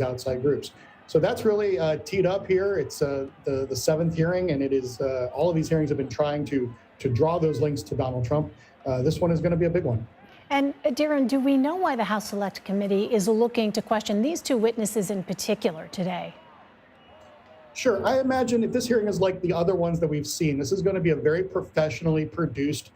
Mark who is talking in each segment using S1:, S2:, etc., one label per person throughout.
S1: outside groups. So that's really teed up here. It's the seventh hearing, and it is all of these hearings have been trying to draw those links to Donald Trump. This one is going to be a big one.
S2: And Darren, do we know why the House Select Committee is looking to question these two witnesses in particular today?
S1: Sure. I imagine if this hearing is like the other ones that we've seen, this is going to be a very professionally produced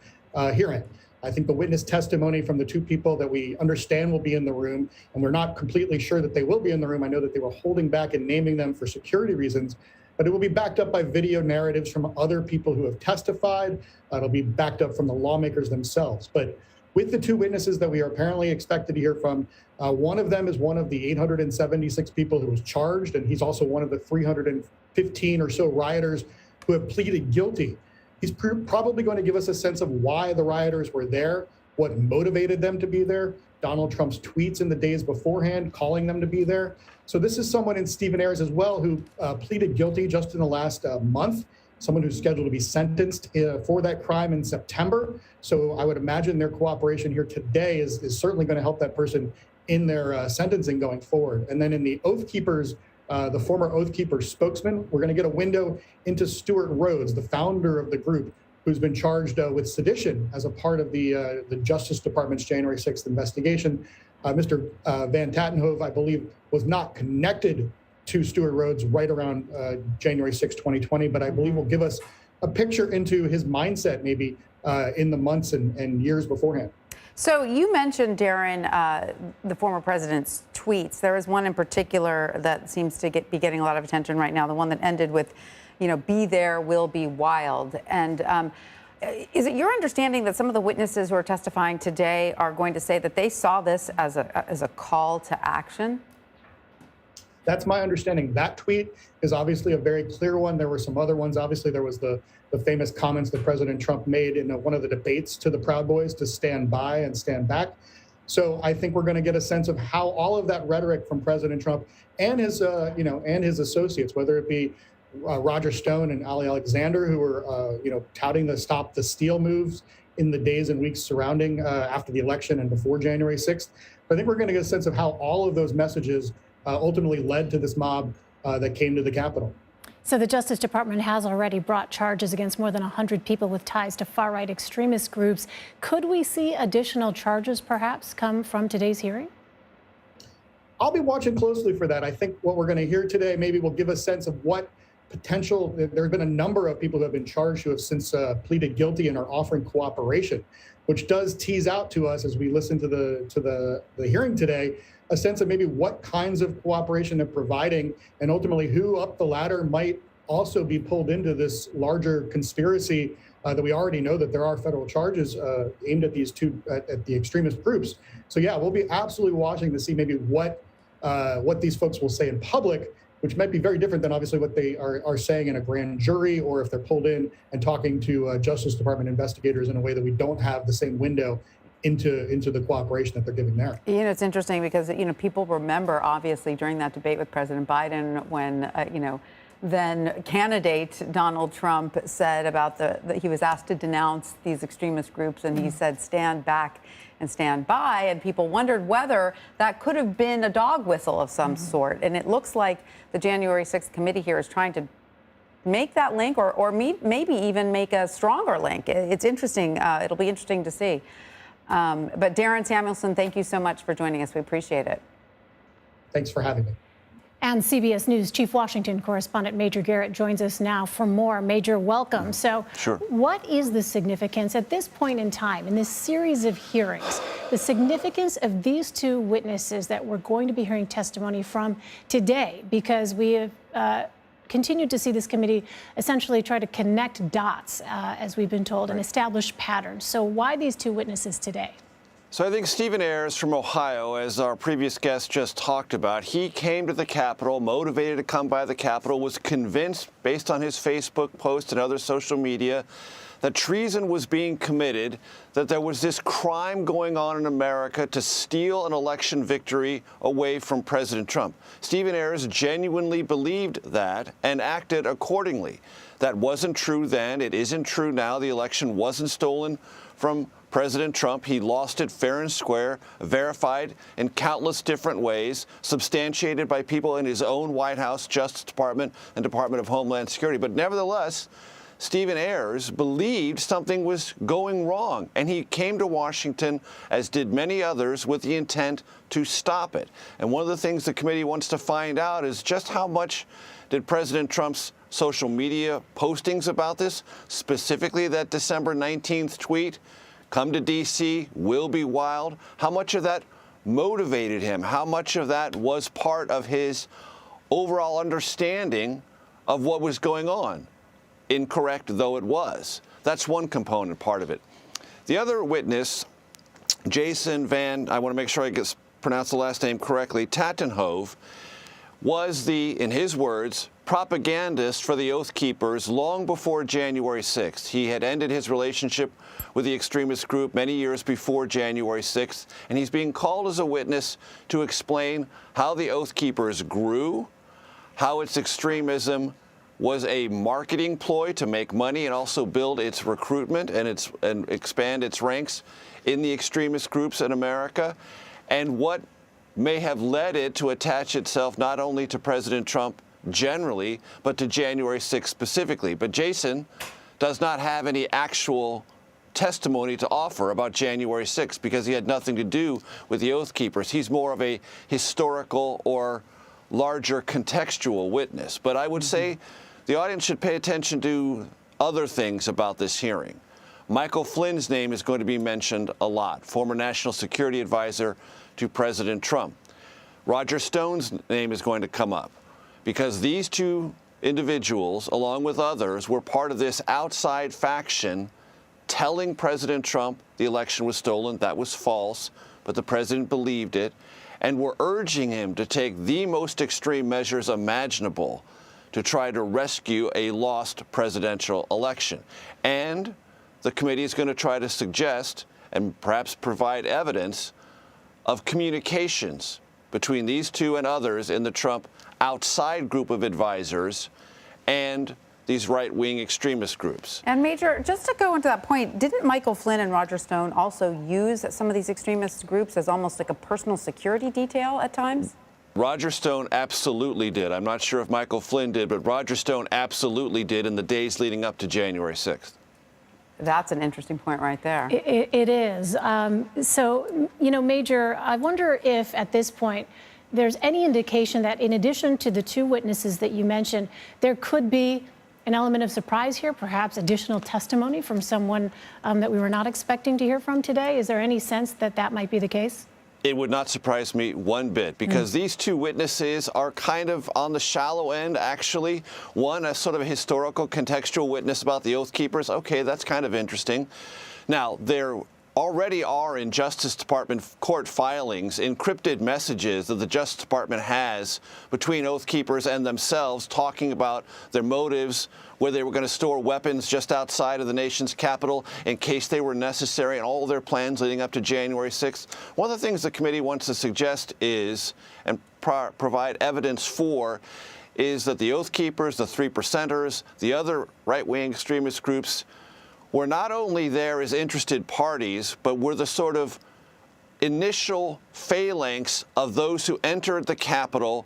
S1: hearing. I think the witness testimony from the two people that we understand will be in the room, and we're not completely sure that they will be in the room. I know that they were holding back and naming them for security reasons, but it will be backed up by video narratives from other people who have testified. It'll be backed up from the lawmakers themselves. But with the two witnesses that we are apparently expected to hear from, one of them is one of the 876 people who was charged, and he's also one of the 315 or so rioters who have pleaded guilty. He's probably going to give us a sense of why the rioters were there, what motivated them to be there, Donald Trump's tweets in the days beforehand calling them to be there. So this is someone in Stephen Ayres as well who pleaded guilty just in the last month, someone who's scheduled to be sentenced for that crime in September. So I would imagine their cooperation here today is certainly going to help that person in their sentencing going forward. And then in the Oath Keepers, the former Oath Keeper spokesman, we're going to get a window into Stuart Rhodes, the founder of the group, who's been charged with sedition as a part of the Justice Department's January 6th investigation. Mr. Van Tatenhove, I believe, was not connected to Stuart Rhodes right around January 6, 2020, but I believe will give us a picture into his mindset maybe in the months and years beforehand.
S3: So you mentioned, Darren, the former president's tweets. There is one in particular that seems to be getting a lot of attention right now, the one that ended with, be there, will be wild. And is it your understanding that some of the witnesses who are testifying today are going to say that they saw this as a call to action?
S1: That's my understanding. That tweet is obviously a very clear one. There were some other ones. Obviously, there was the famous comments that President Trump made in one of the debates to the Proud Boys to stand by and stand back. So I think we're going to get a sense of how all of that rhetoric from President Trump and his, and his associates, whether it be Roger Stone and Ali Alexander, who were, touting the stop the steal moves in the days and weeks surrounding after the election and before January 6th. But I think we're going to get a sense of how all of those messages ultimately led to this mob that came to the Capitol.
S2: So the Justice Department has already brought charges against more than 100 people with ties to far-right extremist groups. Could we see additional charges perhaps come from today's hearing?
S1: I'll be watching closely for that. I think what we're going to hear today maybe will give a sense of what potential. There have been a number of people who have been charged who have since pleaded guilty and are offering cooperation, which does tease out to us as we listen to the hearing today, a sense of maybe what kinds of cooperation they're providing, and ultimately who up the ladder might also be pulled into this larger conspiracy that we already know that there are federal charges aimed at these at the extremist groups. So yeah, we'll be absolutely watching to see maybe what these folks will say in public, which might be very different than obviously what they are saying in a grand jury, or if they're pulled in and talking to Justice Department investigators in a way that we don't have the same window into the cooperation that they're giving there.
S3: It's interesting because, people remember, obviously, during that debate with President Biden when, then candidate Donald Trump said about that he was asked to denounce these extremist groups, and he said, stand back and stand by. And people wondered whether that could have been a dog whistle of some sort. And it looks like the January 6th committee here is trying to make that link or maybe even make a stronger link. It's interesting. It'll be interesting to see. But Darren Samuelson, thank you so much for joining us. We appreciate it.
S1: Thanks for having me.
S2: And CBS News Chief Washington correspondent Major Garrett joins us now for more. Major, welcome. So what is the significance at this point in time in this series of hearings, the significance of these two witnesses that we're going to be hearing testimony from today? Because we have continued to see this committee essentially try to connect dots, as we've been told, and establish patterns. So why these two witnesses today?
S4: So I think Stephen Ayres from Ohio, as our previous guest just talked about, he came to the Capitol, motivated to come by the Capitol, was convinced, based on his Facebook post and other social media, that treason was being committed, that there was this crime going on in America to steal an election victory away from President Trump. Stephen Ayres genuinely believed that and acted accordingly. That wasn't true then. It isn't true now. The election wasn't stolen from President Trump. He lost it fair and square, verified in countless different ways, substantiated by people in his own White House, Justice Department, and Department of Homeland Security. But nevertheless, Stephen Ayres believed something was going wrong, and he came to Washington, as did many others, with the intent to stop it. And one of the things the committee wants to find out is just how much did President Trump's social media postings about this, specifically that December 19th tweet, "Come to D.C., will be wild," how much of that motivated him? How much of that was part of his overall understanding of what was going on, incorrect though it was? That's one component part of it. The other witness, Jason Van, I want to make sure I pronounce the last name correctly, Tatenhove, was the, in his words, propagandist for the Oath Keepers long before January 6th. He had ended his relationship with the extremist group many years before January 6th, and he's being called as a witness to explain how the Oath Keepers grew, how its extremism was a marketing ploy to make money and also build its recruitment and expand its ranks in the extremist groups in America, and what may have led it to attach itself not only to President Trump generally, but to January 6th specifically. But Jason does not have any actual testimony to offer about January 6th because he had nothing to do with the Oath Keepers. He's more of a historical or larger contextual witness. But I would say the audience should pay attention to other things about this hearing. Michael Flynn's name is going to be mentioned a lot, former national security advisor to President Trump. Roger Stone's name is going to come up because these two individuals, along with others, were part of this outside faction telling President Trump the election was stolen. That was false, but the president believed it, and were urging him to take the most extreme measures imaginable to try to rescue a lost presidential election. And the committee is going to try to suggest and perhaps provide evidence of communications between these two and others in the Trump outside group of advisors and these right-wing extremist groups.
S3: And Major, just to go into that point, didn't Michael Flynn and Roger Stone also use some of these extremist groups as almost like a personal security detail at times?
S4: Roger Stone absolutely did. I'm not sure if Michael Flynn did, but Roger Stone absolutely did in the days leading up to January 6th.
S3: That's an interesting point right there.
S2: It is. So, Major, I wonder if at this point there's any indication that in addition to the two witnesses that you mentioned, there could be an element of surprise here, perhaps additional testimony from someone that we were not expecting to hear from today. Is there any sense that that might be the case?
S4: It would not surprise me one bit because these two witnesses are kind of on the shallow end, actually. One, a sort of a historical, contextual witness about the Oath Keepers. Okay, that's kind of interesting. Now, there already are in Justice Department court filings encrypted messages that the Justice Department has between Oath Keepers and themselves talking about their motives, where they were going to store weapons just outside of the nation's capital in case they were necessary, and all their plans leading up to January 6th. One of the things the committee wants to suggest is, and provide evidence for, is that the Oath Keepers, the 3%ers, the other right-wing extremist groups were not only there as interested parties, but were the sort of initial phalanx of those who entered the Capitol,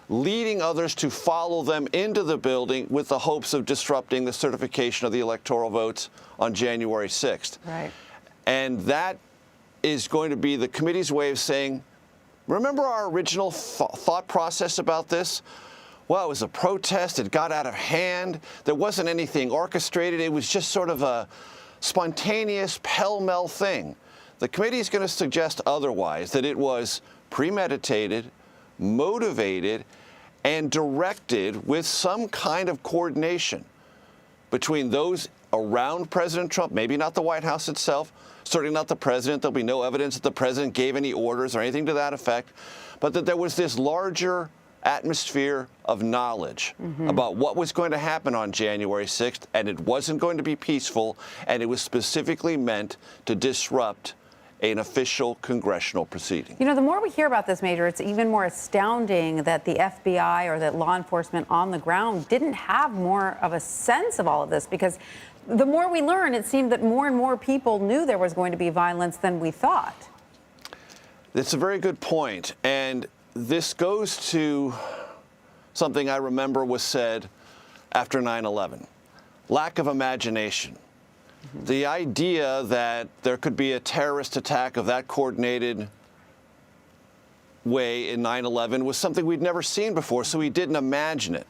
S4: leading others to follow them into the building with the hopes of disrupting the certification of the electoral votes on January 6th.
S3: Right.
S4: And that is going to be the committee's way of saying, remember our original thought process about this? Well, it was a protest. It got out of hand. There wasn't anything orchestrated. It was just sort of a spontaneous, pell-mell thing. The committee is going to suggest otherwise, that it was premeditated, motivated, and directed with some kind of coordination between those around President Trump, maybe not the White House itself, certainly not the president. There'll be no evidence that the president gave any orders or anything to that effect, but that there was this larger atmosphere of knowledge about what was going to happen on January 6th, and it wasn't going to be peaceful, and it was specifically meant to disrupt an official congressional proceeding.
S3: You know, the more we hear about this, Major, it's even more astounding that the FBI or that law enforcement on the ground didn't have more of a sense of all of this, because the more we learn, it seemed that more and more people knew there was going to be violence than we thought.
S4: That's a very good point. And this goes to something I remember was said after 9/11. Lack of imagination. The idea that there could be a terrorist attack of that coordinated way in 9/11 was something we'd never seen before, so we didn't imagine it.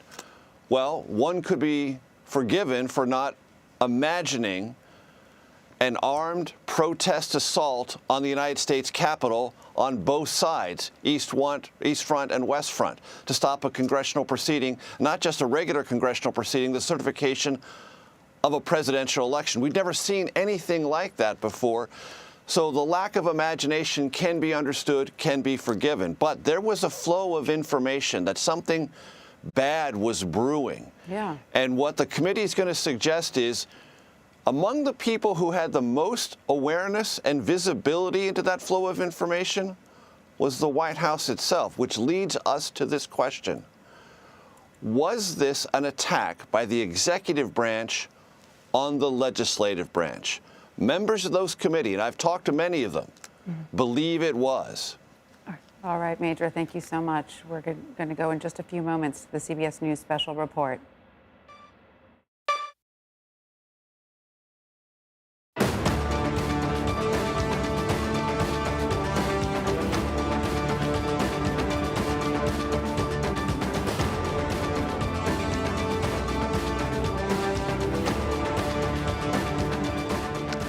S4: Well, one could be forgiven for not imagining an armed protest assault on the United States Capitol on both sides, East Front and West Front, to stop a congressional proceeding, not just a regular congressional proceeding, the certification of a presidential election. We've never seen anything like that before. So the lack of imagination can be understood, can be forgiven. But there was a flow of information that something bad was brewing.
S3: Yeah.
S4: And what the committee is going to suggest is, among the people who had the most awareness and visibility into that flow of information was the White House itself, which leads us to this question. Was this an attack by the executive branch on the legislative branch? Members of those committees, and I've talked to many of them, believe it was.
S3: All right, Major, thank you so much. We're going to go in just a few moments to the CBS News special report.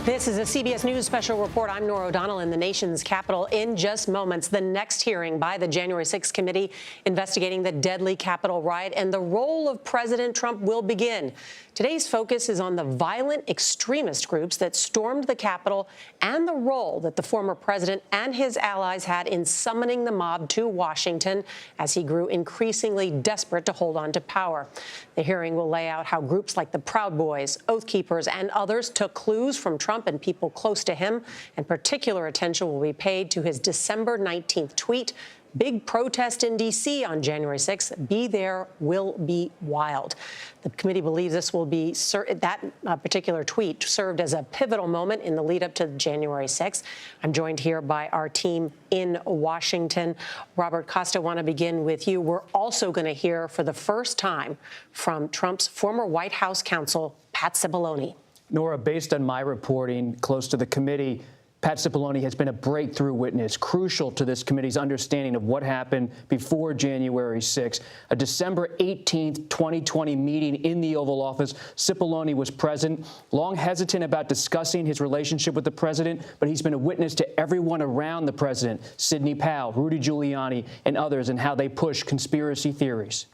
S5: This is a CBS News special report. I'm Norah O'Donnell in the nation's capital. In just moments, the next hearing by the January 6th committee investigating the deadly Capitol riot and the role of President Trump will begin. Today's focus is on the violent extremist groups that stormed the Capitol and the role that the former president and his allies had in summoning the mob to Washington as he grew increasingly desperate to hold on to power. The hearing will lay out how groups like the Proud Boys, Oath Keepers, and others took clues from Trump and people close to him, and particular attention will be paid to his December 19th tweet. Big protest in D.C. on January 6th. Be there, will be wild. The committee believes this will be that particular tweet served as a pivotal moment in the lead up to January 6th. I'm joined here by our team in Washington. Robert Costa, I want to begin with you. We're also going to hear for the first time from Trump's former White House counsel, Pat Cipollone.
S6: Norah, based on my reporting close to the committee, Pat Cipollone has been a breakthrough witness, crucial to this committee's understanding of what happened before January 6th. A December 18th, 2020 meeting in the Oval Office, Cipollone was present, long hesitant about discussing his relationship with the president, but he's been a witness to everyone around the president, Sidney Powell, Rudy Giuliani, and others, and how they push conspiracy theories.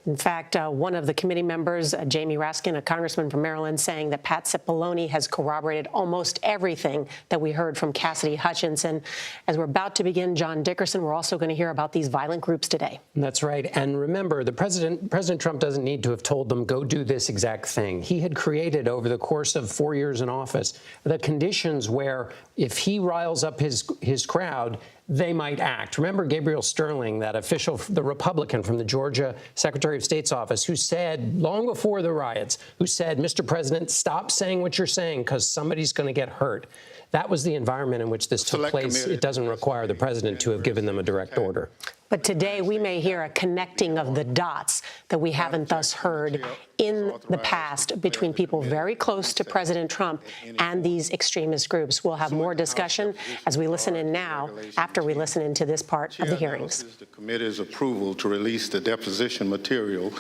S5: In fact, one of the committee members, Jamie Raskin, a congressman from Maryland, saying that Pat Cipollone has corroborated almost everything that we heard from Cassidy Hutchinson. As we're about to begin, John Dickerson, we're also going to hear about these violent groups today.
S7: That's right. And remember, President Trump doesn't need to have told them, go do this exact thing. He had created over the course of 4 years in office the conditions where if he riles up his crowd, they might act. Remember Gabriel Sterling, that official, the Republican from the Georgia Secretary of State's office, who said long before the riots, who said, Mr. President, stop saying what you're saying because somebody's going to get hurt. That was the environment in which this took place. It doesn't require the president to have given them a direct order.
S5: But today we may hear a connecting of the dots that we haven't thus heard in the past between people very close to President Trump and these extremist groups. We'll have more discussion as we listen in now, after we listen into this part of the hearings.
S8: The committee's approval to release the deposition material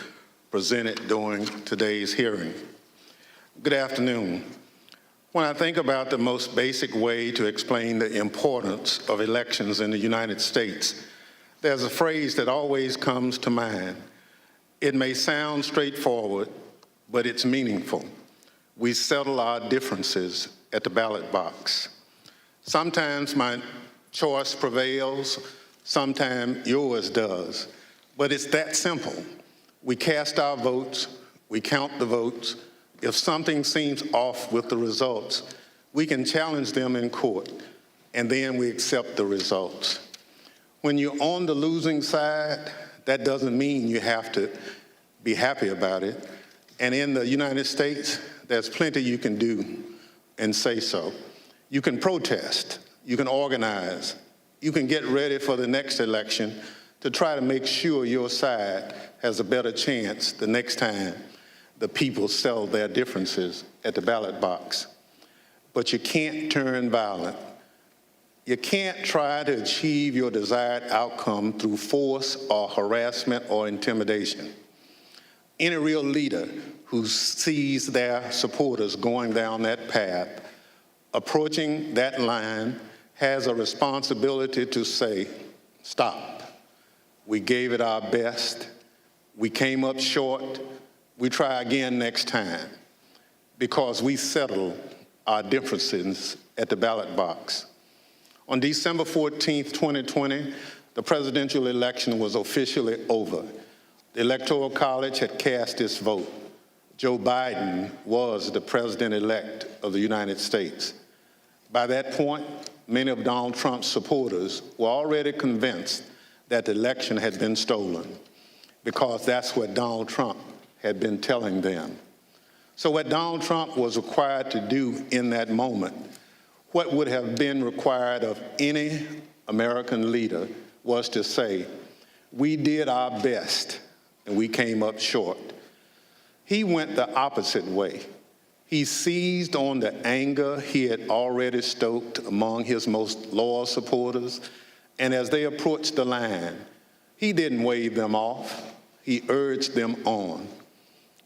S8: presented during today's hearing. Good afternoon. When I think about the most basic way to explain the importance of elections in the United States, there's a phrase that always comes to mind. It may sound straightforward, but it's meaningful. We settle our differences at the ballot box. Sometimes my choice prevails, sometimes yours does, but it's that simple. We cast our votes, we count the votes. If something seems off with the results, we can challenge them in court, and then we accept the results. When you're on the losing side, that doesn't mean you have to be happy about it. And in the United States, there's plenty you can do and say so. You can protest, you can organize, you can get ready for the next election to try to make sure your side has a better chance the next time the people settle their differences at the ballot box. But you can't turn violent. You can't try to achieve your desired outcome through force or harassment or intimidation. Any real leader who sees their supporters going down that path, approaching that line, has a responsibility to say, stop. We gave it our best. We came up short. We try again next time, because we settled our differences at the ballot box. On December 14th, 2020, the presidential election was officially over. The Electoral College had cast its vote. Joe Biden was the president-elect of the United States. By that point, many of Donald Trump's supporters were already convinced that the election had been stolen, because that's what Donald Trump had been telling them. So what Donald Trump was required to do in that moment, what would have been required of any American leader, was to say, we did our best and we came up short. He went the opposite way. He seized on the anger he had already stoked among his most loyal supporters, and as they approached the line, he didn't wave them off, he urged them on.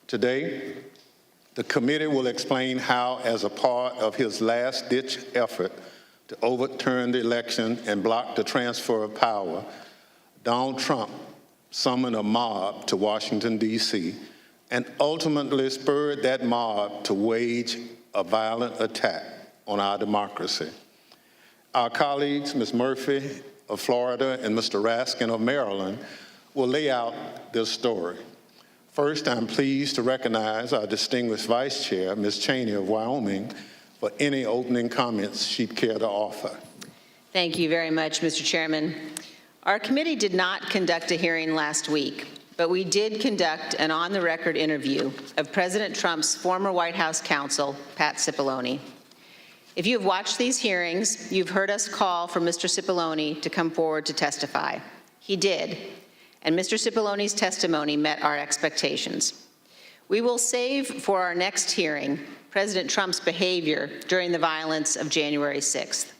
S8: Today, the committee will explain how, as a part of his last-ditch effort to overturn the election and block the transfer of power, Donald Trump summoned a mob to Washington, D.C., and ultimately spurred that mob to wage a violent attack on our democracy. Our colleagues, Ms. Murphy of Florida and Mr. Raskin of Maryland, will lay out this story. First, I'm pleased to recognize our distinguished Vice Chair, Ms. Cheney of Wyoming, for any opening comments she'd care to offer.
S9: Thank you very much, Mr. Chairman. Our committee did not conduct a hearing last week, but we did conduct an on-the-record interview of President Trump's former White House counsel, Pat Cipollone. If you have watched these hearings, you've heard us call for Mr. Cipollone to come forward to testify. He did, and Mr. Cipollone's testimony met our expectations. We will save for our next hearing President Trump's behavior during the violence of January 6th.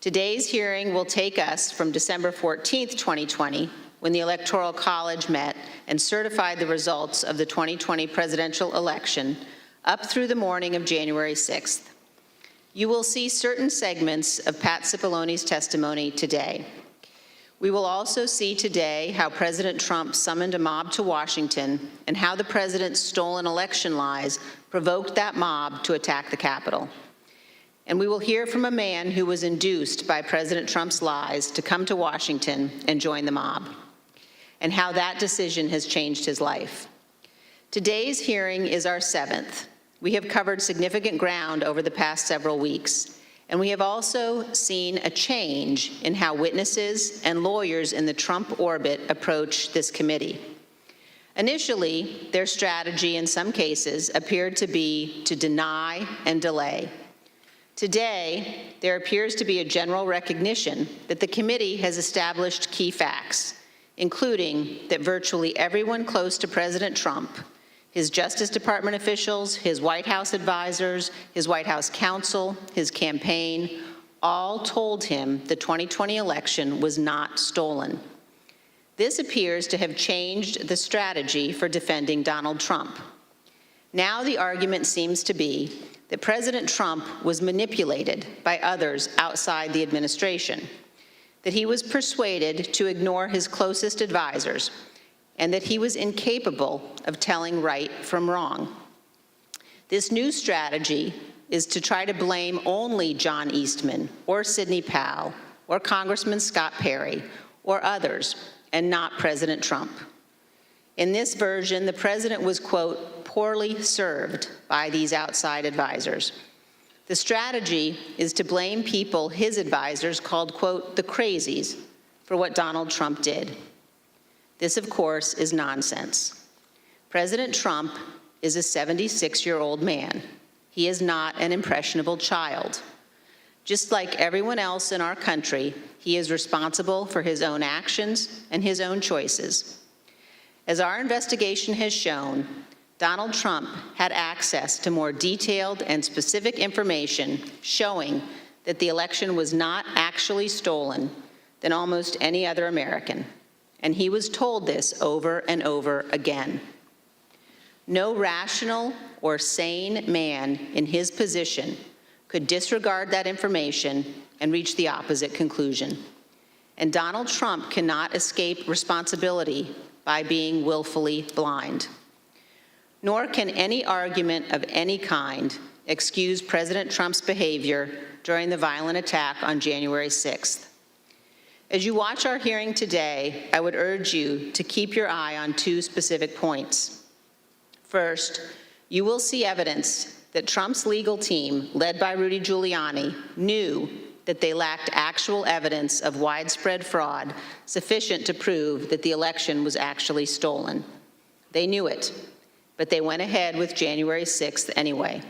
S9: Today's hearing will take us from December 14th, 2020, when the Electoral College met and certified the results of the 2020 presidential election, up through the morning of January 6th. You will see certain segments of Pat Cipollone's testimony today. We will also see today how President Trump summoned a mob to Washington and how the president's stolen election lies provoked that mob to attack the Capitol. And we will hear from a man who was induced by President Trump's lies to come to Washington and join the mob, and how that decision has changed his life. Today's hearing is our 7th. We have covered significant ground over the past several weeks, and we have also seen a change in how witnesses and lawyers in the Trump orbit approach this committee. Initially, their strategy in some cases appeared to be to deny and delay. Today, there appears to be a general recognition that the committee has established key facts, including that virtually everyone close to President Trump, his Justice Department officials, his White House advisors, his White House counsel, his campaign, all told him the 2020 election was not stolen. This appears to have changed the strategy for defending Donald Trump. Now the argument seems to be that President Trump was manipulated by others outside the administration, that he was persuaded to ignore his closest advisors, and that he was incapable of telling right from wrong. This new strategy is to try to blame only John Eastman or Sidney Powell or Congressman Scott Perry or others, and not President Trump. In this version, the president was, quote, poorly served by these outside advisors. The strategy is to blame people his advisors called, quote, the crazies for what Donald Trump did. This, of course, is nonsense. President Trump is a 76-year-old man. He is not an impressionable child. Just like everyone else in our country, he is responsible for his own actions and his own choices. As our investigation has shown, Donald Trump had access to more detailed and specific information showing that the election was not actually stolen than almost any other American. And he was told this over and over again. No rational or sane man in his position could disregard that information and reach the opposite conclusion. And Donald Trump cannot escape responsibility by being willfully blind. Nor can any argument of any kind excuse President Trump's behavior during the violent attack on January 6th. As you watch our hearing today, I would urge you to keep your eye on two specific points. First, you will see evidence that Trump's legal team, led by Rudy Giuliani, knew that they lacked actual evidence of widespread fraud sufficient to prove that the election was actually stolen. They knew it, but they went ahead with January 6th anyway.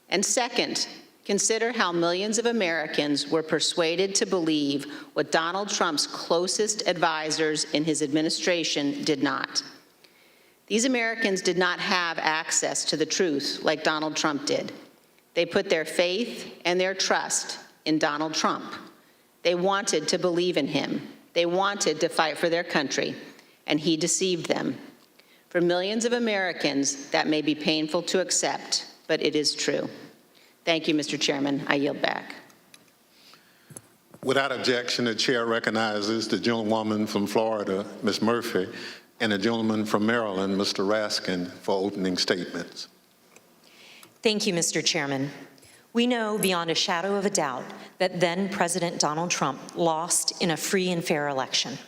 S9: And second, consider how millions of Americans were persuaded to believe what Donald Trump's closest advisors in his administration did not. These Americans did not have access to the truth like Donald Trump did. They put their faith and their trust in Donald Trump. They wanted to believe in him. They wanted to fight for their country, and he deceived them. For millions of Americans, that may be painful to accept, but it is true. Thank you, Mr. Chairman. I yield back.
S8: Without objection, the chair recognizes the gentlewoman from Florida, Ms. Murphy, and the gentleman from Maryland, Mr. Raskin, for opening statements.
S10: Thank you, Mr. Chairman. We know beyond a shadow of a doubt that then President Donald Trump lost in a free and fair election.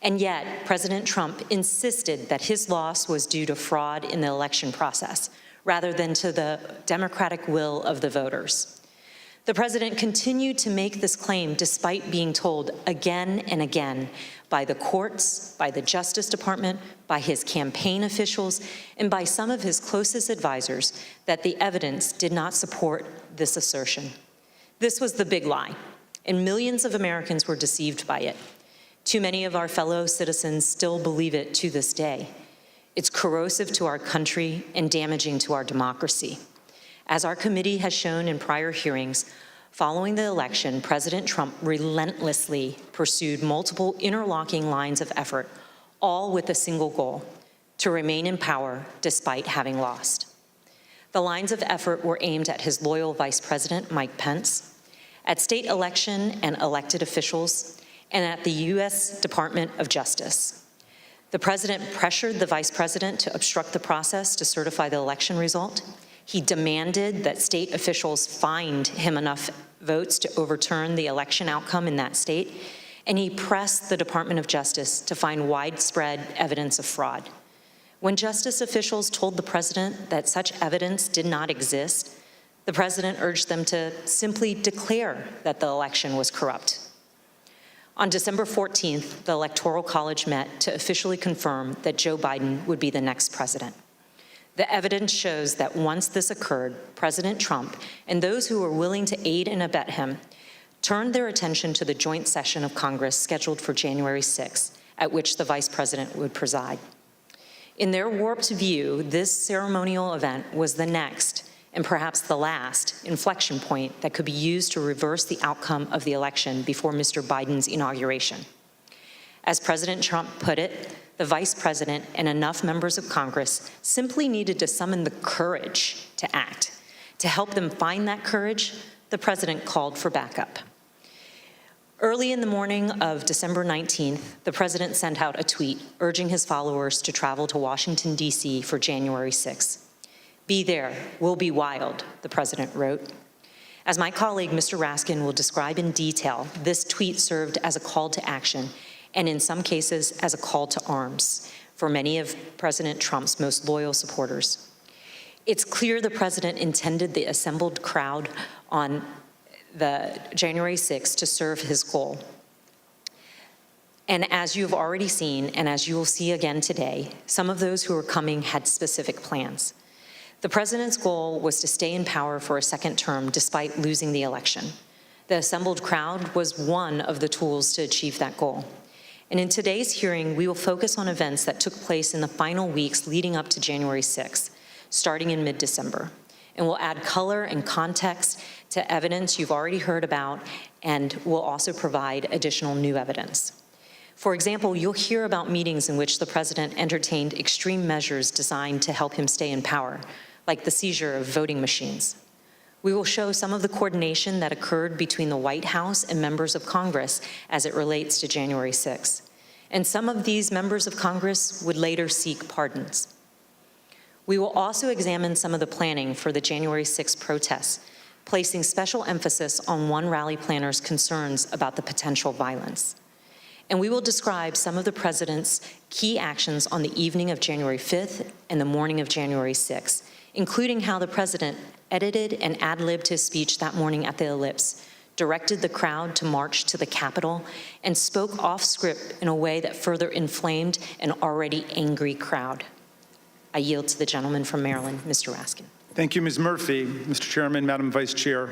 S10: And yet, President Trump insisted that his loss was due to fraud in the election process, rather than to the democratic will of the voters. The president continued to make this claim despite being told again and again by the courts, by the Justice Department, by his campaign officials, and by some of his closest advisors that the evidence did not support this assertion. This was the big lie, and millions of Americans were deceived by it. Too many of our fellow citizens still believe it to this day. It's corrosive to our country and damaging to our democracy. As our committee has shown in prior hearings, following the election, President Trump relentlessly pursued multiple interlocking lines of effort, all with a single goal: to remain in power despite having lost. The lines of effort were aimed at his loyal Vice President, Mike Pence, at state election and elected officials, and at the U.S. Department of Justice. The president pressured the vice president to obstruct the process to certify the election result. He demanded that state officials find him enough votes to overturn the election outcome in that state, and he pressed the Department of Justice to find widespread evidence of fraud. When justice officials told the president that such evidence did not exist, the president urged them to simply declare that the election was corrupt. On December 14th, the Electoral College met to officially confirm that Joe Biden would be the next president. The evidence shows that once this occurred, President Trump and those who were willing to aid and abet him turned their attention to the joint session of Congress scheduled for January 6th, at which the vice president would preside. In their warped view, this ceremonial event was the next, and perhaps the last, inflection point that could be used to reverse the outcome of the election before Mr. Biden's inauguration. As President Trump put it, the vice president and enough members of Congress simply needed to summon the courage to act. To help them find that courage, the president called for backup. Early in the morning of December 19th, the president sent out a tweet urging his followers to travel to Washington, D.C. for January 6th. "Be there, we'll be wild," the president wrote. As my colleague, Mr. Raskin, will describe in detail, this tweet served as a call to action, and in some cases as a call to arms for many of President Trump's most loyal supporters. It's clear the president intended the assembled crowd on the January 6th to serve his goal. And as you have already seen, and as you will see again today, some of those who were coming had specific plans. The president's goal was to stay in power for a second term despite losing the election. The assembled crowd was one of the tools to achieve that goal. And in today's hearing, we will focus on events that took place in the final weeks leading up to January 6th, starting in mid-December. And we'll add color and context to evidence you've already heard about, and we'll also provide additional new evidence. For example, you'll hear about meetings in which the president entertained extreme measures designed to help him stay in power, like the seizure of voting machines. We will show some of the coordination that occurred between the White House and members of Congress as it relates to January 6th. And some of these members of Congress would later seek pardons. We will also examine some of the planning for the January 6th protests, placing special emphasis on one rally planner's concerns about the potential violence. And we will describe some of the president's key actions on the evening of January 5th and the morning of January 6th, including how the president edited and ad-libbed his speech that morning at the Ellipse, directed the crowd to march to the Capitol, and spoke off script in a way that further inflamed an already angry crowd. I yield to the gentleman from Maryland, Mr. Raskin.
S11: Thank you, Ms. Murphy. Mr. Chairman, Madam Vice Chair.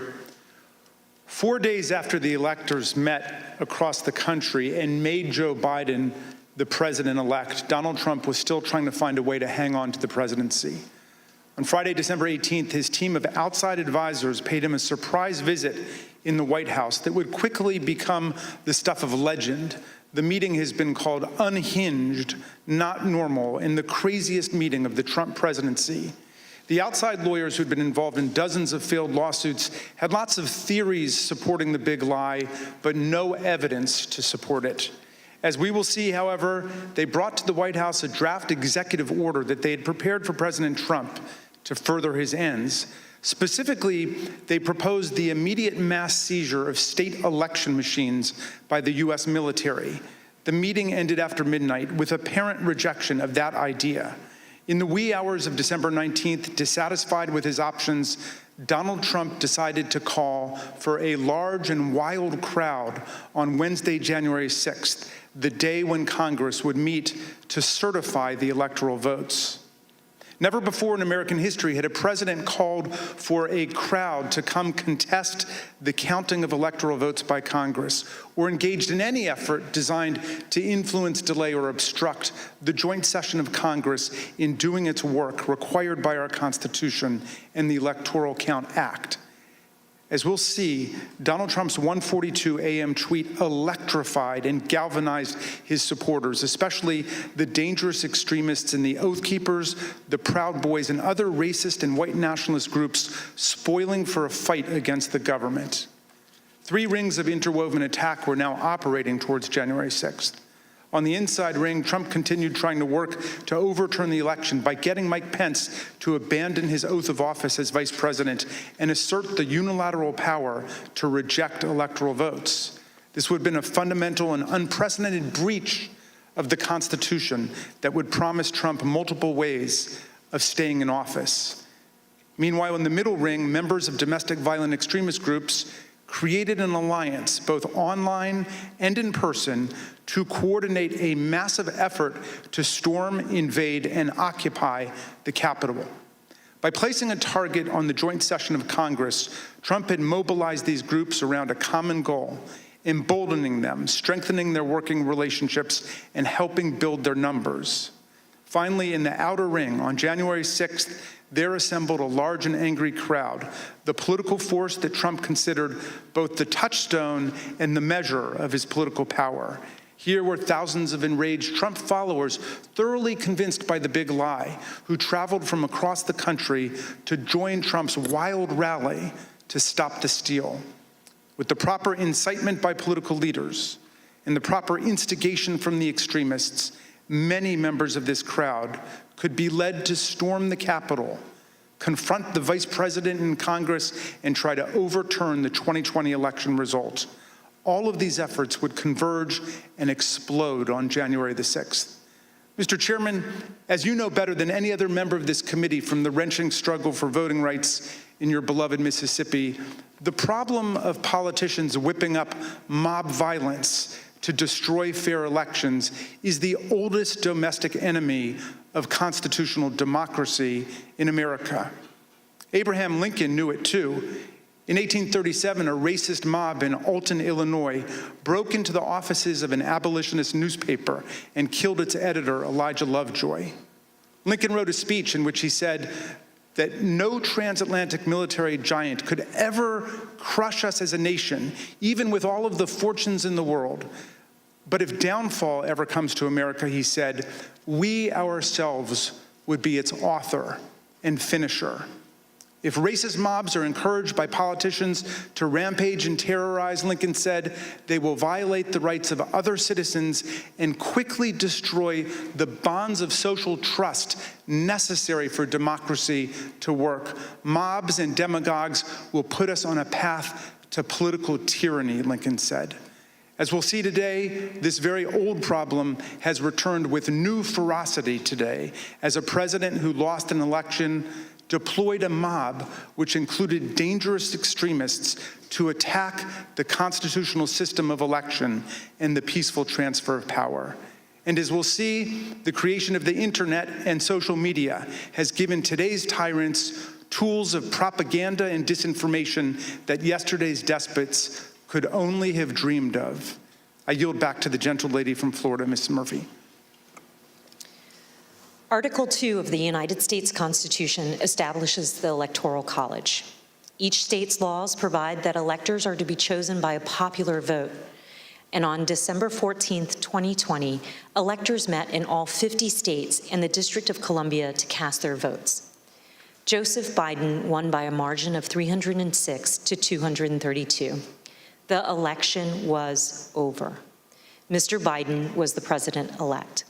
S11: 4 days after the electors met across the country and made Joe Biden the president-elect, Donald Trump was still trying to find a way to hang on to the presidency. On Friday, December 18th, his team of outside advisors paid him a surprise visit in the White House that would quickly become the stuff of legend. The meeting has been called unhinged, not normal, and the craziest meeting of the Trump presidency. The outside lawyers who'd been involved in dozens of failed lawsuits had lots of theories supporting the big lie, but no evidence to support it. As we will see, however, they brought to the White House a draft executive order that they had prepared for President Trump to further his ends. Specifically, they proposed the immediate mass seizure of state election machines by the U.S. military. The meeting ended after midnight with apparent rejection of that idea. In the wee hours of December 19th, dissatisfied with his options, Donald Trump decided to call for a large and wild crowd on Wednesday, January 6th, the day when Congress would meet to certify the electoral votes. Never before in American history had a president called for a crowd to come contest the counting of electoral votes by Congress, or engaged in any effort designed to influence, delay, or obstruct the joint session of Congress in doing its work required by our Constitution and the Electoral Count Act. As we'll see, Donald Trump's 1:42 a.m. tweet electrified and galvanized his supporters, especially the dangerous extremists in the Oath Keepers, the Proud Boys, and other racist and white nationalist groups spoiling for a fight against the government. 3 rings of interwoven attack were now operating towards January 6th. On the inside ring, Trump continued trying to work to overturn the election by getting Mike Pence to abandon his oath of office as vice president and assert the unilateral power to reject electoral votes. This would have been a fundamental and unprecedented breach of the Constitution that would promise Trump multiple ways of staying in office. Meanwhile, in the middle ring, members of domestic violent extremist groups created an alliance, both online and in person, to coordinate a massive effort to storm, invade, and occupy the Capitol. By placing a target on the joint session of Congress, Trump had mobilized these groups around a common goal, emboldening them, strengthening their working relationships, and helping build their numbers. Finally, in the outer ring, on January 6th, there assembled a large and angry crowd, the political force that Trump considered both the touchstone and the measure of his political power. Here were thousands of enraged Trump followers, thoroughly convinced by the big lie, who traveled from across the country to join Trump's wild rally to stop the steal. With the proper incitement by political leaders and the proper instigation from the extremists, many members of this crowd could be led to storm the Capitol, confront the vice president in Congress, and try to overturn the 2020 election result. All of these efforts would converge and explode on January the 6th. Mr. Chairman, as you know better than any other member of this committee from the wrenching struggle for voting rights in your beloved Mississippi, the problem of politicians whipping up mob violence to destroy fair elections is the oldest domestic enemy of constitutional democracy in America. Abraham Lincoln knew it too. In 1837, a racist mob in Alton, Illinois, broke into the offices of an abolitionist newspaper and killed its editor, Elijah Lovejoy. Lincoln wrote a speech in which he said that no transatlantic military giant could ever crush us as a nation, even with all of the fortunes in the world. But if downfall ever comes to America, he said, we ourselves would be its author and finisher. If racist mobs are encouraged by politicians to rampage and terrorize, Lincoln said, they will violate the rights of other citizens and quickly destroy the bonds of social trust necessary for democracy to work. Mobs and demagogues will put us on a path to political tyranny, Lincoln said. As we'll see today, this very old problem has returned with new ferocity today as a president who lost an election deployed a mob which included dangerous extremists to attack the constitutional system of election and the peaceful transfer of power. And as we'll see, the creation of the internet and social media has given today's tyrants tools of propaganda and disinformation that yesterday's despots could only have dreamed of. I yield back to the gentle lady from Florida, Ms. Murphy.
S10: Article 2 of the United States Constitution establishes the Electoral College. Each state's laws provide that electors are to be chosen by a popular vote. And on December 14th, 2020, electors met in all 50 states and the District of Columbia to cast their votes. Joseph Biden won by a margin of 306 to 232. The election was over. Mr. Biden was the president-elect.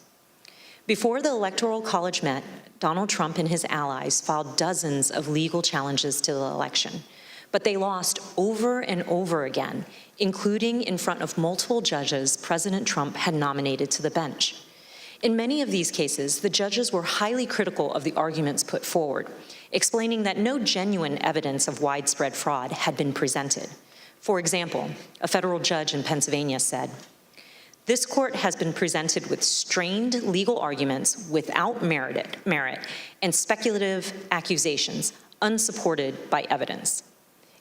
S10: Before the Electoral College met, Donald Trump and his allies filed dozens of legal challenges to the election, but they lost over and over again, including in front of multiple judges President Trump had nominated to the bench. In many of these cases, the judges were highly critical of the arguments put forward, explaining that no genuine evidence of widespread fraud had been presented. For example, a federal judge in Pennsylvania said, "This court has been presented with strained legal arguments without merit and speculative accusations unsupported by evidence.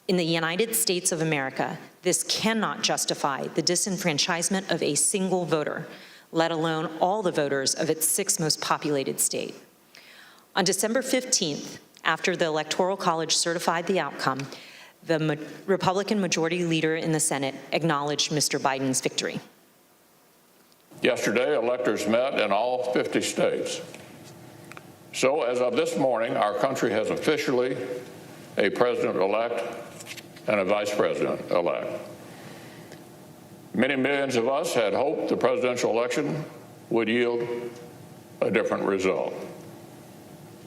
S10: In the United States of America, this cannot justify the disenfranchisement of a single voter, let alone all the voters of its 6th most populated state." On December 15th, after the Electoral College certified the outcome, the Republican majority leader in the Senate acknowledged Mr. Biden's victory.
S12: Yesterday, electors met in all 50 states. So as of this morning, our country has officially a president-elect and a vice president-elect. Many millions of us had hoped the presidential election would yield a different result.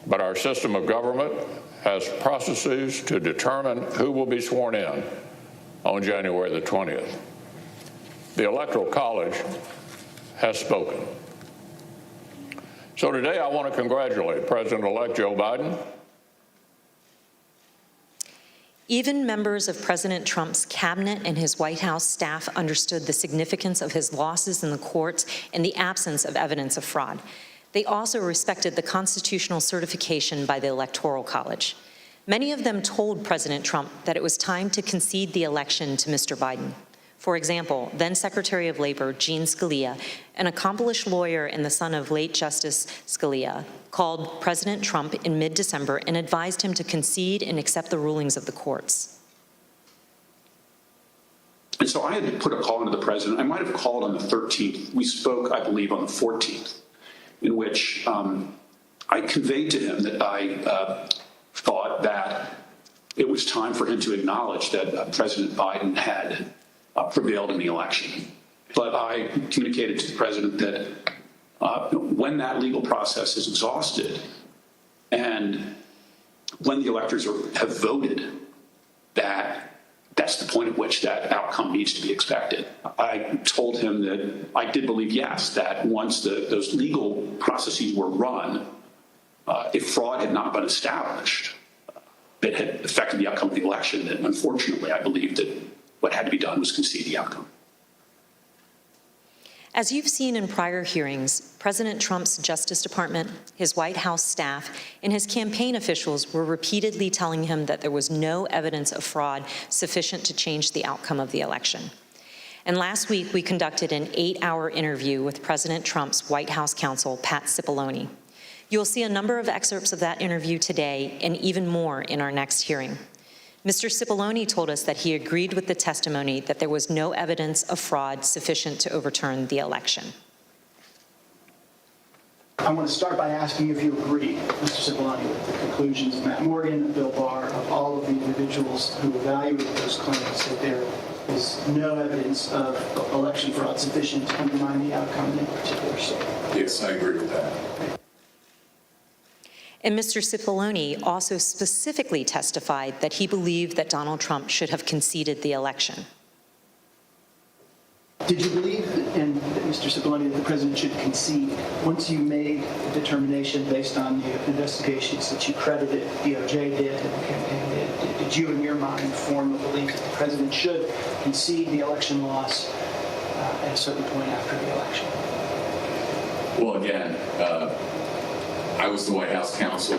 S12: But our system of government has processes to determine who will be sworn in on January the 20th. The Electoral College has spoken. So today I want to congratulate President-elect Joe Biden.
S10: Even members of President Trump's cabinet and his White House staff understood the significance of his losses in the courts and the absence of evidence of fraud. They also respected the constitutional certification by the Electoral College. Many of them told President Trump that it was time to concede the election to Mr. Biden. For example, then Secretary of Labor Jean Scalia, an accomplished lawyer and the son of late Justice Scalia, called President Trump in mid-December and advised him to concede and accept the rulings of the courts.
S13: And so I had to put a call into the president. I might have called on the 13th. We spoke, I believe, on the 14th, in which I conveyed to him that I thought that it was time for him to acknowledge that President Biden had prevailed in the election. But I communicated to the president that when that legal process is exhausted and when the electors have voted, that's the point at which that outcome needs to be expected. I told him that I did believe, yes, that once those legal processes were run, if fraud had not been established that had affected the outcome of the election, then unfortunately I believed that what had to be done was concede the outcome.
S10: As you've seen in prior hearings, President Trump's Justice Department, his White House staff, and his campaign officials were repeatedly telling him that there was no evidence of fraud sufficient to change the outcome of the election. And last week, we conducted an 8-hour interview with President Trump's White House counsel, Pat Cipollone. You'll see a number of excerpts of that interview today and even more in our next hearing. Mr. Cipollone told us that he agreed with the testimony that there was no evidence of fraud sufficient to overturn the election.
S14: I want to start by asking if you agree, Mr. Cipollone, with the conclusions of Matt Morgan, Bill Barr, of all of the individuals who evaluated those claims, that there is no evidence of election fraud sufficient to undermine the outcome in a particular state.
S13: Yes, I agree with that.
S10: And Mr. Cipollone also specifically testified that he believed that Donald Trump should have conceded the election.
S14: Did you believe, Mr. Cipollone, that the president should concede once you made the determination based on the investigations that you credited DOJ did and the campaign did? Did you, in your mind, form a belief that the president should concede the election loss at a certain point after the election?
S15: Well, again, I was the White House counsel.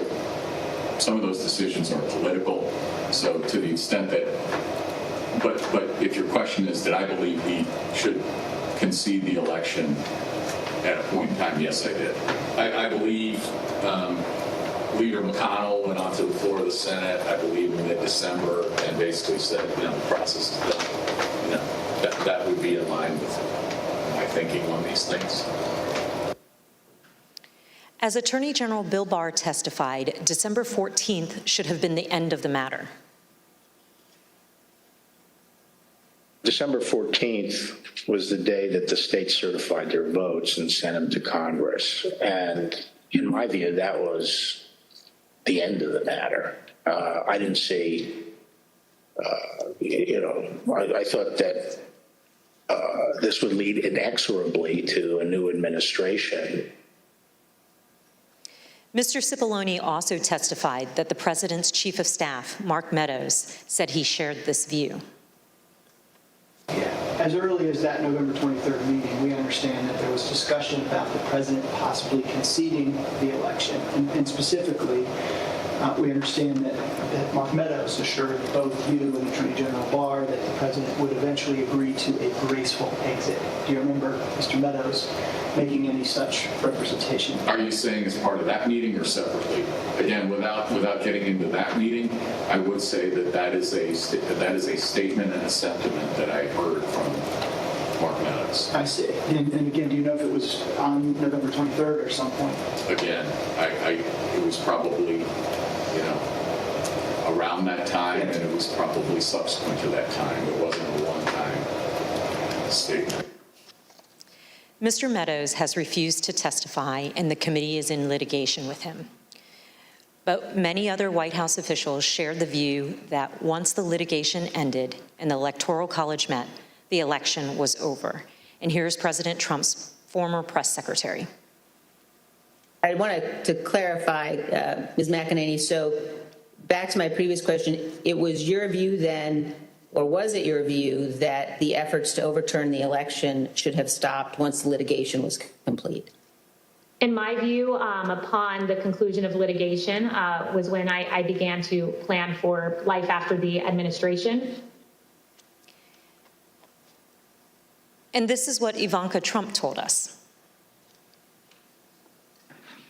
S15: Some of those decisions are political, so to the extent that, but if your question is, did I believe he should concede the election at a point in time? Yes, I did. I believe Leader McConnell went onto the floor of the Senate, I believe in mid-December, and basically said, the process is done. That would be in line with my thinking on these things.
S10: As Attorney General Bill Barr testified, December 14th should have been the end of the matter.
S16: December 14th was the day that the states certified their votes and sent them to Congress. And in my view, that was the end of the matter. I didn't see, I thought that this would lead inexorably to a new administration.
S10: Mr. Cipollone also testified that the president's chief of staff, Mark Meadows, said he shared this view.
S14: As early as that November 23rd meeting, we understand that there was discussion about the president possibly conceding the election. And specifically, we understand that Mark Meadows assured both you and Attorney General Barr that the president would eventually agree to a graceful exit. Do you remember Mr. Meadows making any such representation?
S15: Are you saying as part of that meeting or separately? Again, without getting into that meeting, I would say that is a statement and a sentiment that I heard from Mark Meadows.
S14: I see. And again, do you know if it was on November 23rd or some point?
S15: Again, it was probably, around that time, and it was probably subsequent to that time. It wasn't a one-time statement.
S10: Mr. Meadows has refused to testify, and the committee is in litigation with him. But many other White House officials shared the view that once the litigation ended and the Electoral College met, the election was over. And here's President Trump's former press secretary.
S17: I wanted to clarify, Ms. McEnany, so back to my previous question, it was your view then, or was it your view that the efforts to overturn the election should have stopped once the litigation was complete?
S18: In my view, upon the conclusion of litigation was when I began to plan for life after the administration.
S10: And this is what Ivanka Trump told us.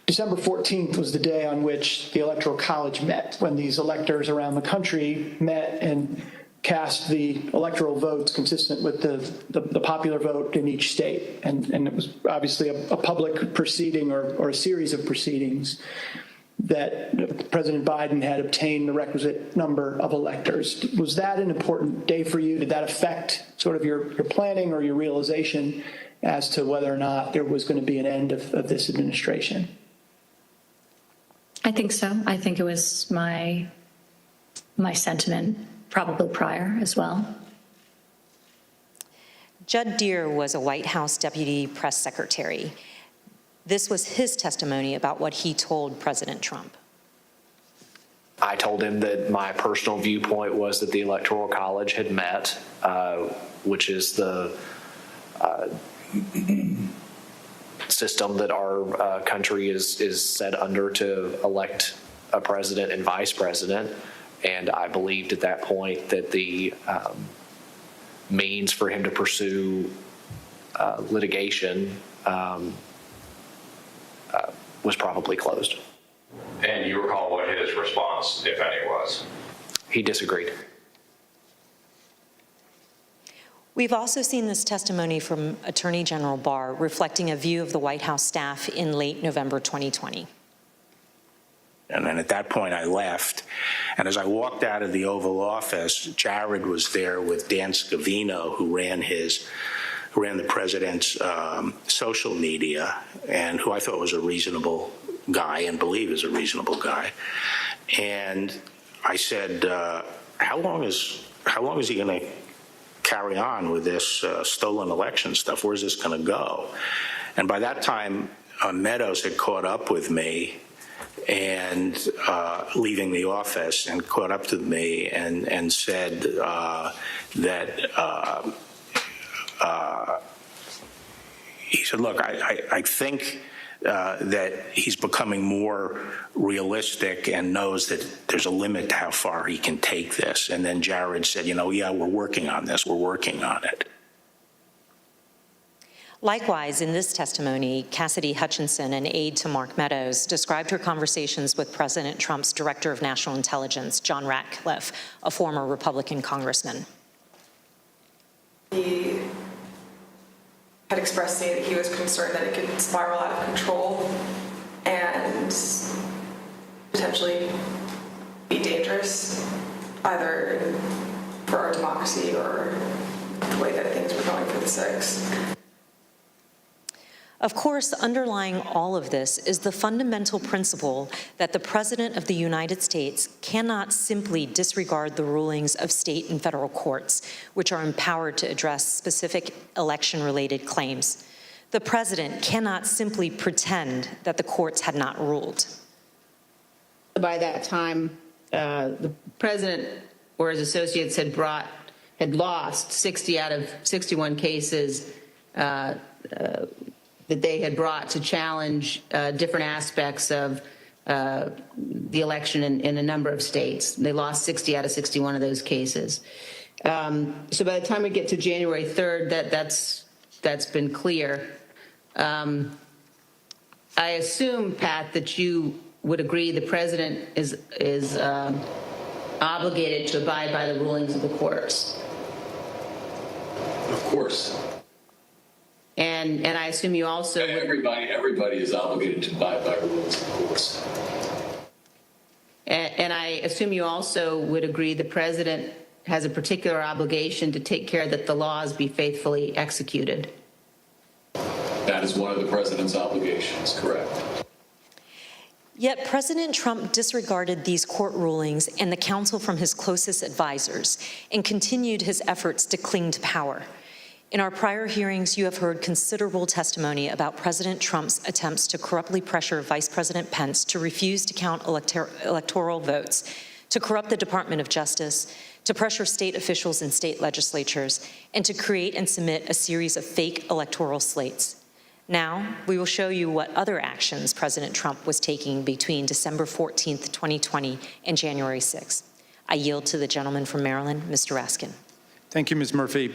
S14: December 14th was the day on which the Electoral College met, when these electors around the country met and cast the electoral votes consistent with the popular vote in each state. And it was obviously a public proceeding or a series of proceedings that President Biden had obtained the requisite number of electors. Was that an important day for you? Did that affect sort of your planning or your realization as to whether or not there was going to be an end of this administration?
S19: I think so. I think it was my sentiment probably prior as well.
S10: Judd Deere was a White House deputy press secretary. This was his testimony about what he told President Trump.
S20: I told him that my personal viewpoint was that the Electoral College had met, which is the system that our country is set under to elect a president and vice president. And I believed at that point that the means for him to pursue litigation was probably closed.
S21: And you recall what his response, if any, was?
S20: He disagreed.
S10: We've also seen this testimony from Attorney General Barr reflecting a view of the White House staff in late November 2020.
S16: And then at that point, I left. And as I walked out of the Oval Office, Jared was there with Dan Scavino, who ran the president's social media, and who I thought was a reasonable guy and believe is a reasonable guy. And I said, how long is he going to carry on with this stolen election stuff? Where's this going to go? And by that time, Meadows had caught up with me and leaving the office, and caught up to me and said that he said, look, I think that he's becoming more realistic and knows that there's a limit to how far he can take this. And then Jared said, yeah, we're working on this. We're working on it.
S10: Likewise, in this testimony, Cassidy Hutchinson, an aide to Mark Meadows, described her conversations with President Trump's Director of National Intelligence, John Ratcliffe, a former Republican congressman.
S22: He had expressed to me that he was concerned that it could spiral out of control and potentially be dangerous, either for our democracy or the way that things were going for the six.
S10: Of course, underlying all of this is the fundamental principle that the President of the United States cannot simply disregard the rulings of state and federal courts, which are empowered to address specific election-related claims. The President cannot simply pretend that the courts had not ruled.
S17: By that time, the President or his associates had lost 60 out of 61 cases that they had brought to challenge different aspects of the election in a number of states. They lost 60 out of 61 of those cases. So by the time we get to January 3rd, that's been clear. I assume, Pat, that you would agree the president is obligated to abide by the rulings of the courts.
S15: Of course.
S17: And I assume you also
S15: everybody is obligated to abide by rules, of course.
S17: And I assume you also would agree the president has a particular obligation to take care that the laws be faithfully executed.
S15: That is one of the president's obligations, correct.
S10: Yet President Trump disregarded these court rulings and the counsel from his closest advisors and continued his efforts to cling to power. In our prior hearings, you have heard considerable testimony about President Trump's attempts to corruptly pressure Vice President Pence to refuse to count electoral votes, to corrupt the Department of Justice, to pressure state officials and state legislatures, and to create and submit a series of fake electoral slates. Now, we will show you what other actions President Trump was taking between December 14th, 2020 and January 6th. I yield to the gentleman from Maryland, Mr. Raskin.
S11: Thank you, Ms. Murphy.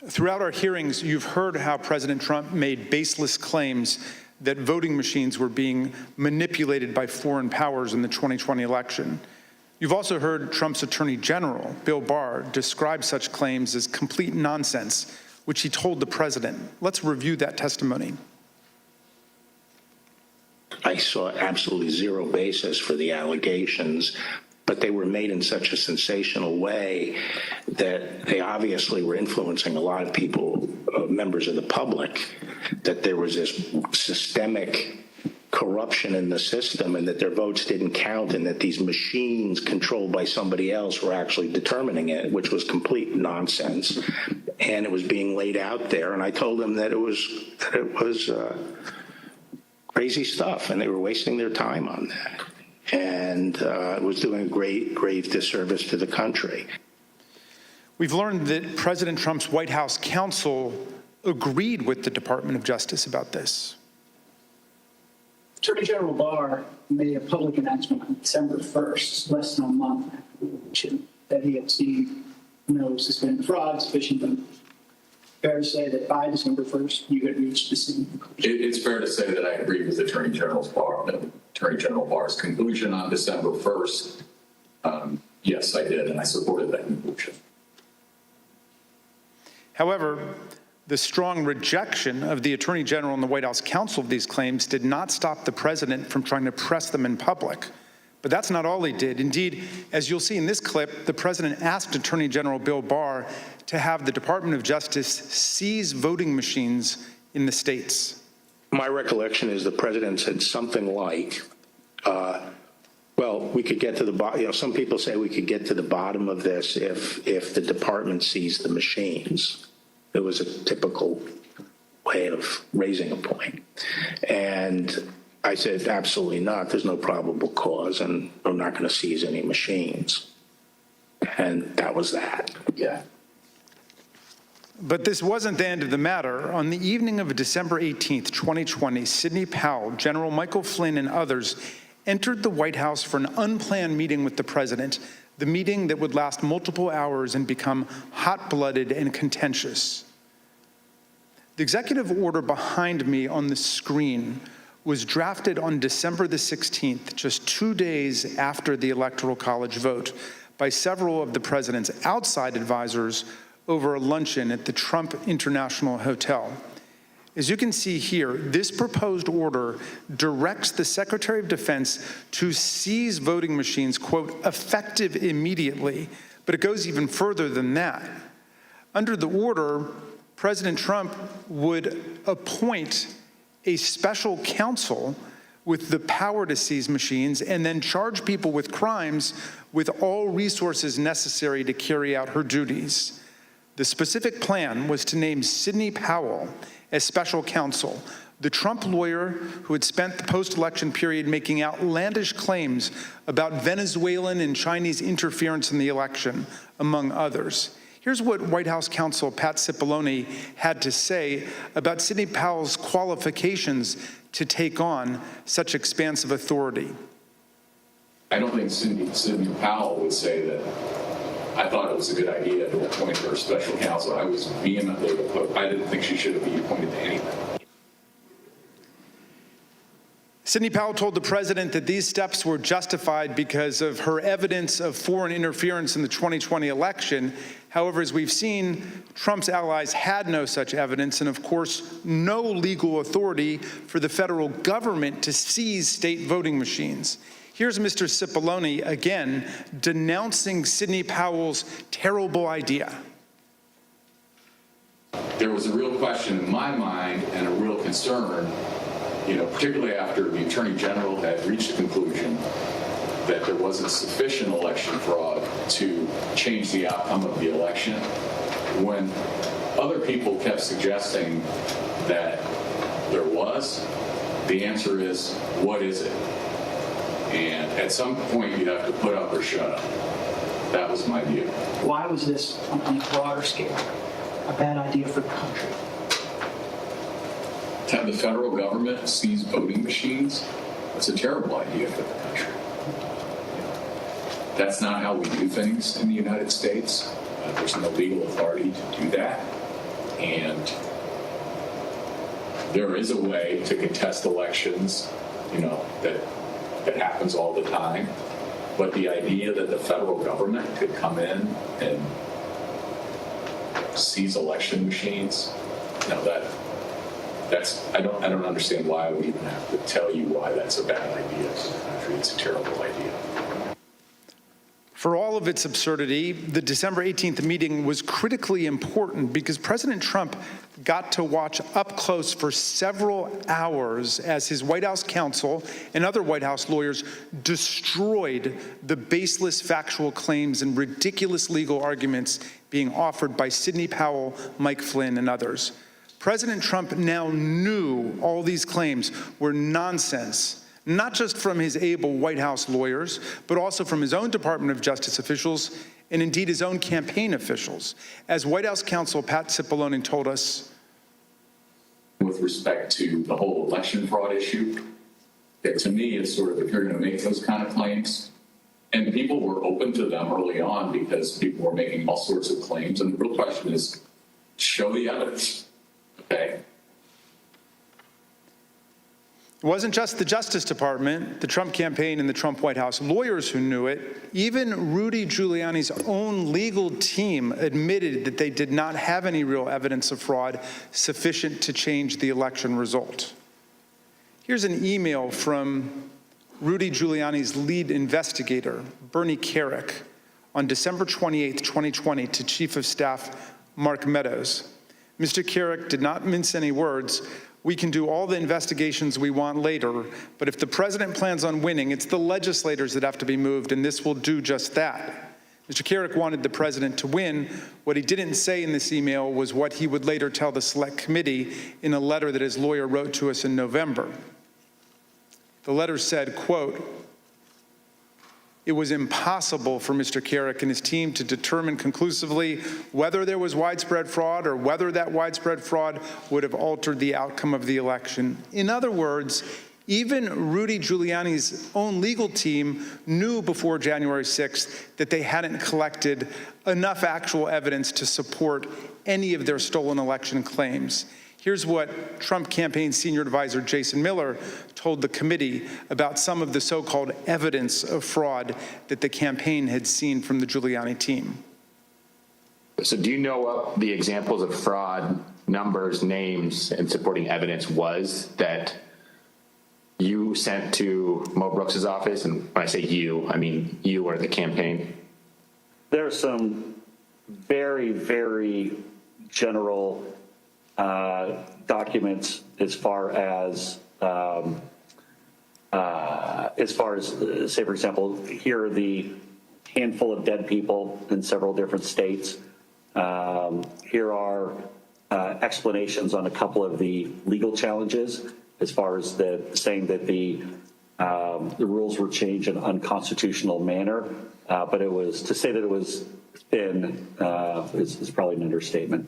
S11: Throughout our hearings, you've heard how President Trump made baseless claims that voting machines were being manipulated by foreign powers in the 2020 election. You've also heard Trump's Attorney General, Bill Barr, describe such claims as complete nonsense, which he told the president. Let's review that testimony.
S16: I saw absolutely zero basis for the allegations, but they were made in such a sensational way that they obviously were influencing a lot of people, members of the public, that there was this systemic corruption in the system and that their votes didn't count and that these machines controlled by somebody else were actually determining it, which was complete nonsense. And it was being laid out there. And I told them that it was crazy stuff and they were wasting their time on that. And it was doing a grave disservice to the country.
S11: We've learned that President Trump's White House counsel agreed with the Department of Justice about this.
S1: Attorney General Barr made a public announcement on December 1st, less than a month after the election, that he had seen no suspended fraud sufficient. Fair to say that by December 1st, you had reached the same conclusion?
S15: It's fair to say that I agree with Attorney General Barr's conclusion on December 1st. Yes, I did, and I supported that conclusion.
S11: However, the strong rejection of the Attorney General and the White House counsel of these claims did not stop the president from trying to press them in public. But that's not all he did. Indeed, as you'll see in this clip, the president asked Attorney General Bill Barr to have the Department of Justice seize voting machines in the states.
S16: My recollection is the president said something like, well, we could get to the bottom, some people say we could get to the bottom of this if the department seized the machines. It was a typical way of raising a point. And I said, absolutely not. There's no probable cause, and I'm not going to seize any machines. And that was that. Yeah.
S11: But this wasn't the end of the matter. On the evening of December 18th, 2020, Sidney Powell, General Michael Flynn, and others entered the White House for an unplanned meeting with the president, the meeting that would last multiple hours and become hot-blooded and contentious. The executive order behind me on the screen was drafted on December the 16th, just 2 days after the Electoral College vote, by several of the president's outside advisors over a luncheon at the Trump International Hotel. As you can see here, this proposed order directs the Secretary of Defense to seize voting machines, quote, effective immediately, but it goes even further than that. Under the order, President Trump would appoint a special counsel with the power to seize machines and then charge people with crimes with all resources necessary to carry out her duties. The specific plan was to name Sidney Powell as special counsel, the Trump lawyer who had spent the post-election period making outlandish claims about Venezuelan and Chinese interference in the election, among others. Here's what White House counsel Pat Cipollone had to say about Sidney Powell's qualifications to take on such expansive authority.
S15: I don't think Sidney Powell would say that I thought it was a good idea to appoint her special counsel. I was vehemently opposed. I didn't think she should be appointed to anything.
S11: Sidney Powell told the president that these steps were justified because of her evidence of foreign interference in the 2020 election. However, as we've seen, Trump's allies had no such evidence and, of course, no legal authority for the federal government to seize state voting machines. Here's Mr. Cipollone again denouncing Sidney Powell's terrible idea.
S15: There was a real question in my mind and a real concern, particularly after the Attorney General had reached the conclusion that there wasn't sufficient election fraud to change the outcome of the election. When other people kept suggesting that there was, the answer is, what is it? And at some point, you have to put up or shut up. That was my view.
S1: Why was this, on a broader scale, a bad idea for the country?
S15: To have the federal government seize voting machines, that's a terrible idea for the country. That's not how we do things in the United States. There's no legal authority to do that. And there is a way to contest elections, that happens all the time. But the idea that the federal government could come in and seize election machines, I don't understand why we even have to tell you why that's a bad idea for the country. It's a terrible idea.
S11: For all of its absurdity, the December 18th meeting was critically important because President Trump got to watch up close for several hours as his White House counsel and other White House lawyers destroyed the baseless factual claims and ridiculous legal arguments being offered by Sidney Powell, Mike Flynn, and others. President Trump now knew all these claims were nonsense, not just from his able White House lawyers, but also from his own Department of Justice officials and indeed his own campaign officials. As White House counsel Pat Cipollone told us,
S15: with respect to the whole election fraud issue. To me, it's sort of, if you're going to make those kind of claims, and people were open to them early on because people were making all sorts of claims, and the real question is, show the evidence, okay?
S11: It wasn't just the Justice Department, the Trump campaign, and the Trump White House lawyers who knew it. Even Rudy Giuliani's own legal team admitted that they did not have any real evidence of fraud sufficient to change the election result. Here's an email from Rudy Giuliani's lead investigator, Bernie Kerik, on December 28, 2020, to Chief of Staff Mark Meadows. Mr. Kerik did not mince any words. We can do all the investigations we want later, but if the president plans on winning, it's the legislators that have to be moved, and this will do just that. Mr. Kerik wanted the president to win. What he didn't say in this email was what he would later tell the Select Committee in a letter that his lawyer wrote to us in November. The letter said, quote, "It was impossible for Mr. Kerik and his team to determine conclusively whether there was widespread fraud or whether that widespread fraud would have altered the outcome of the election." In other words, even Rudy Giuliani's own legal team knew before January 6th that they hadn't collected enough actual evidence to support any of their stolen election claims. Here's what Trump campaign senior advisor Jason Miller told the committee about some of the so-called evidence of fraud that the campaign had seen from the Giuliani team.
S2: So do you know what the examples of fraud, numbers, names, and supporting evidence was that you sent to Mo Brooks's office? And when I say you, I mean you or the campaign.
S4: There are some very, very general documents as far as say, for example, here are the handful of dead people in several different states. Here are explanations on a couple of the legal challenges as far as saying that the rules were changed in an unconstitutional manner. But it was, to say that it was thin is probably an understatement.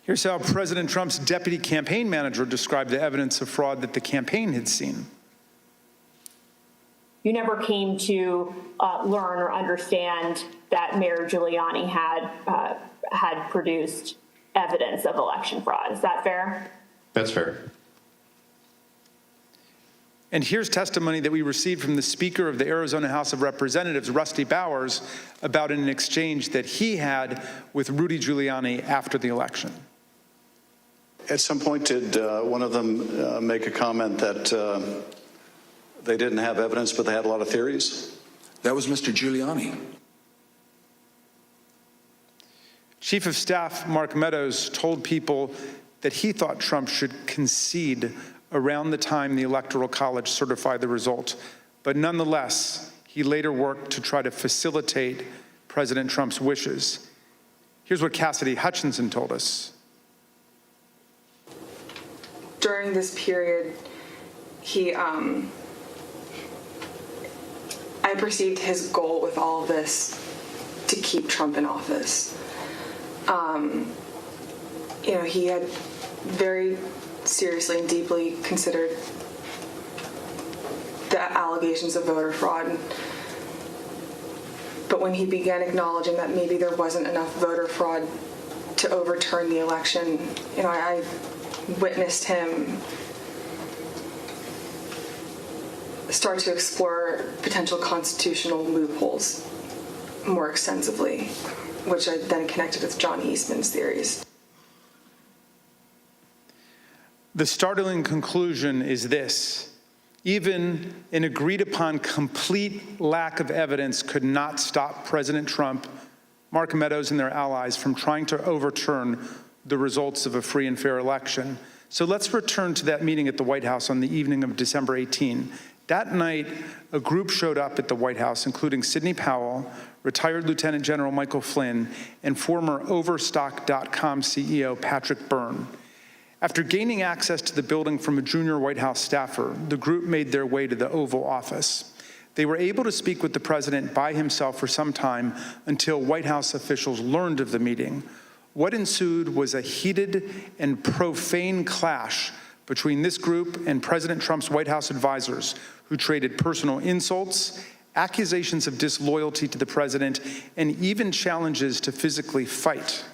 S11: Here's how President Trump's deputy campaign manager described the evidence of fraud that the campaign had seen.
S23: You never came to learn or understand that Mayor Giuliani had produced evidence of election fraud. Is that fair?
S2: That's fair.
S11: And here's testimony that we received from the Speaker of the Arizona House of Representatives, Rusty Bowers, about an exchange that he had with Rudy Giuliani after the election.
S24: At some point, did one of them make a comment that they didn't have evidence, but they had a lot of theories?
S25: That was Mr. Giuliani.
S11: Chief of Staff Mark Meadows told people that he thought Trump should concede around the time the Electoral College certified the result. But nonetheless, he later worked to try to facilitate President Trump's wishes. Here's what Cassidy Hutchinson told us.
S22: During this period, I perceived his goal with all of this to keep Trump in office. He had very seriously and deeply considered the allegations of voter fraud. But when he began acknowledging that maybe there wasn't enough voter fraud to overturn the election, I witnessed him start to explore potential constitutional loopholes more extensively, which I then connected with John Eastman's theories.
S11: The startling conclusion is this: even an agreed-upon complete lack of evidence could not stop President Trump, Mark Meadows, and their allies from trying to overturn the results of a free and fair election. So let's return to that meeting at the White House on the evening of December 18. That night, a group showed up at the White House, including Sidney Powell, retired Lieutenant General Michael Flynn, and former Overstock.com CEO Patrick Byrne. After gaining access to the building from a junior White House staffer, the group made their way to the Oval Office. They were able to speak with the president by himself for some time until White House officials learned of the meeting. What ensued was a heated and profane clash between this group and President Trump's White House advisors, who traded personal insults, accusations of disloyalty to the president, and even challenges to physically fight.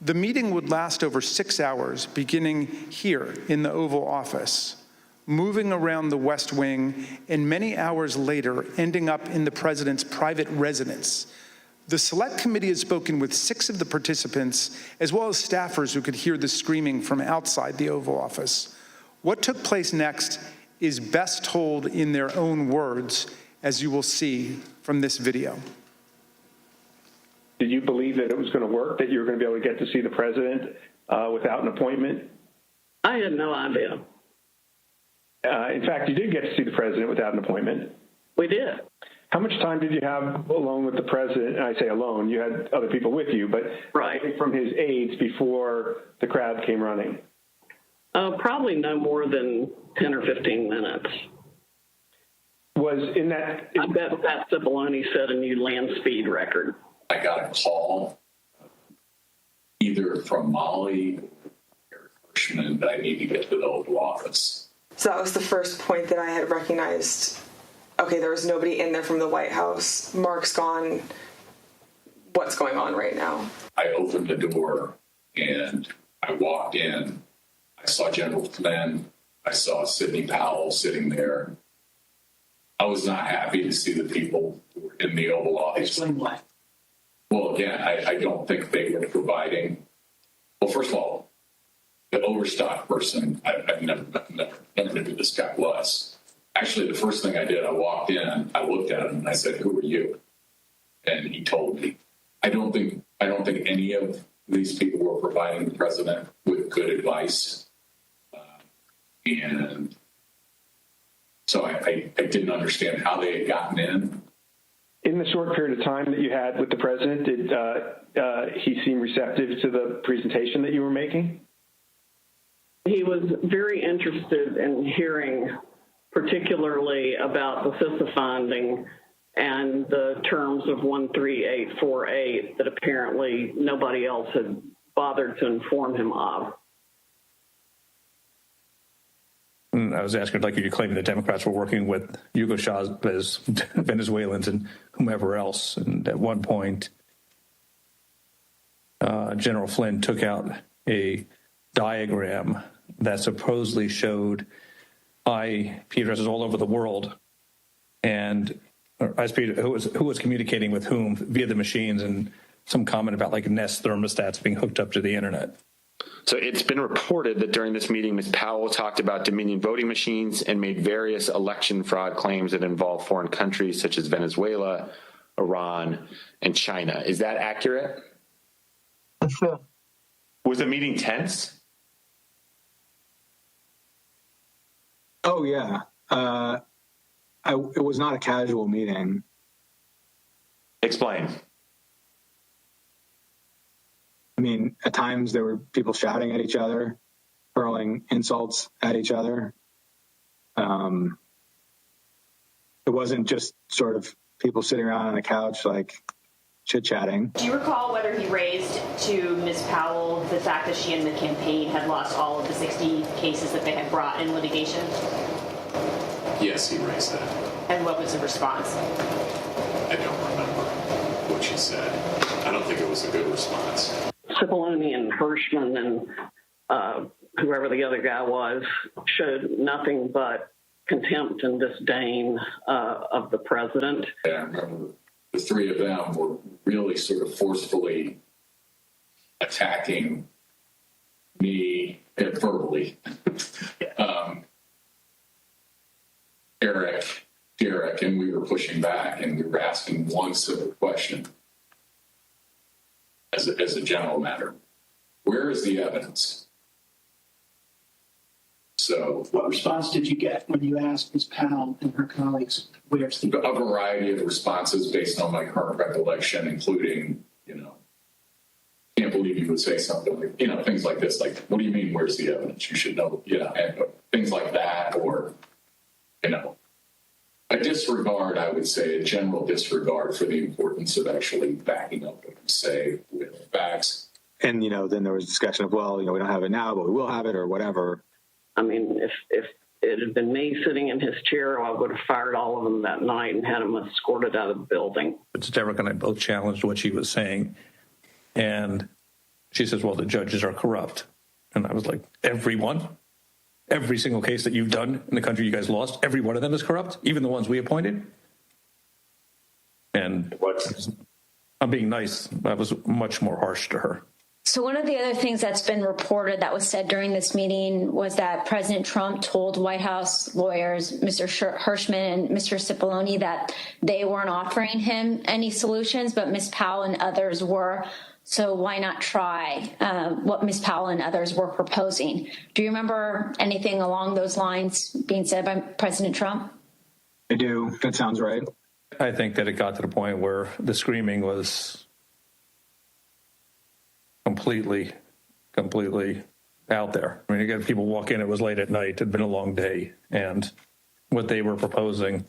S11: The meeting would last over 6 hours, beginning here in the Oval Office, moving around the West Wing, and many hours later, ending up in the president's private residence. The Select Committee has spoken with 6 of the participants, as well as staffers who could hear the screaming from outside the Oval Office. What took place next is best told in their own words, as you will see from this video.
S3: Did you believe that it was going to work, that you were going to be able to get to see the president without an appointment?
S5: I had no idea.
S3: In fact, you did get to see the president without an appointment.
S5: We did.
S3: How much time did you have alone with the president? And I say alone, you had other people with you, but
S5: right
S3: from his aides before the crowd came running?
S5: Probably no more than 10 or 15 minutes.
S3: Was in that...
S5: I bet Pat Cipollone set a new land speed record.
S15: I got a call either from Molly or Hirschman that I need to get to the Oval Office.
S22: So that was the first point that I had recognized. Okay, there was nobody in there from the White House. Mark's gone. What's going on right now?
S15: I opened the door and I walked in. I saw General Flynn. I saw Sidney Powell sitting there. I was not happy to see the people who were in the Oval Office.
S1: Explain why.
S15: Well, again, I don't think they were providing. Well, first of all, the overstock person, I've never knew who this guy was. Actually, the first thing I did, I walked in, I looked at him, and I said, "Who are you?" And he told me. I don't think any of these people were providing the president with good advice, and so I didn't understand how they had gotten in.
S3: In the short period of time that you had with the president, did he seem receptive to the presentation that you were making?
S5: He was very interested in hearing particularly about the CISA finding and the terms of 13848 that apparently nobody else had bothered to inform him of.
S6: I was asking, like, you claiming the Democrats were working with Hugo Chavez, Venezuelans, and whomever else. And at one point, General Flynn took out a diagram that supposedly showed IP addresses all over the world, and who was communicating with whom via the machines, and some comment about like Nest thermostats being hooked up to the internet.
S2: So it's been reported that during this meeting, Ms. Powell talked about Dominion voting machines and made various election fraud claims that involve foreign countries such as Venezuela, Iran, and China. Is that accurate?
S1: Sure.
S2: Was the meeting tense?
S7: Oh, yeah. It was not a casual meeting.
S2: Explain.
S7: I mean, at times there were people shouting at each other, hurling insults at each other. It wasn't just sort of people sitting around on a couch, like, chit-chatting.
S9: Do you recall whether he raised to Ms. Powell the fact that she and the campaign had lost all of the 60 cases that they had brought in litigation?
S15: Yes, he raised that.
S9: And what was the response?
S15: I don't remember what she said. I don't think it was a good response.
S5: Cipollone and Hirschman and whoever the other guy was showed nothing but contempt and disdain of the president.
S15: Yeah, I remember the three of them were really sort of forcefully attacking me verbally. Derek, and we were pushing back, and we were asking one simple question as a general matter. Where is the evidence? So,
S1: what response did you get when you asked Ms. Powell and her colleagues, where's the
S15: a variety of responses based on my current recollection, including, can't believe you would say something like, things like this, like, what do you mean, where's the evidence? You should know, and things like that, or, a disregard, I would say, a general disregard for the importance of actually backing up what you say with facts
S7: And, then there was discussion of, well, we don't have it now, but we will have it or whatever.
S5: I mean, if it had been me sitting in his chair, I would have fired all of them that night and had them escorted out of the building.
S6: But Derek and I both challenged what she was saying. And she says, well, the judges are corrupt. And I was like, everyone? Every single case that you've done in the country you guys lost, every one of them is corrupt, even the ones we appointed? And I'm being nice. I was much more harsh to her.
S8: So one of the other things that's been reported that was said during this meeting was that President Trump told White House lawyers, Mr. Hirschman and Mr. Cipollone, that they weren't offering him any solutions, but Ms. Powell and others were. So why not try what Ms. Powell and others were proposing? Do you remember anything along those lines being said by President Trump?
S7: I do. That sounds right.
S6: I think that it got to the point where the screaming was completely out there. I mean, again, people walk in, it was late at night, it had been a long day, and what they were proposing,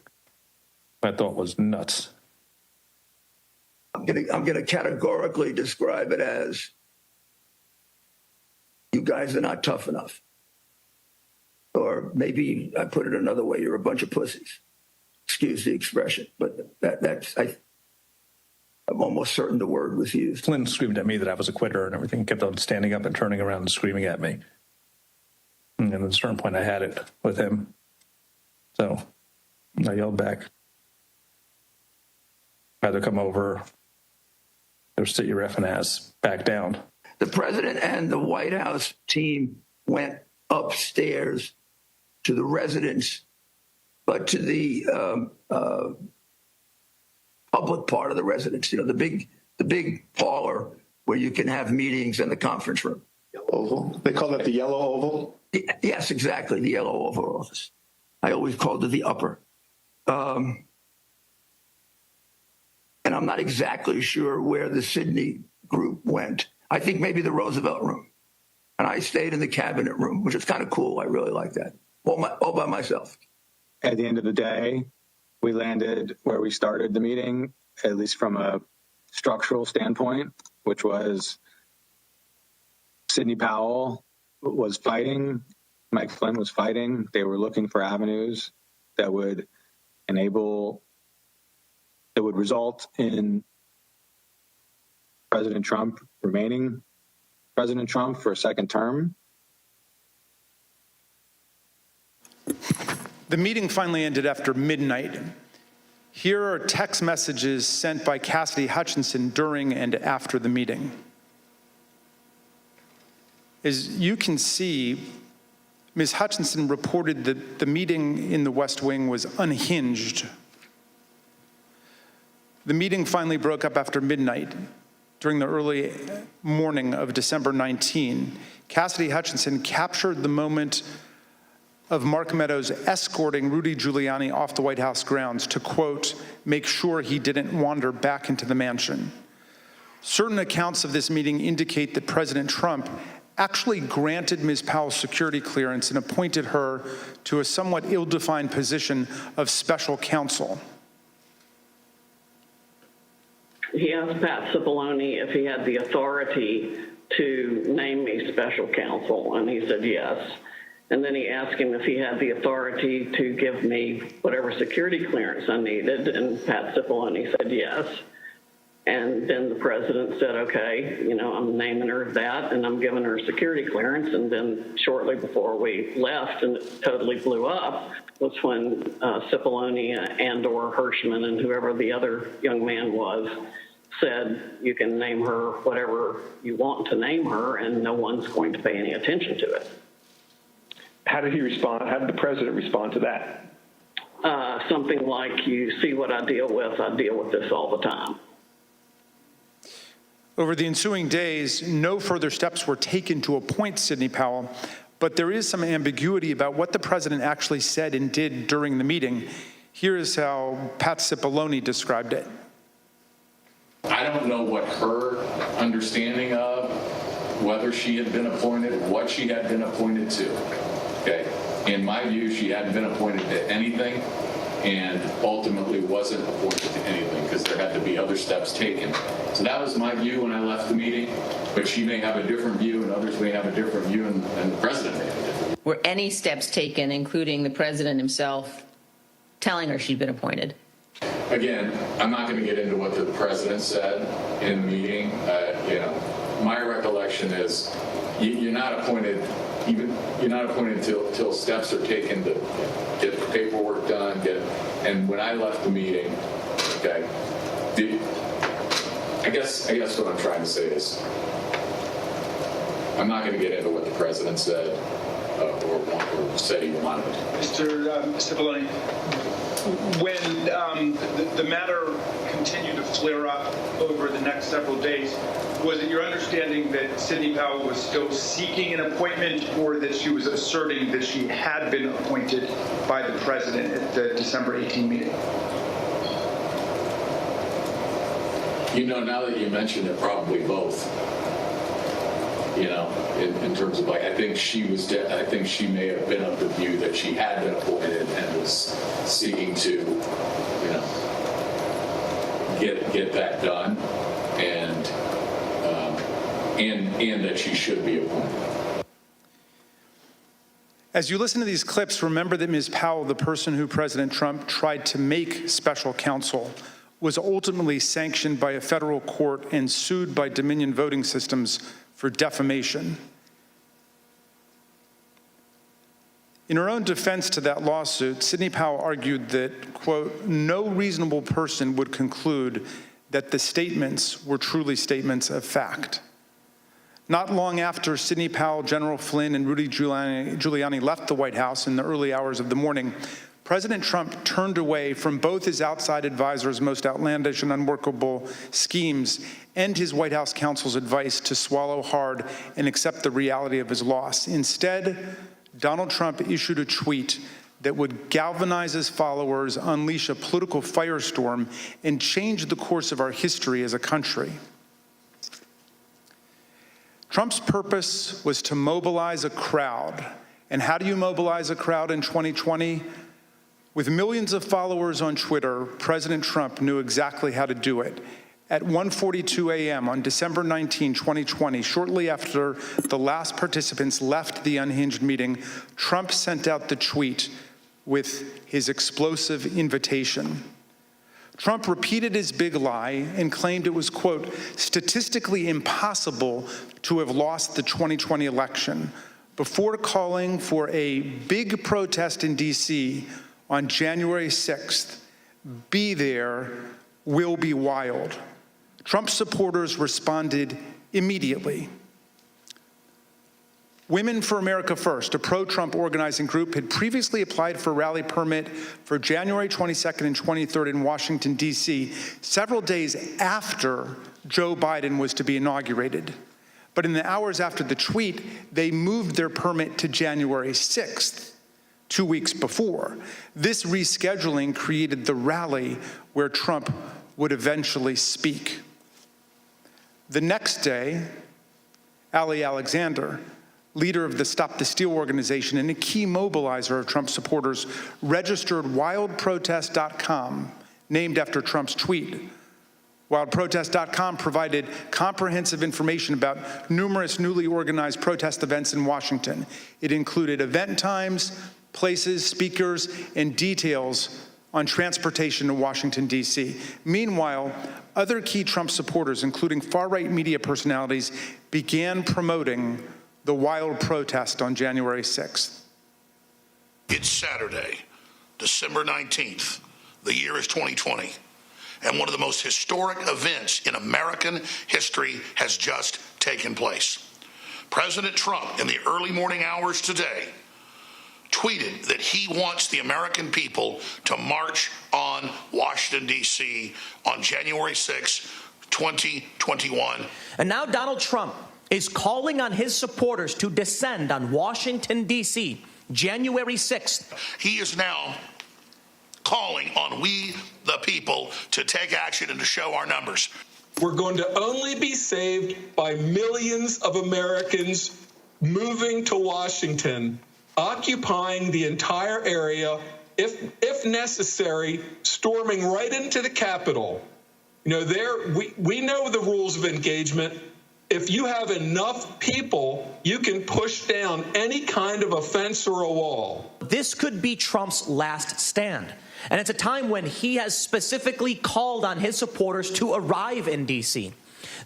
S6: I thought was nuts.
S12: I'm going to categorically describe it as, you guys are not tough enough. Or maybe I put it another way, you're a bunch of pussies. Excuse the expression, but I'm almost certain the word was used.
S6: Flynn screamed at me that I was a quitter and everything, kept on standing up and turning around and screaming at me. And at a certain point, I had it with him. So I yelled back. Either come over or sit your effing ass back down.
S12: The president and the White House team went upstairs to the residence, but to the public part of the residence, the big parlor where you can have meetings in the conference room.
S16: Oval. They call that the yellow oval?
S12: Yes, exactly, the yellow Oval Office. I always called it the upper. And I'm not exactly sure where the Sydney group went. I think maybe the Roosevelt room. And I stayed in the cabinet room, which is kind of cool. I really like that. All by myself.
S7: At the end of the day, we landed where we started the meeting, at least from a structural standpoint, which was Sidney Powell was fighting, Mike Flynn was fighting. They were looking for avenues that would result in President Trump remaining President Trump for a second term.
S11: The meeting finally ended after midnight. Here are text messages sent by Cassidy Hutchinson during and after the meeting. As you can see, Ms. Hutchinson reported that the meeting in the West Wing was unhinged. The meeting finally broke up after midnight. During the early morning of December 19, Cassidy Hutchinson captured the moment of Mark Meadows escorting Rudy Giuliani off the White House grounds to, quote, make sure he didn't wander back into the mansion. Certain accounts of this meeting indicate that President Trump actually granted Ms. Powell's security clearance and appointed her to a somewhat ill-defined position of special counsel.
S5: He asked Pat Cipollone if he had the authority to name me special counsel, and he said yes. And then he asked him if he had the authority to give me whatever security clearance I needed, and Pat Cipollone said yes. And then the president said, okay, I'm naming her that, and I'm giving her security clearance. And then shortly before we left, and it totally blew up, was when Cipollone and or Hirschman and whoever the other young man was said, you can name her whatever you want to name her, and no one's going to pay any attention to it.
S3: How did he respond? How did the president respond to that?
S5: Something like, you see what I deal with this all the time.
S11: Over the ensuing days, no further steps were taken to appoint Sidney Powell, but there is some ambiguity about what the president actually said and did during the meeting. Here is how Pat Cipollone described it.
S15: I don't know what her understanding of whether she had been appointed, what she had been appointed to. Okay. In my view, she hadn't been appointed to anything. and ultimately wasn't appointed to anything because there had to be other steps taken. So that was my view when I left the meeting, but she may have a different view and others may have a different view, and the president may have a different view.
S17: Were any steps taken, including the president himself, telling her she'd been appointed?
S15: Again, I'm not going to get into what the president said in the meeting. My recollection is you're not appointed until steps are taken to get the paperwork done. And when I left the meeting, okay, I guess what I'm trying to say is I'm not going to get into what the president said or said he wanted.
S13: Mr. Cipollone, when the matter continued to flare up over the next several days, was it your understanding that Sidney Powell was still seeking an appointment, or that she was asserting that she had been appointed by the president at the December 18 meeting?
S15: Now that you mention it, probably both. In terms of I think she may have been of the view that she had been appointed and was seeking to, get that done, and that she should be appointed.
S11: As you listen to these clips, remember that Ms. Powell, the person who President Trump tried to make special counsel, was ultimately sanctioned by a federal court and sued by Dominion Voting Systems for defamation. In her own defense to that lawsuit, Sidney Powell argued that, quote, no reasonable person would conclude that the statements were truly statements of fact. Not long after Sidney Powell, General Flynn, and Rudy Giuliani left the White House in the early hours of the morning, President Trump turned away from both his outside advisors' most outlandish and unworkable schemes and his White House counsel's advice to swallow hard and accept the reality of his loss. Instead, Donald Trump issued a tweet that would galvanize his followers, unleash a political firestorm, and change the course of our history as a country. Trump's purpose was to mobilize a crowd. And how do you mobilize a crowd in 2020? With millions of followers on Twitter, President Trump knew exactly how to do it. At 1:42 a.m. on December 19, 2020, shortly after the last participants left the unhinged meeting, Trump sent out the tweet with his explosive invitation. Trump repeated his big lie and claimed it was, quote, statistically impossible to have lost the 2020 election, before calling for a big protest in D.C. on January 6th. Be there, will be wild. Trump's supporters responded immediately. Women for America First, a pro-Trump organizing group, had previously applied for a rally permit for January 22nd and 23rd in Washington, D.C., several days after Joe Biden was to be inaugurated. But in the hours after the tweet, they moved their permit to January 6th, 2 weeks before. This rescheduling created the rally where Trump would eventually speak. The next day, Ali Alexander, leader of the Stop the Steal organization and a key mobilizer of Trump supporters, registered wildprotest.com, named after Trump's tweet. Wildprotest.com provided comprehensive information about numerous newly organized protest events in Washington. It included event times, places, speakers, and details on transportation to Washington, D.C. Meanwhile, other key Trump supporters, including far-right media personalities, began promoting the wild protest on January 6th.
S14: It's Saturday, December 19th. The year is 2020. And one of the most historic events in American history has just taken place. President Trump, in the early morning hours today, tweeted that he wants the American people to march on Washington, D.C. on January 6, 2021.
S18: And now Donald Trump is calling on his supporters to descend on Washington, D.C., January 6th.
S14: He is now calling on we, the people, to take action and to show our numbers.
S19: We're going to only be saved by millions of Americans moving to Washington, occupying the entire area if necessary, storming right into the Capitol. You know, we know the rules of engagement. If you have enough people, you can push down any kind of a fence or a wall.
S18: This could be Trump's last stand. And it's a time when he has specifically called on his supporters to arrive in D.C.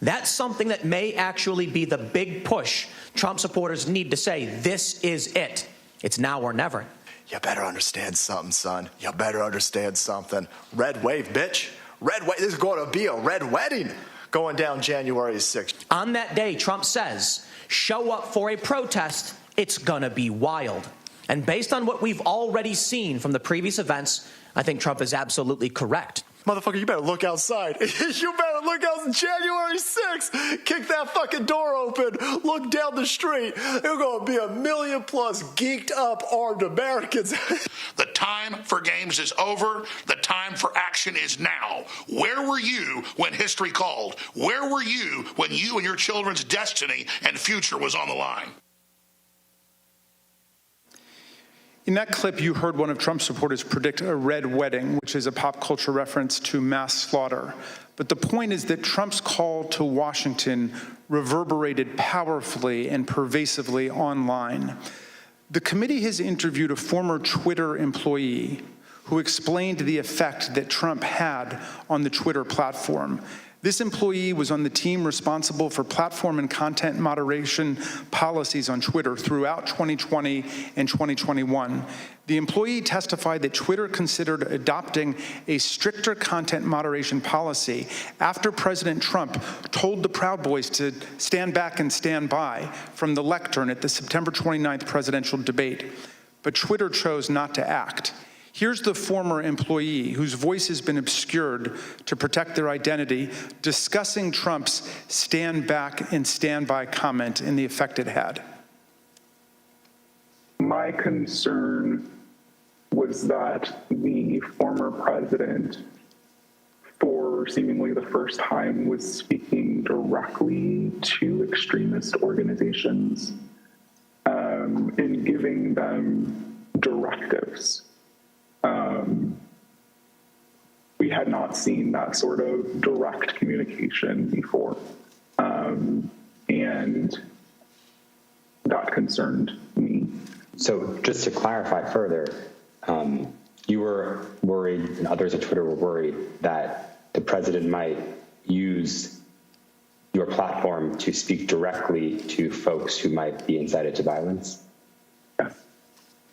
S18: That's something that may actually be the big push Trump supporters need to say, this is it. It's now or never.
S4: You better understand something, son. You better understand something. Red wave, bitch. Red wave. This is going to be a red wedding going down January 6th.
S18: On that day, Trump says, show up for a protest. It's going to be wild. And based on what we've already seen from the previous events, I think Trump is absolutely correct.
S4: Motherfucker, you better look outside. You better look out January 6th. Kick that fucking door open. Look down the street. There's going to be 1 million plus geeked up armed Americans.
S14: The time for games is over. The time for action is now. Where were you when history called? Where were you when you and your children's destiny and future was on the line?
S11: In that clip, you heard one of Trump's supporters predict a red wedding, which is a pop culture reference to mass slaughter. But the point is that Trump's call to Washington reverberated powerfully and pervasively online. The committee has interviewed a former Twitter employee who explained the effect that Trump had on the Twitter platform. This employee was on the team responsible for platform and content moderation policies on Twitter throughout 2020 and 2021. The employee testified that Twitter considered adopting a stricter content moderation policy after President Trump told the Proud Boys to stand back and stand by from the lectern at the September 29th presidential debate. But Twitter chose not to act. Here's the former employee whose voice has been obscured to protect their identity, discussing Trump's stand back and stand by comment and the effect it had.
S10: My concern was that the former president, for seemingly the first time, was speaking directly to extremist organizations and giving them directives. We had not seen that sort of direct communication before. And that concerned me.
S20: So just to clarify further, you were worried, and others at Twitter were worried, that the president might use your platform to speak directly to folks who might be incited to violence?
S10: Yes.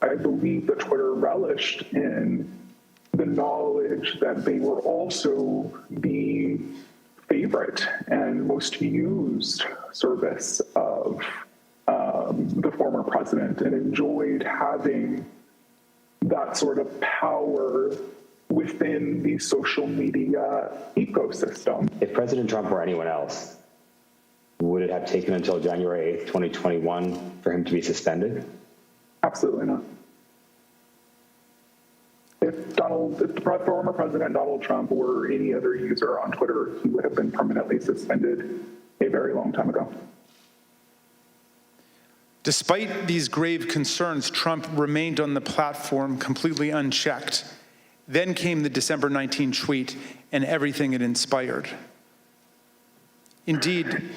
S10: I believe that Twitter relished in the knowledge that they were also the favorite and most used service of the former president, and enjoyed having that sort of power within the social media ecosystem.
S20: If President Trump were anyone else, would it have taken until January 8th, 2021 for him to be suspended?
S10: Absolutely not. If the former President Donald Trump were any other user on Twitter, he would have been permanently suspended a very long time ago.
S11: Despite these grave concerns, Trump remained on the platform completely unchecked. Then came the December 19 tweet and everything it inspired. Indeed,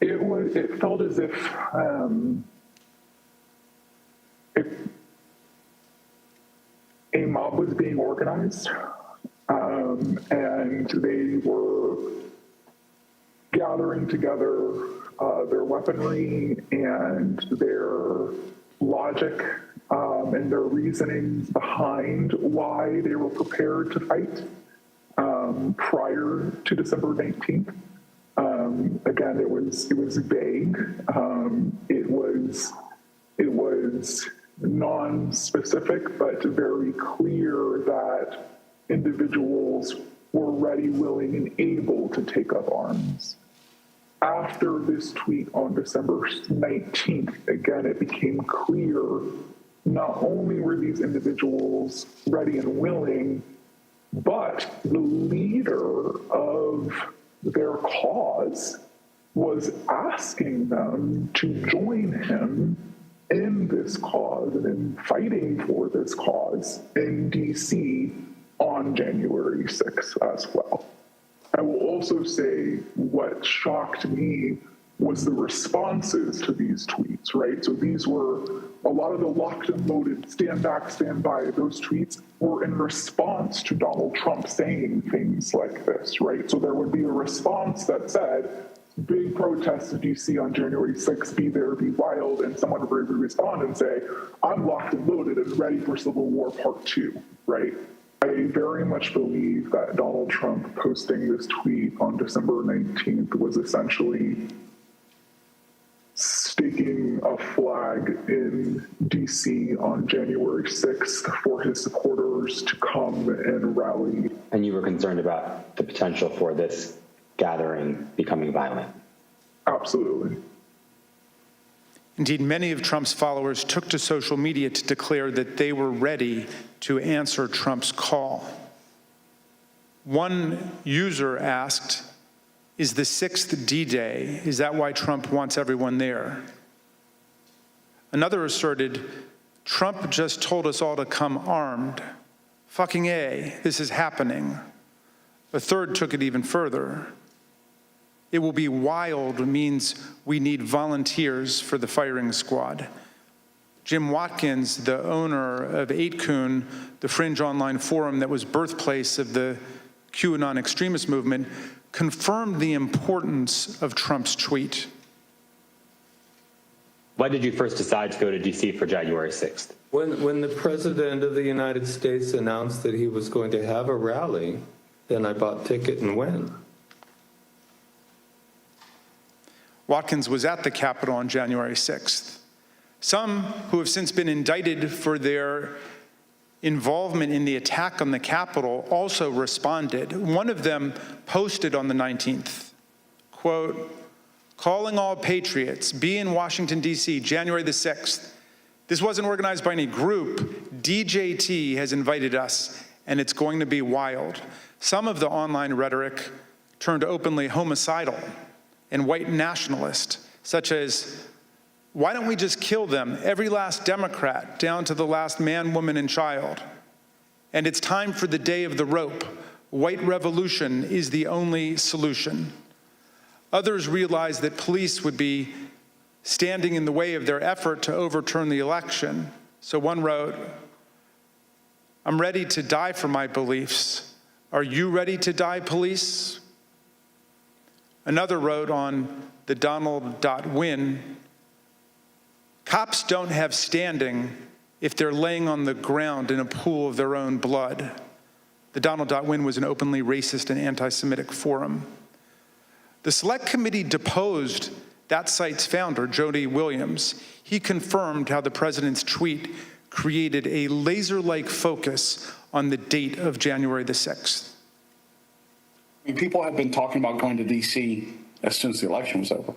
S10: it felt as if a mob was being organized, and they were gathering together their weaponry and their logic and their reasonings behind why they were prepared to fight prior to December 19th. Again, it was vague. It was non-specific, but very clear that individuals were ready, willing, and able to take up arms. After this tweet on December 19th, again, it became clear not only were these individuals ready and willing, but the leader of their cause was asking them to join him in this cause and in fighting for this cause in DC on January 6th as well. I will also say what shocked me was the responses to these tweets, right? So these were a lot of the locked and loaded, stand back, stand by, those tweets were in response to Donald Trump saying things like this, right? So there would be a response that said, big protest in DC on January 6th, be there, be wild, and someone would respond and say, I'm locked and loaded and ready for Civil War Part 2, right? I very much believe that Donald Trump posting this tweet on December 19th was essentially staking a flag in DC on January 6th for his supporters to come and rally.
S20: And you were concerned about the potential for this gathering becoming violent?
S10: Absolutely.
S11: Indeed, many of Trump's followers took to social media to declare that they were ready to answer Trump's call. One user asked, is the 6th D-Day? Is that why Trump wants everyone there? Another asserted, Trump just told us all to come armed. Fucking A, this is happening. A third took it even further. It will be wild means we need volunteers for the firing squad. Jim Watkins, the owner of 8kun, the fringe online forum that was birthplace of the QAnon extremist movement, confirmed the importance of Trump's tweet.
S20: Why did you first decide to go to DC for January 6th?
S21: When the President of the United States announced that he was going to have a rally, then I bought a ticket and went.
S11: Watkins was at the Capitol on January 6th. Some who have since been indicted for their involvement in the attack on the Capitol also responded. One of them posted on the 19th, quote, calling all patriots, be in Washington, D.C., January the 6th. This wasn't organized by any group. DJT has invited us, and it's going to be wild. Some of the online rhetoric turned openly homicidal and white nationalist, such as, why don't we just kill them, every last Democrat, down to the last man, woman, and child? And it's time for the day of the rope. White revolution is the only solution. Others realized that police would be standing in the way of their effort to overturn the election. So one wrote, I'm ready to die for my beliefs. Are you ready to die, police? Another wrote on the Donald.win, cops don't have standing if they're laying on the ground in a pool of their own blood. The Donald.win was an openly racist and anti-Semitic forum. The Select Committee deposed that site's founder, Jody Williams. He confirmed how the president's tweet created a laser-like focus on the date of January the 6th.
S22: I mean, people have been talking about going to D.C. as soon as the election was over.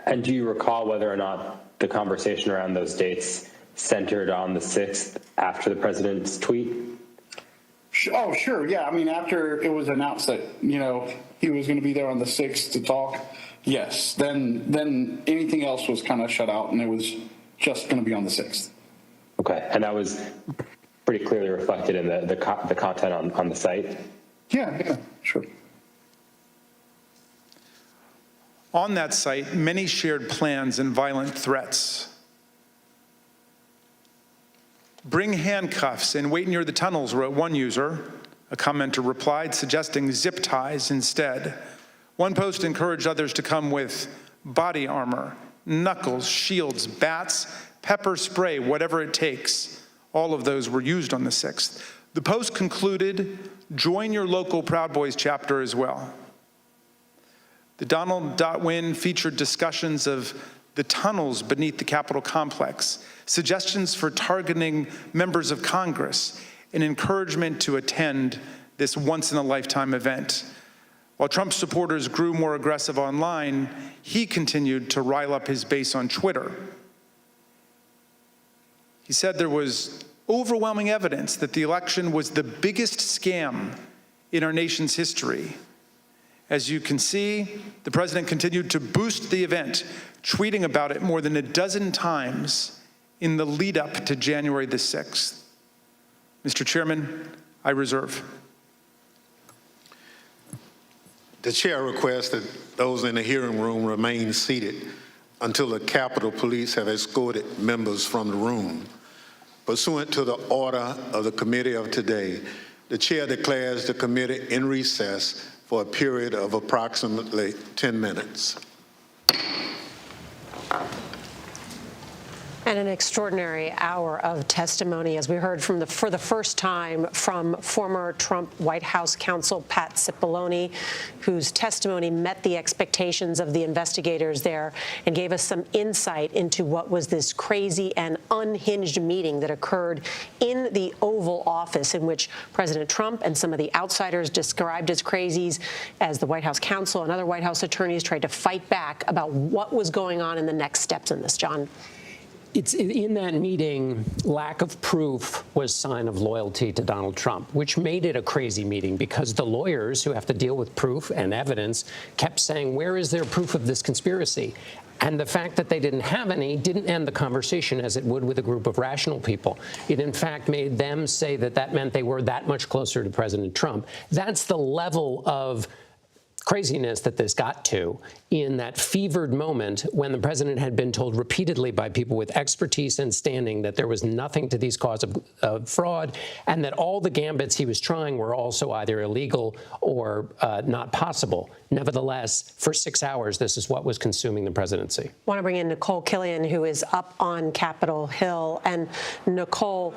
S20: And do you recall whether or not the conversation around those dates centered on the 6th after the president's tweet?
S22: Oh, sure. Yeah. I mean, after it was announced that, he was going to be there on the 6th to talk, yes. Then anything else was kind of shut out, and it was just going to be on the 6th.
S20: Okay. And that was pretty clearly reflected in the content on the site?
S22: Yeah, sure.
S11: On that site, many shared plans and violent threats. Bring handcuffs and wait near the tunnels, wrote one user. A commenter replied, suggesting zip ties instead. One post encouraged others to come with body armor, knuckles, shields, bats, pepper spray, whatever it takes. All of those were used on the 6th. The post concluded, join your local Proud Boys chapter as well. The Donald.win featured discussions of the tunnels beneath the Capitol complex, suggestions for targeting members of Congress, and encouragement to attend this once-in-a-lifetime event. While Trump supporters grew more aggressive online, he continued to rile up his base on Twitter. He said there was overwhelming evidence that the election was the biggest scam in our nation's history, As you can see, the president continued to boost the event, tweeting about it more than a dozen times in the lead up to January the 6th. Mr. Chairman, I reserve.
S2: The chair requests that those in the hearing room remain seated until the Capitol Police have escorted members from the room. Pursuant to the order of the committee of today, the chair declares the committee in recess for a period of approximately 10 minutes.
S9: And an extraordinary hour of testimony, as we heard from for the first time from former Trump White House counsel Pat Cipollone, whose testimony met the expectations of the investigators there and gave us some insight into what was this crazy and unhinged meeting that occurred in the Oval Office, in which President Trump and some of the outsiders described as crazies, as the White House counsel and other White House attorneys tried to fight back about what was going on in the next steps in this. John?
S23: It's in that meeting, lack of proof was sign of loyalty to Donald Trump, which made it a crazy meeting because the lawyers who have to deal with proof and evidence kept saying, where is there proof of this conspiracy? And the fact that they didn't have any didn't end the conversation as it would with a group of rational people. It, in fact, made them say that that meant they were that much closer to President Trump. That's the level of craziness that this got to in that fevered moment when the president had been told repeatedly by people with expertise and standing that there was nothing to these cause of fraud, and that all the gambits he was trying were also either illegal or not possible. Nevertheless, for 6 hours, this is what was consuming the presidency.
S9: I want to bring in Nicole Killian, who is up on Capitol Hill. And Nicole,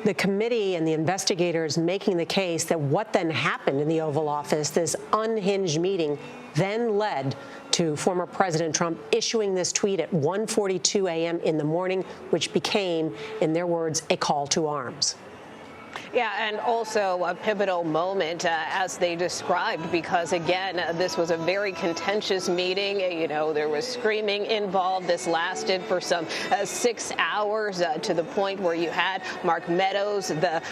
S9: the committee and the investigators making the case that what then happened in the Oval Office, this unhinged meeting, then led to former President Trump issuing this tweet at 1:42 a.m. in the morning, which became, in their words, a call to arms.
S24: Yeah, and also a pivotal moment, as they described, because, again, this was a very contentious meeting. You know, there was screaming involved. This lasted for some 6 hours, to the point where you had Mark Meadows, the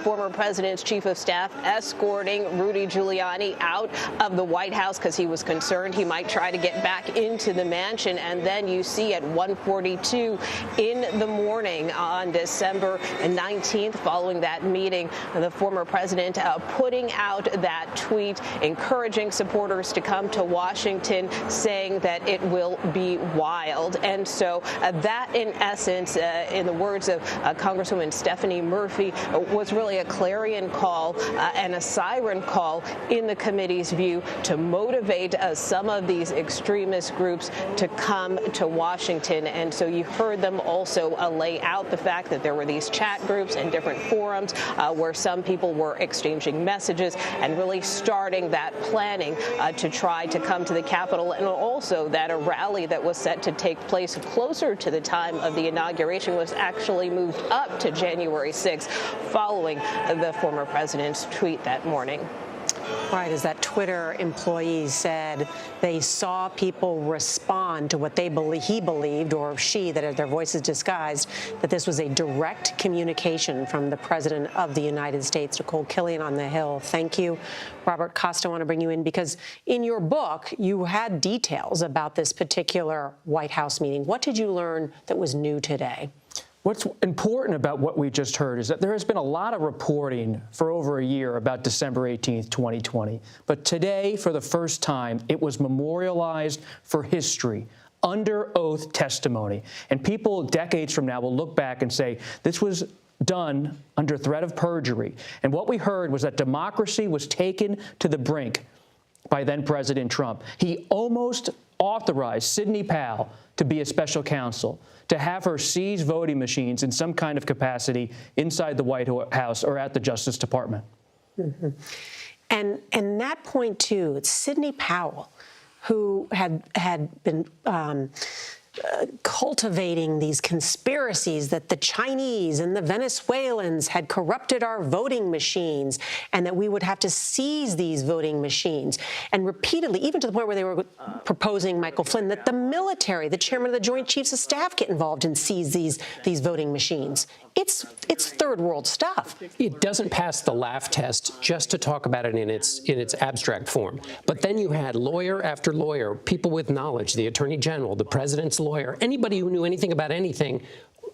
S24: former president's chief of staff, escorting Rudy Giuliani out of the White House because he was concerned he might try to get back into the mansion. And then you see at 1:42 in the morning on December 19th, following that meeting, the former president putting out that tweet, encouraging supporters to come to Washington, saying that it will be wild. And so that, in essence, in the words of Congresswoman Stephanie Murphy, was really a clarion call and a siren call, in the committee's view, to motivate some of these extremist groups to come to Washington. And so you heard them also lay out the fact that there were these chat groups and different forums where some people were exchanging messages and really starting that planning to try to come to the Capitol, and also that a rally that was set to take place closer to the time of the inauguration was actually moved up to January 6th following the former president's tweet that morning.
S9: Right, as that Twitter employee said, they saw people respond to what he believed, or she, that their voices disguised, that this was a direct communication from the President of the United States. Nicole Killian on the Hill, thank you. Robert Costa, I want to bring you in because in your book, you had details about this particular White House meeting. What did you learn that was new today?
S25: What's important about what we just heard is that there has been a lot of reporting for over a year about December 18th, 2020. But today, for the first time, it was memorialized for history, under oath testimony. And people decades from now will look back and say, this was done under threat of perjury. And what we heard was that democracy was taken to the brink by then President Trump. He almost authorized Sidney Powell to be a special counsel, to have her seize voting machines in some kind of capacity inside the White House or at the Justice Department.
S9: Mm-hmm. And that point, too, it's Sidney Powell, who had been cultivating these conspiracies that the Chinese and the Venezuelans had corrupted our voting machines and that we would have to seize these voting machines. And repeatedly, even to the point where they were proposing, Michael Flynn, that the military, the chairman of the Joint Chiefs of Staff, get involved and seize these voting machines. It's third world stuff.
S23: It doesn't pass the laugh test just to talk about it in its abstract form. But then you had lawyer after lawyer, people with knowledge, the attorney general, the president's lawyer, anybody who knew anything about anything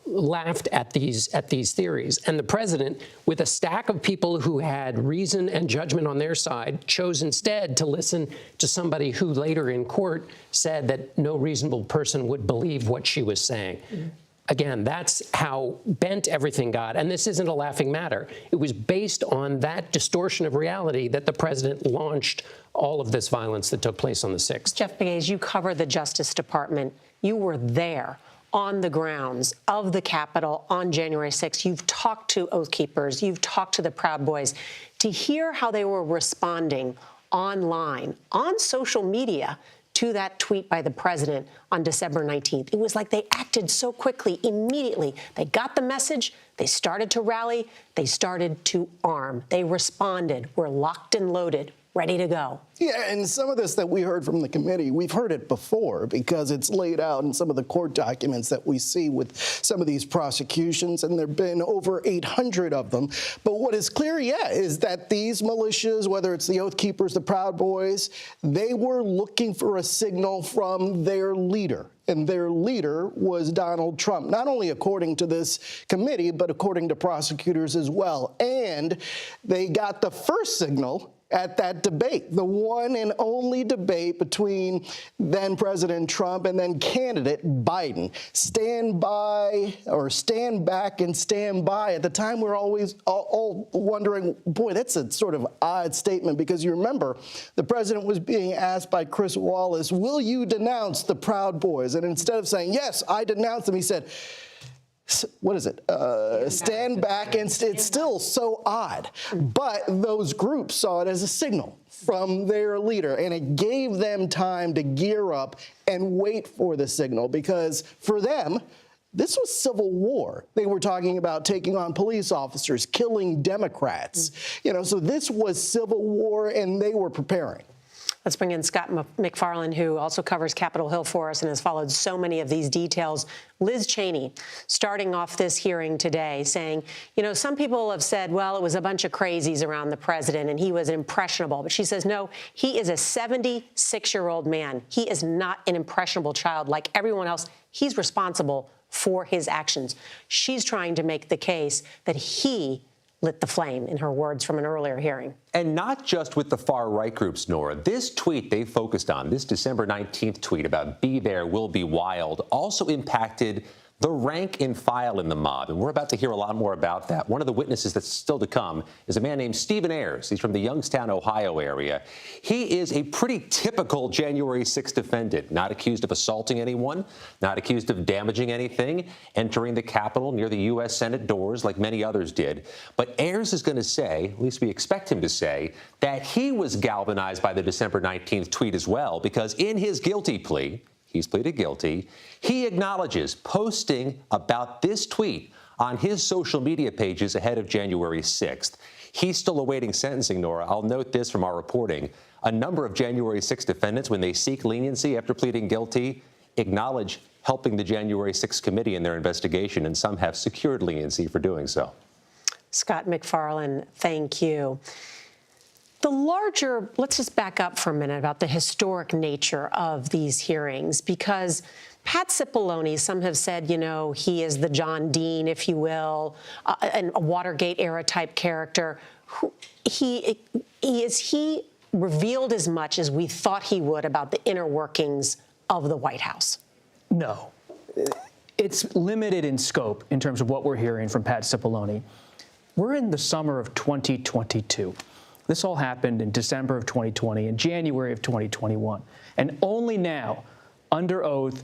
S23: laughed at these theories. And the president, with a stack of people who had reason and judgment on their side, chose instead to listen to somebody who later in court said that no reasonable person would believe what she was saying. Mm-hmm. Again, that's how bent everything got. And this isn't a laughing matter. It was based on that distortion of reality that the president launched all of this violence that took place on the 6th.
S9: Jeff Begay, you cover the Justice Department. You were there on the grounds of the Capitol on January 6th. You've talked to Oath Keepers. You've talked to the Proud Boys. To hear how they were responding online, on social media, to that tweet by the president on December 19th. It was like they acted so quickly, immediately. They got the message, they started to rally, they started to arm. They responded. We're locked and loaded, ready to go.
S1: Yeah, and some of this that we heard from the committee, we've heard it before because it's laid out in some of the court documents that we see with some of these prosecutions, and there have been over 800 of them. But what is clear, is that these militias, whether it's the Oath Keepers, the Proud Boys, they were looking for a signal from their leader. And their leader was Donald Trump, not only according to this committee, but according to prosecutors as well. And they got the first signal at that debate, the one and only debate between then President Trump and then candidate Biden. Stand by or stand back and stand by. At the time, we're always all wondering, boy, that's a sort of odd statement, because you remember the president was being asked by Chris Wallace, will you denounce the Proud Boys? And instead of saying, yes, I denounce them, he said, what is it? Stand back, and it's still so odd. But those groups saw it as a signal from their leader, and it gave them time to gear up and wait for the signal, because for them, this was civil war. They were talking about taking on police officers, killing Democrats. So this was civil war, and they were preparing.
S9: Let's bring in Scott McFarland, who also covers Capitol Hill for us and has followed so many of these details. Liz Cheney, starting off this hearing today, saying, some people have said, well, it was a bunch of crazies around the president and he was impressionable. But she says, no, he is a 76-year-old man. He is not an impressionable child like everyone else. He's responsible for his actions. She's trying to make the case that he lit the flame, in her words from an earlier hearing.
S6: And not just with the far-right groups, Nora. This tweet they focused on, this December 19th tweet about "Be There, Will Be Wild," also impacted the rank and file in the mob. And we're about to hear a lot more about that. One of the witnesses that's still to come is a man named Stephen Ayres. He's from the Youngstown, Ohio area. He is a pretty typical January 6th defendant, not accused of assaulting anyone, not accused of damaging anything, entering the Capitol near the U.S. Senate doors like many others did. But Ayres is going to say, at least we expect him to say, that he was galvanized by the December 19th tweet as well, because in his guilty plea, he's pleaded guilty, he acknowledges posting about this tweet on his social media pages ahead of January 6th. He's still awaiting sentencing, Nora. I'll note this from our reporting. A number of January 6th defendants, when they seek leniency after pleading guilty, acknowledge helping the January 6th committee in their investigation, and some have secured leniency for doing so.
S9: Scott McFarland, thank you. The larger, let's just back up for a minute about the historic nature of these hearings, because Pat Cipollone, some have said, he is the John Dean, if you will, a Watergate-era type character. He revealed as much as we thought he would about the inner workings of the White House?
S25: No. It's limited in scope in terms of what we're hearing from Pat Cipollone. We're in the summer of 2022. This all happened in December of 2020 and January of 2021. And only now, under oath,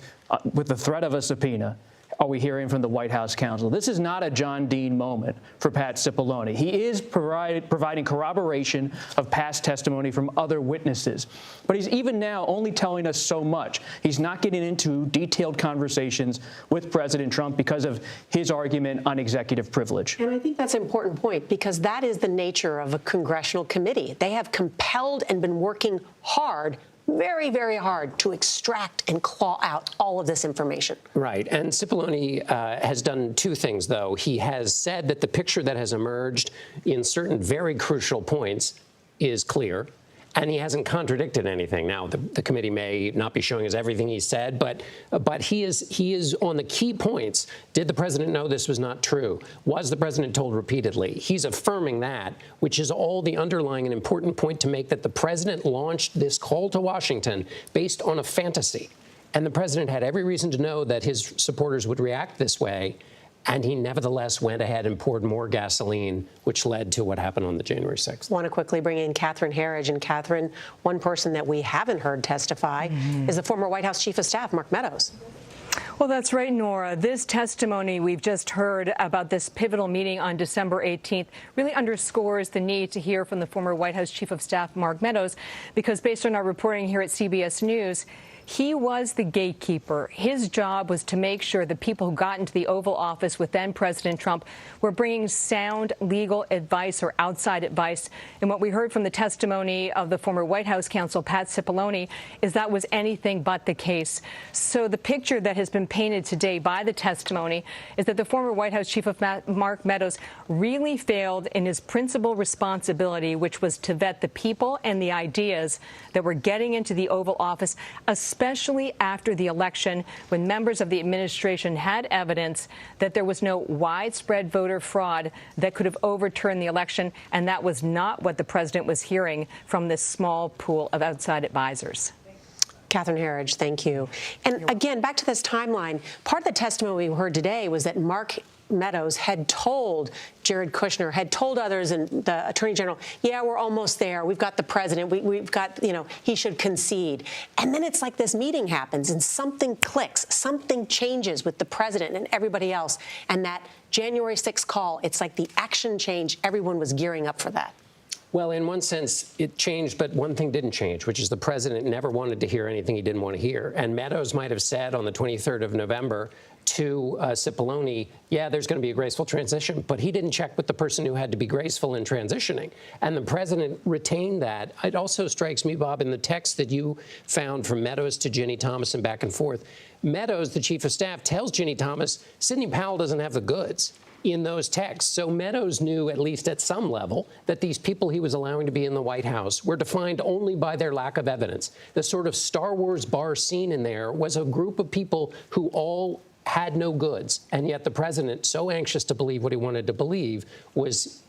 S25: with the threat of a subpoena, are we hearing from the White House counsel. This is not a John Dean moment for Pat Cipollone. He is providing corroboration of past testimony from other witnesses. But he's even now only telling us so much. He's not getting into detailed conversations with President Trump because of his argument on executive privilege.
S9: And I think that's an important point, because that is the nature of a congressional committee. They have compelled and been working hard, very, very hard, to extract and claw out all of this information.
S23: Right. And Cipollone has done two things, though. He has said that the picture that has emerged in certain very crucial points is clear, and he hasn't contradicted anything. Now, the committee may not be showing us everything he said, but he is on the key points. Did the president know this was not true? Was the president told repeatedly? He's affirming that, which is all the underlying and important point to make, that the president launched this call to Washington based on a fantasy. And the president had every reason to know that his supporters would react this way. And he nevertheless went ahead and poured more gasoline, which led to what happened on the January 6th.
S9: I want to quickly bring in Katrina Pearson. And Catherine, one person that we haven't heard testify is the former White House Chief of Staff, Mark Meadows.
S3: Well, that's right, Nora. This testimony we've just heard about this pivotal meeting on December 18th really underscores the need to hear from the former White House Chief of Staff, Mark Meadows, because based on our reporting here at CBS News, he was the gatekeeper. His job was to make sure the people who got into the Oval Office with then President Trump were bringing sound legal advice or outside advice. And what we heard from the testimony of the former White House counsel, Pat Cipollone, is that was anything but the case. So the picture that has been painted today by the testimony is that the former White House Chief of Mark Meadows really failed in his principal responsibility, which was to vet the people and the ideas that were getting into the Oval Office, especially after the election, when members of the administration had evidence that there was no widespread voter fraud that could have overturned the election. And that was not what the president was hearing from this small pool of outside advisors.
S9: Katrina Pearson, thank you. And again, back to this timeline, part of the testimony we heard today was that Mark Meadows had told Jared Kushner, had told others and the Attorney General, yeah, we're almost there. We've got the president. We've got, he should concede. And then it's like this meeting happens and something clicks. Something changes with the president and everybody else. And that January 6th call, it's like the action change. Everyone was gearing up for that.
S23: Well, in one sense, it changed, but one thing didn't change, which is the president never wanted to hear anything he didn't want to hear. And Meadows might have said on the 23rd of November to Cipollone, yeah, there's going to be a graceful transition, but he didn't check with the person who had to be graceful in transitioning. And the president retained that. It also strikes me, Bob, in the text that you found from Meadows to Ginny Thomas and back and forth. Meadows, the chief of staff, tells Ginny Thomas, Sidney Powell doesn't have the goods in those texts. So Meadows knew, at least at some level, that these people he was allowing to be in the White House were defined only by their lack of evidence. The sort of Star Wars bar scene in there was a group of people who all had no goods, and yet the president, so anxious to believe what he wanted to believe, was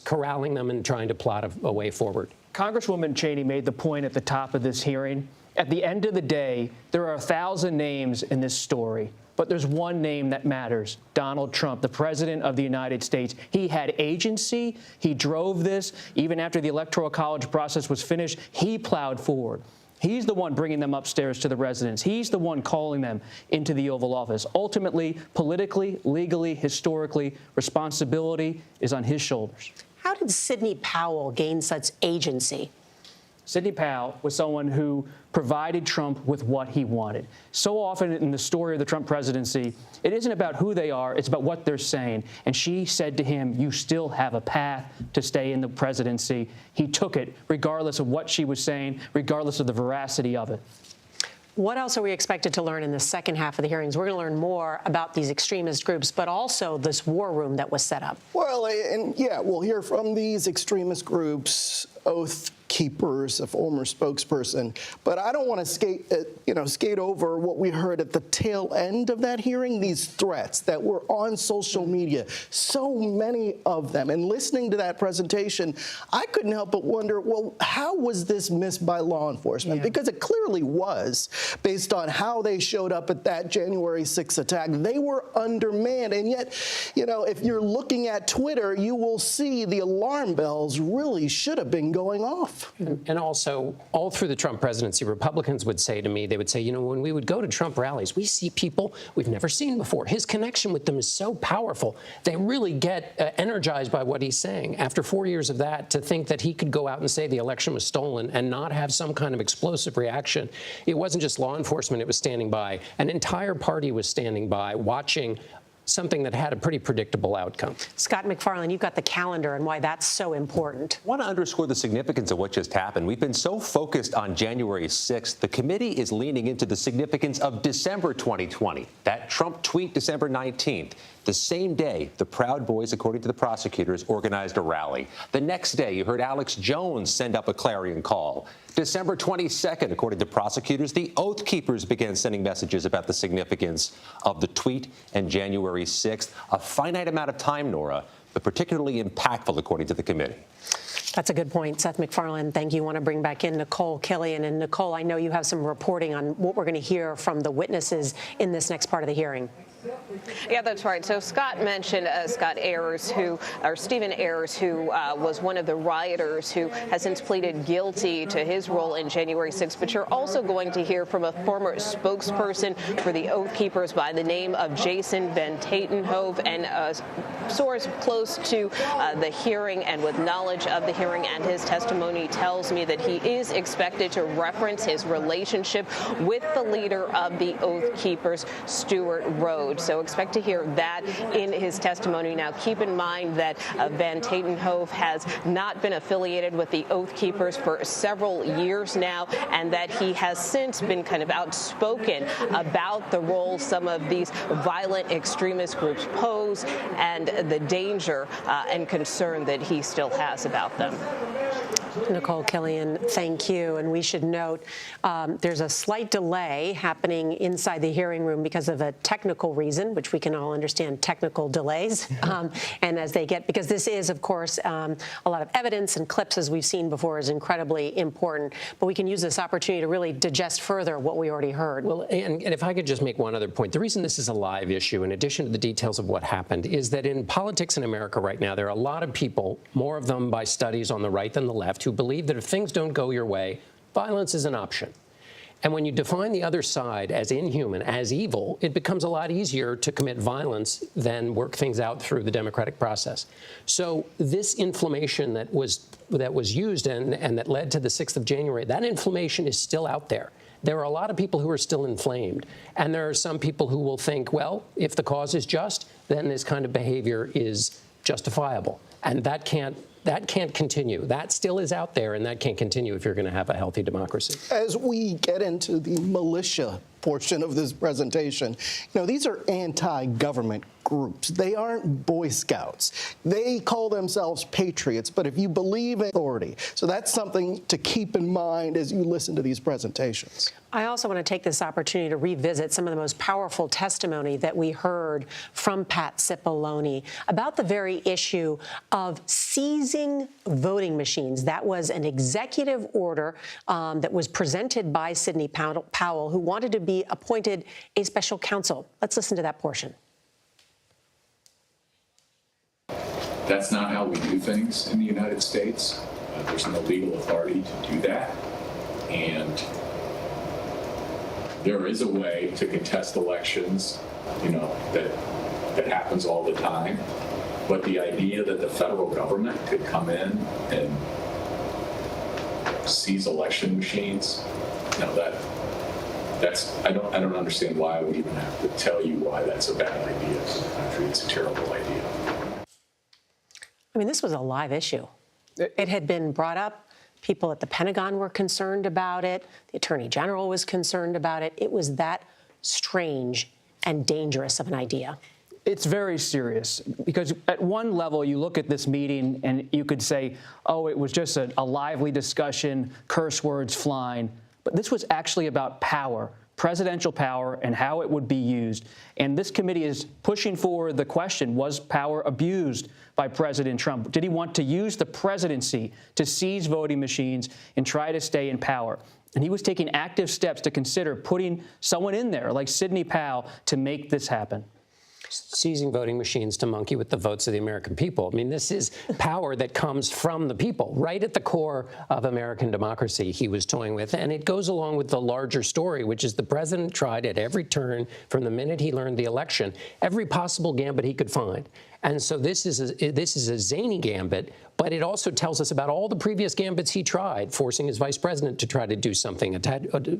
S23: corralling them and trying to plot a way forward.
S25: Congresswoman Cheney made the point at the top of this hearing. At the end of the day, there are 1,000 names in this story, but there's one name that matters: Donald Trump, the president of the United States. He had agency. He drove this. Even after the Electoral College process was finished, he plowed forward. He's the one bringing them upstairs to the residence. He's the one calling them into the Oval Office. Ultimately, politically, legally, historically, responsibility is on his shoulders.
S9: How did Sidney Powell gain such agency?
S25: Sidney Powell was someone who provided Trump with what he wanted. So often in the story of the Trump presidency, it isn't about who they are, it's about what they're saying. And she said to him, you still have a path to stay in the presidency. He took it, regardless of what she was saying, regardless of the veracity of it.
S9: What else are we expected to learn in the second half of the hearings? We're going to learn more about these extremist groups, but also this war room that was set up.
S1: Well, and yeah, we'll hear from these extremist groups, oath keepers, a former spokesperson. But I don't want to skate over what we heard at the tail end of that hearing, these threats that were on social media, so many of them. And listening to that presentation, I couldn't help but wonder, well, how was this missed by law enforcement? Yeah. Because it clearly was, based on how they showed up at that January 6th attack. They were undermanned. And yet, if you're looking at Twitter, you will see the alarm bells really should have been going going off.
S23: And also, all through the Trump presidency, Republicans would say to me, they would say, you know, when we would go to Trump rallies, we see people we've never seen before. His connection with them is so powerful. They really get energized by what he's saying. After 4 years of that, to think that he could go out and say the election was stolen and not have some kind of explosive reaction. It wasn't just law enforcement, it was standing by. An entire party was standing by, watching something that had a pretty predictable outcome.
S9: Scott McFarlane, you've got the calendar and why that's so important.
S6: I want to underscore the significance of what just happened. We've been so focused on January 6th, the committee is leaning into the significance of December 2020, that Trump tweet December 19th. The same day, the Proud Boys, according to the prosecutors, organized a rally. The next day, you heard Alex Jones send up a clarion call. December 22nd, according to prosecutors, the Oath Keepers began sending messages about the significance of the tweet, and January 6th, a finite amount of time, Nora, but particularly impactful, according to the committee.
S9: That's a good point, Seth MacFarlane. Thank you. I want to bring back in Nicole Killian. And Nicole, I know you have some reporting on what we're going to hear from the witnesses in this next part of the hearing.
S24: Yeah, that's right. So Scott mentioned Stephen Ayres, who was one of the rioters who has since pleaded guilty to his role in January 6th. But you're also going to hear from a former spokesperson for the Oath Keepers by the name of Jason Van Tatenhove, and a source close to the hearing and with knowledge of the hearing and his testimony tells me that he is expected to reference his relationship with the leader of the Oath Keepers, Stuart Rhodes. So expect to hear that in his testimony. Now, keep in mind that Van Tatenhove has not been affiliated with the Oath Keepers for several years now, and that he has since been kind of outspoken about the role some of these violent extremist groups pose and the danger and concern that he still has about them.
S9: Nicole Killian, thank you. And we should note there's a slight delay happening inside the hearing room because of a technical reason, which we can all understand, technical delays. And as they get, because this is, of course, a lot of evidence and clips, as we've seen before, is incredibly important. But we can use this opportunity to really digest further what we already heard.
S23: Well, and if I could just make one other point, the reason this is a live issue, in addition to the details of what happened, is that in politics in America right now, there are a lot of people, more of them by studies on the right than the left, who believe that if things don't go your way, violence is an option. And when you define the other side as inhuman, as evil, it becomes a lot easier to commit violence than work things out through the democratic process. So this inflammation that was used and that led to the 6th of January, that inflammation is still out there. There are a lot of people who are still inflamed. And there are some people who will think, well, if the cause is just, then this kind of behavior is justifiable. And that can't continue. That still is out there, and that can't continue if you're going to have a healthy democracy.
S1: As we get into the militia portion of this presentation, these are anti-government groups. They aren't Boy Scouts. They call themselves patriots, but if you believe in authority, so that's something to keep in mind as you listen to these presentations.
S9: I also want to take this opportunity to revisit some of the most powerful testimony that we heard from Pat Cipollone about the very issue of seizing voting machines. That was an executive order that was presented by Sidney Powell, who wanted to be appointed a special counsel. Let's listen to that portion.
S15: That's not how we do things in the United States. There's no legal authority to do that. And there is a way to contest elections, that happens all the time. But the idea that the federal government could come in and seize election machines, I don't understand why I would even have to tell you why that's a bad idea for the country. It's a terrible idea.
S9: I mean, this was a live issue. It had been brought up. People at the Pentagon were concerned about it. The Attorney General was concerned about it. It was that strange and dangerous of an idea.
S25: It's very serious because at one level you look at this meeting and you could say, oh, it was just a lively discussion, curse words flying. But this was actually about power, presidential power, and how it would be used. And this committee is pushing forward the question, was power abused by President Trump? Did he want to use the presidency to seize voting machines and try to stay in power? And he was taking active steps to consider putting someone in there like Sidney Powell to make this happen.
S23: seizing voting machines to monkey with the votes of the American people. I mean, this is power that comes from the people, right at the core of American democracy he was toying with. And it goes along with the larger story, which is the president tried at every turn from the minute he learned the election, every possible gambit he could find. And so this is a zany gambit, but it also tells us about all the previous gambits he tried, forcing his vice president to try to do something,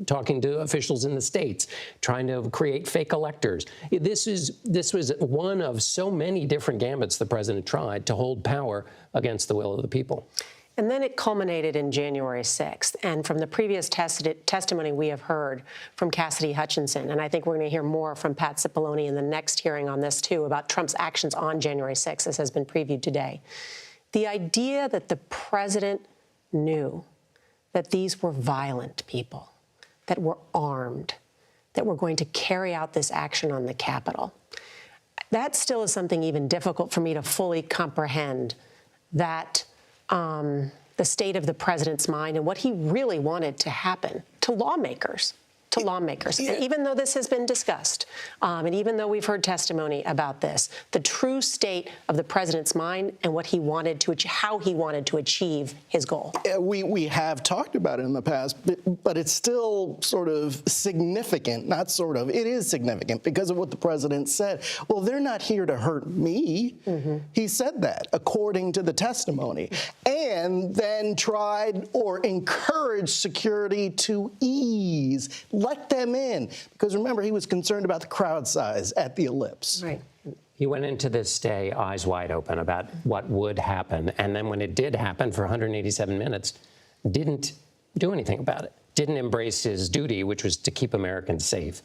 S23: talking to officials in the states, trying to create fake electors. This was one of so many different gambits the president tried to hold power against the will of the people.
S9: And then it culminated in January 6th. And from the previous testimony we have heard from Cassidy Hutchinson, and I think we're going to hear more from Pat Cipollone in the next hearing on this, too, about Trump's actions on January 6th, as has been previewed today. The idea that the president knew that these were violent people, that were armed, that were going to carry out this action on the Capitol, that still is something even difficult for me to fully comprehend, that the state of the president's mind and what he really wanted to happen to lawmakers. Yeah. And even though this has been discussed, and even though we've heard testimony about this, the true state of the president's mind and what he wanted to, how he wanted to achieve his goal.
S1: We have talked about it in the past, but it's still sort of significant, not sort of, it is significant because of what the president said. Well, they're not here to hurt me. Mm-hmm. He said that, according to the testimony, and then tried or encouraged security to ease. Let them in, because remember, he was concerned about the crowd size at the Ellipse.
S23: Right. He went into this day eyes wide open about what would happen, and then when it did happen for 187 minutes, didn't do anything about it. Didn't embrace his duty, which was to keep Americans safe,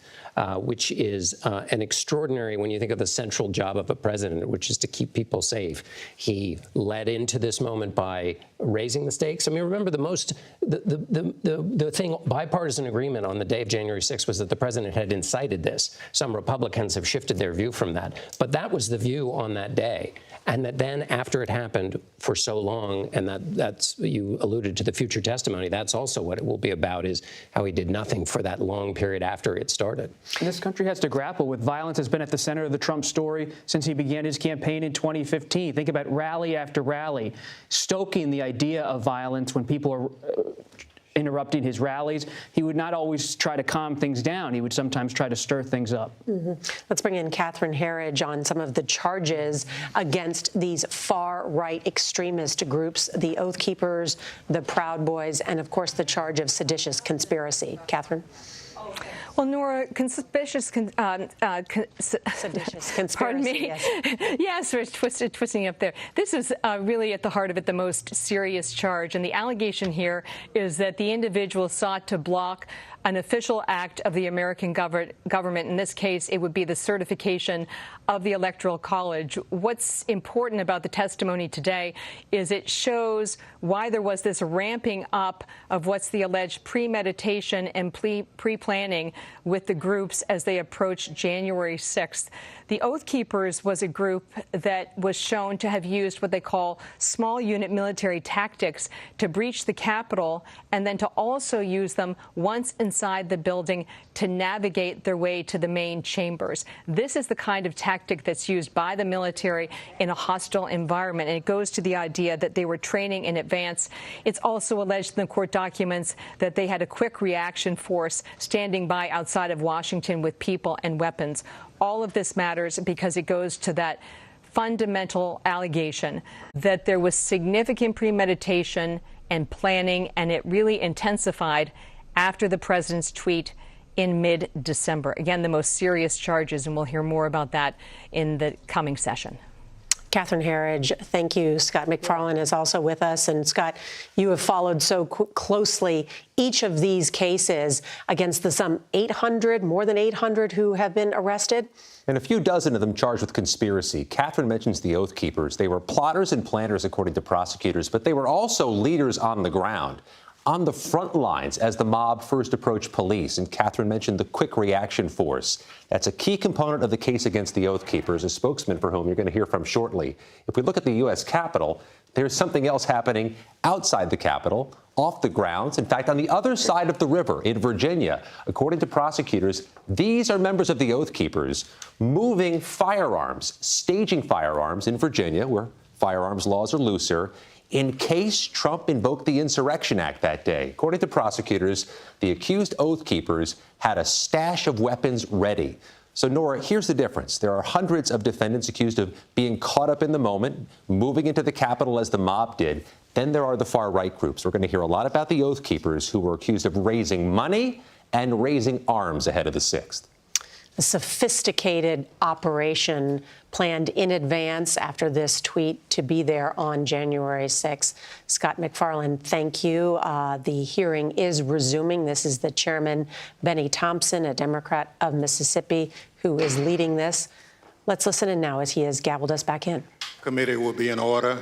S23: which is an extraordinary, when you think of the central job of a president, which is to keep people safe. He led into this moment by raising the stakes. I mean, remember the thing, bipartisan agreement on the day of January 6th was that the president had incited this. Some Republicans have shifted their view from that, but that was the view on that day. And that then after it happened for so long, and that's, you alluded to the future testimony, that's also what it will be about, is how he did nothing for that long period after it started.
S25: And this country has to grapple with violence has been at the center of the Trump story since he began his campaign in 2015. Think about rally after rally, stoking the idea of violence when people are interrupting his rallies. He would not always try to calm things down. He would sometimes try to stir things up.
S9: Mm-hmm. Let's bring in Katrina Pearson on some of the charges against these far-right extremist groups, the Oath Keepers, the Proud Boys, and, of course, the charge of seditious conspiracy. Katrina?
S3: Well, Nora, seditious conspiracy. Pardon me. Yes, we're twisting up there. This is really at the heart of it the most serious charge, and the allegation here is that the individual sought to block an official act of the American government. In this case, it would be the certification of the Electoral College. What's important about the testimony today is it shows why there was this ramping up of what's the alleged premeditation and pre-planning with the groups as they approached January 6th. The Oath Keepers was a group that was shown to have used what they call small unit military tactics to breach the Capitol, and then to also use them once inside the building to navigate their way to the main chambers. This is the kind of tactic that's used by the military in a hostile environment, and it goes to the idea that they were training in advance. It's also alleged in the court documents that they had a quick reaction force standing by outside of Washington with people and weapons. All of this matters because it goes to that fundamental allegation that there was significant premeditation and planning, and it really intensified after the president's tweet in mid-December. Again, the most serious charges, and we'll hear more about that in the coming session.
S9: Katrina Pearson, thank you. Scott McFarlane is also with us. And Scott, you have followed so closely each of these cases against the some 800, more than 800 who have been arrested.
S6: And a few dozen of them charged with conspiracy. Katrina mentions the Oath Keepers. They were plotters and planners, according to prosecutors, but they were also leaders on the ground, on the front lines as the mob first approached police. And Katrina mentioned the quick reaction force. That's a key component of the case against the Oath Keepers, a spokesman for whom you're going to hear from shortly. If we look at the U.S. Capitol, there's something else happening outside the Capitol. off the grounds. In fact, on the other side of the river in Virginia, according to prosecutors, these are members of the Oath Keepers moving firearms, staging firearms in Virginia, where firearms laws are looser, in case Trump invoked the Insurrection Act that day. According to prosecutors, the accused Oath Keepers had a stash of weapons ready. So, Nora, here's the difference. There are hundreds of defendants accused of being caught up in the moment, moving into the Capitol as the mob did. Then there are the far-right groups. We're going to hear a lot about the Oath Keepers who were accused of raising money and raising arms ahead of the 6th.
S9: A sophisticated operation planned in advance after this tweet to be there on January 6th. Scott McFarland, thank you. The hearing is resuming. This is the chairman, Benny Thompson, a Democrat of Mississippi, who is leading this. Let's listen in now as he has gavelled us back in.
S2: Committee will be in order.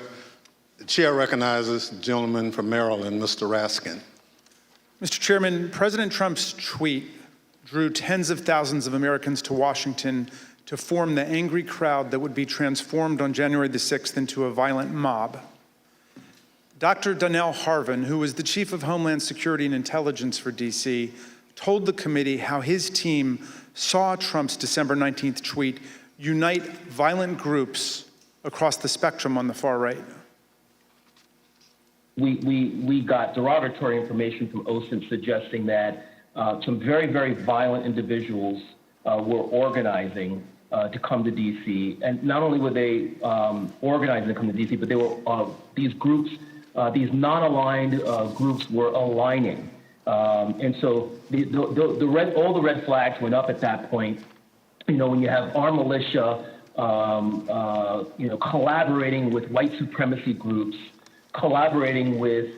S2: The chair recognizes the gentleman from Maryland, Mr. Raskin.
S11: Mr. Chairman, President Trump's tweet drew tens of thousands of Americans to Washington to form the angry crowd that would be transformed on January the 6th into a violent mob. Dr. Donnell Harvin, who was the chief of Homeland Security and Intelligence for D.C., told the committee how his team saw Trump's December 19th tweet unite violent groups across the spectrum on the far right.
S5: We got derogatory information from OSINT suggesting that some very, very violent individuals were organizing to come to D.C. And not only were they organizing to come to D.C., but they were these groups, these non-aligned groups were aligning. And so all the red flags went up at that point. You know, when you have armed militia, collaborating with white supremacy groups, collaborating with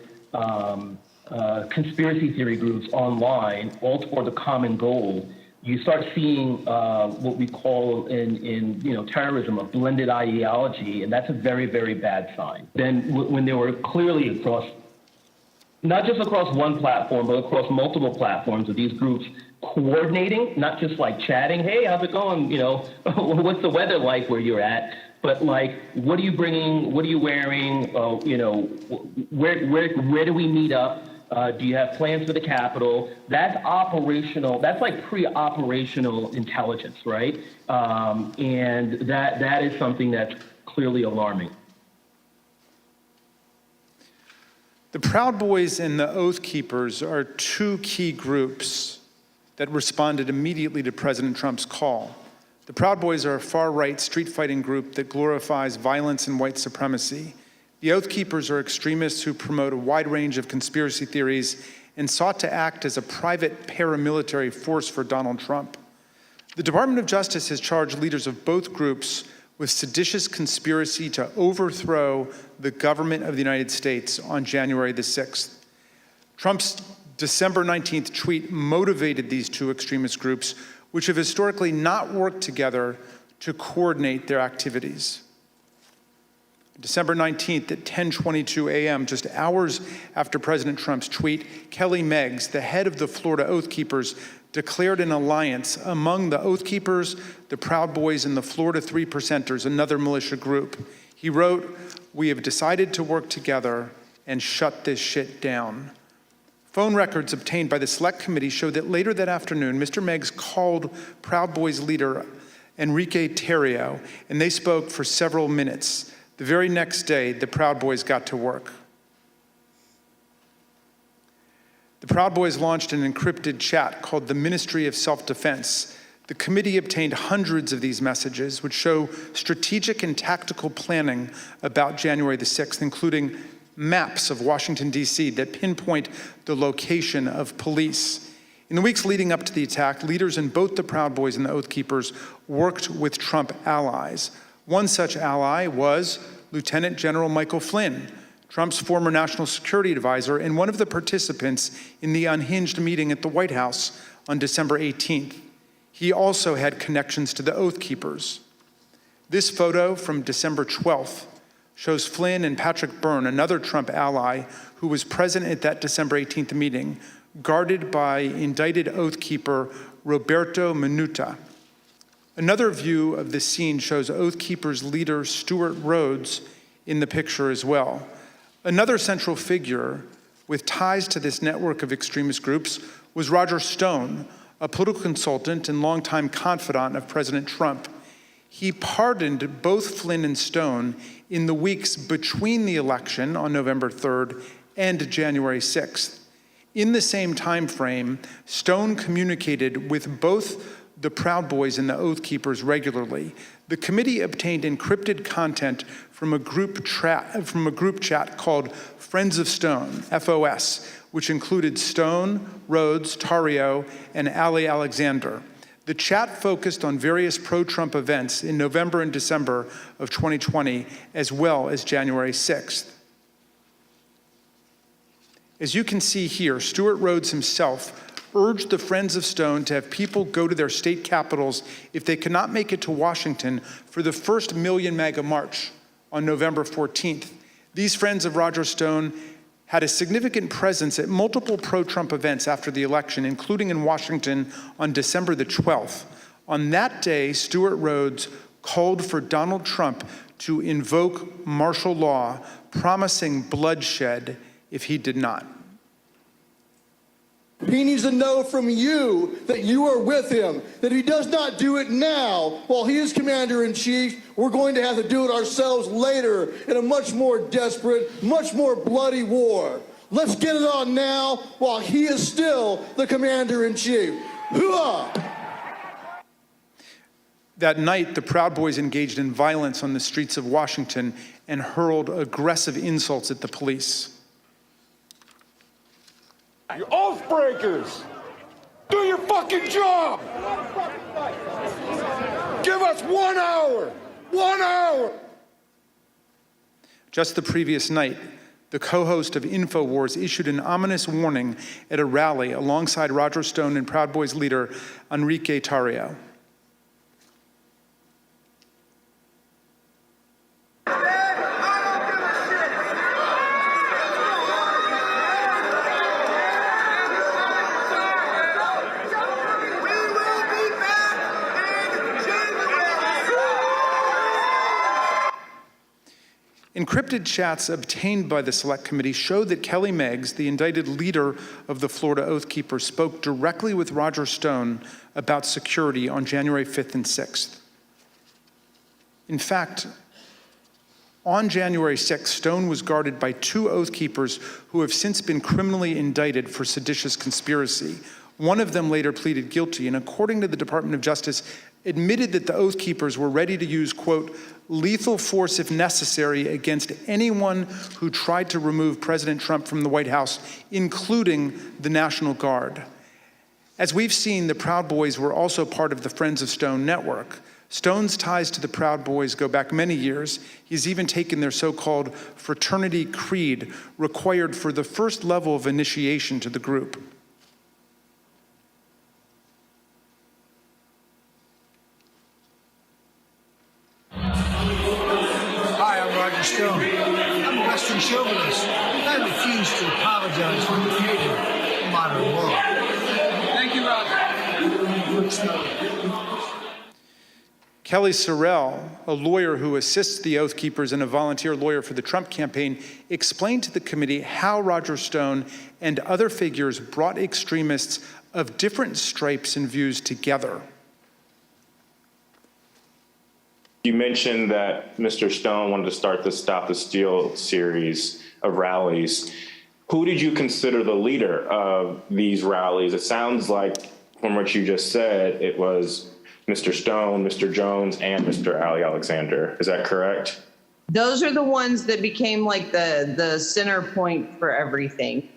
S5: conspiracy theory groups online, all toward the common goal, you start seeing what we call in terrorism a blended ideology, and that's a very, very bad sign. Then when they were clearly across, not just across one platform, but across multiple platforms of these groups coordinating, not just like chatting, hey, how's it going? You know, what's the weather like where you're at? But like, what are you bringing? What are you wearing? Where do we meet up? Do you have plans for the Capitol? That's operational. That's like pre-operational intelligence, right? And that is something that's clearly alarming.
S11: The Proud Boys and the Oath Keepers are two key groups that responded immediately to President Trump's call. The Proud Boys are a far-right street-fighting group that glorifies violence and white supremacy. The Oath Keepers are extremists who promote a wide range of conspiracy theories and sought to act as a private paramilitary force for Donald Trump. The Department of Justice has charged leaders of both groups with seditious conspiracy to overthrow the government of the United States on January the 6th. Trump's December 19th tweet motivated these two extremist groups, which have historically not worked together to coordinate their activities. December 19th at 10:22 a.m., just hours after President Trump's tweet, Kelly Meggs, the head of the Florida Oath Keepers, declared an alliance among the Oath Keepers, the Proud Boys, and the Florida 3%ers, another militia group. He wrote, "We have decided to work together and shut this shit down." Phone records obtained by the Select Committee show that later that afternoon, Mr. Meggs called Proud Boys leader Enrique Tarrio, and they spoke for several minutes. The very next day, the Proud Boys got to work. The Proud Boys launched an encrypted chat called the Ministry of Self-Defense. The committee obtained hundreds of these messages, which show strategic and tactical planning about January the 6th, including maps of Washington, D.C. that pinpoint the location of police. In the weeks leading up to the attack, leaders in both the Proud Boys and the Oath Keepers worked with Trump allies. One such ally was Lieutenant General Michael Flynn, Trump's former national security advisor and one of the participants in the unhinged meeting at the White House on December 18th. He also had connections to the Oath Keepers. This photo from December 12th shows Flynn and Patrick Byrne, another Trump ally who was present at that December 18th meeting, guarded by indicted Oath Keeper Roberto Minuta. Another view of the scene shows Oath Keepers leader Stuart Rhodes in the picture as well. Another central figure with ties to this network of extremist groups was Roger Stone, a political consultant and longtime confidant of President Trump. He pardoned both Flynn and Stone in the weeks between the election on November 3rd and January 6th. In the same time frame, Stone communicated with both the Proud Boys and the Oath Keepers regularly. The committee obtained encrypted content from a group chat called Friends of Stone, FOS, which included Stone, Rhodes, Tarrio, and Ali Alexander. The chat focused on various pro-Trump events in November and December of 2020, as well as January 6th. As you can see here, Stuart Rhodes himself urged the Friends of Stone to have people go to their state capitals if they could not make it to Washington for the first Million MAGA March on November 14th. These Friends of Roger Stone had a significant presence at multiple pro-Trump events after the election, including in Washington on December the 12th. On that day, Stuart Rhodes called for Donald Trump to invoke martial law, promising bloodshed if he did not.
S7: He needs to know from you that you are with him, that he does not do it now while he is commander-in-chief. We're going to have to do it ourselves later in a much more desperate, much more bloody war. Let's get it on now while he is still the commander-in-chief. Hooah!
S11: That night, the Proud Boys engaged in violence on the streets of Washington and hurled aggressive insults at the police.
S8: You oath breakers! Do your fucking job! Give us 1 hour! 1 hour!
S11: Just the previous night, the co-host of InfoWars issued an ominous warning at a rally alongside Roger Stone and Proud Boys leader Enrique Tarrio. Encrypted chats obtained by the Select Committee show that Kelly Meggs, the indicted leader of the Florida Oath Keepers, spoke directly with Roger Stone about security on January 5th and 6th. In fact, on January 6th, Stone was guarded by 2 Oath Keepers who have since been criminally indicted for seditious conspiracy. One of them later pleaded guilty, and according to the Department of Justice, admitted that the Oath Keepers were ready to use, quote, lethal force if necessary against anyone who tried to remove President Trump from the White House, including the National Guard. As we've seen, the Proud Boys were also part of the Friends of Stone network. Stone's ties to the Proud Boys go back many years. He's even taken their so-called fraternity creed, required for the first level of initiation to the group.
S12: Hi, I'm Roger Stone. I'm a Western chauvinist. I refuse to apologize for defeating modern law. Thank you, Roger.
S11: Kelly Sorrell, a lawyer who assists the Oath Keepers and a volunteer lawyer for the Trump campaign, explained to the committee how Roger Stone and other figures brought extremists of different stripes and views together.
S16: You mentioned that Mr. Stone wanted to start the Stop the Steal series of rallies. Who did you consider the leader of these rallies? It sounds like, from what you just said, it was Mr. Stone, Mr. Jones, and Mr. Ali Alexander. Is that correct?
S17: Those are the ones that became like the center point for everything.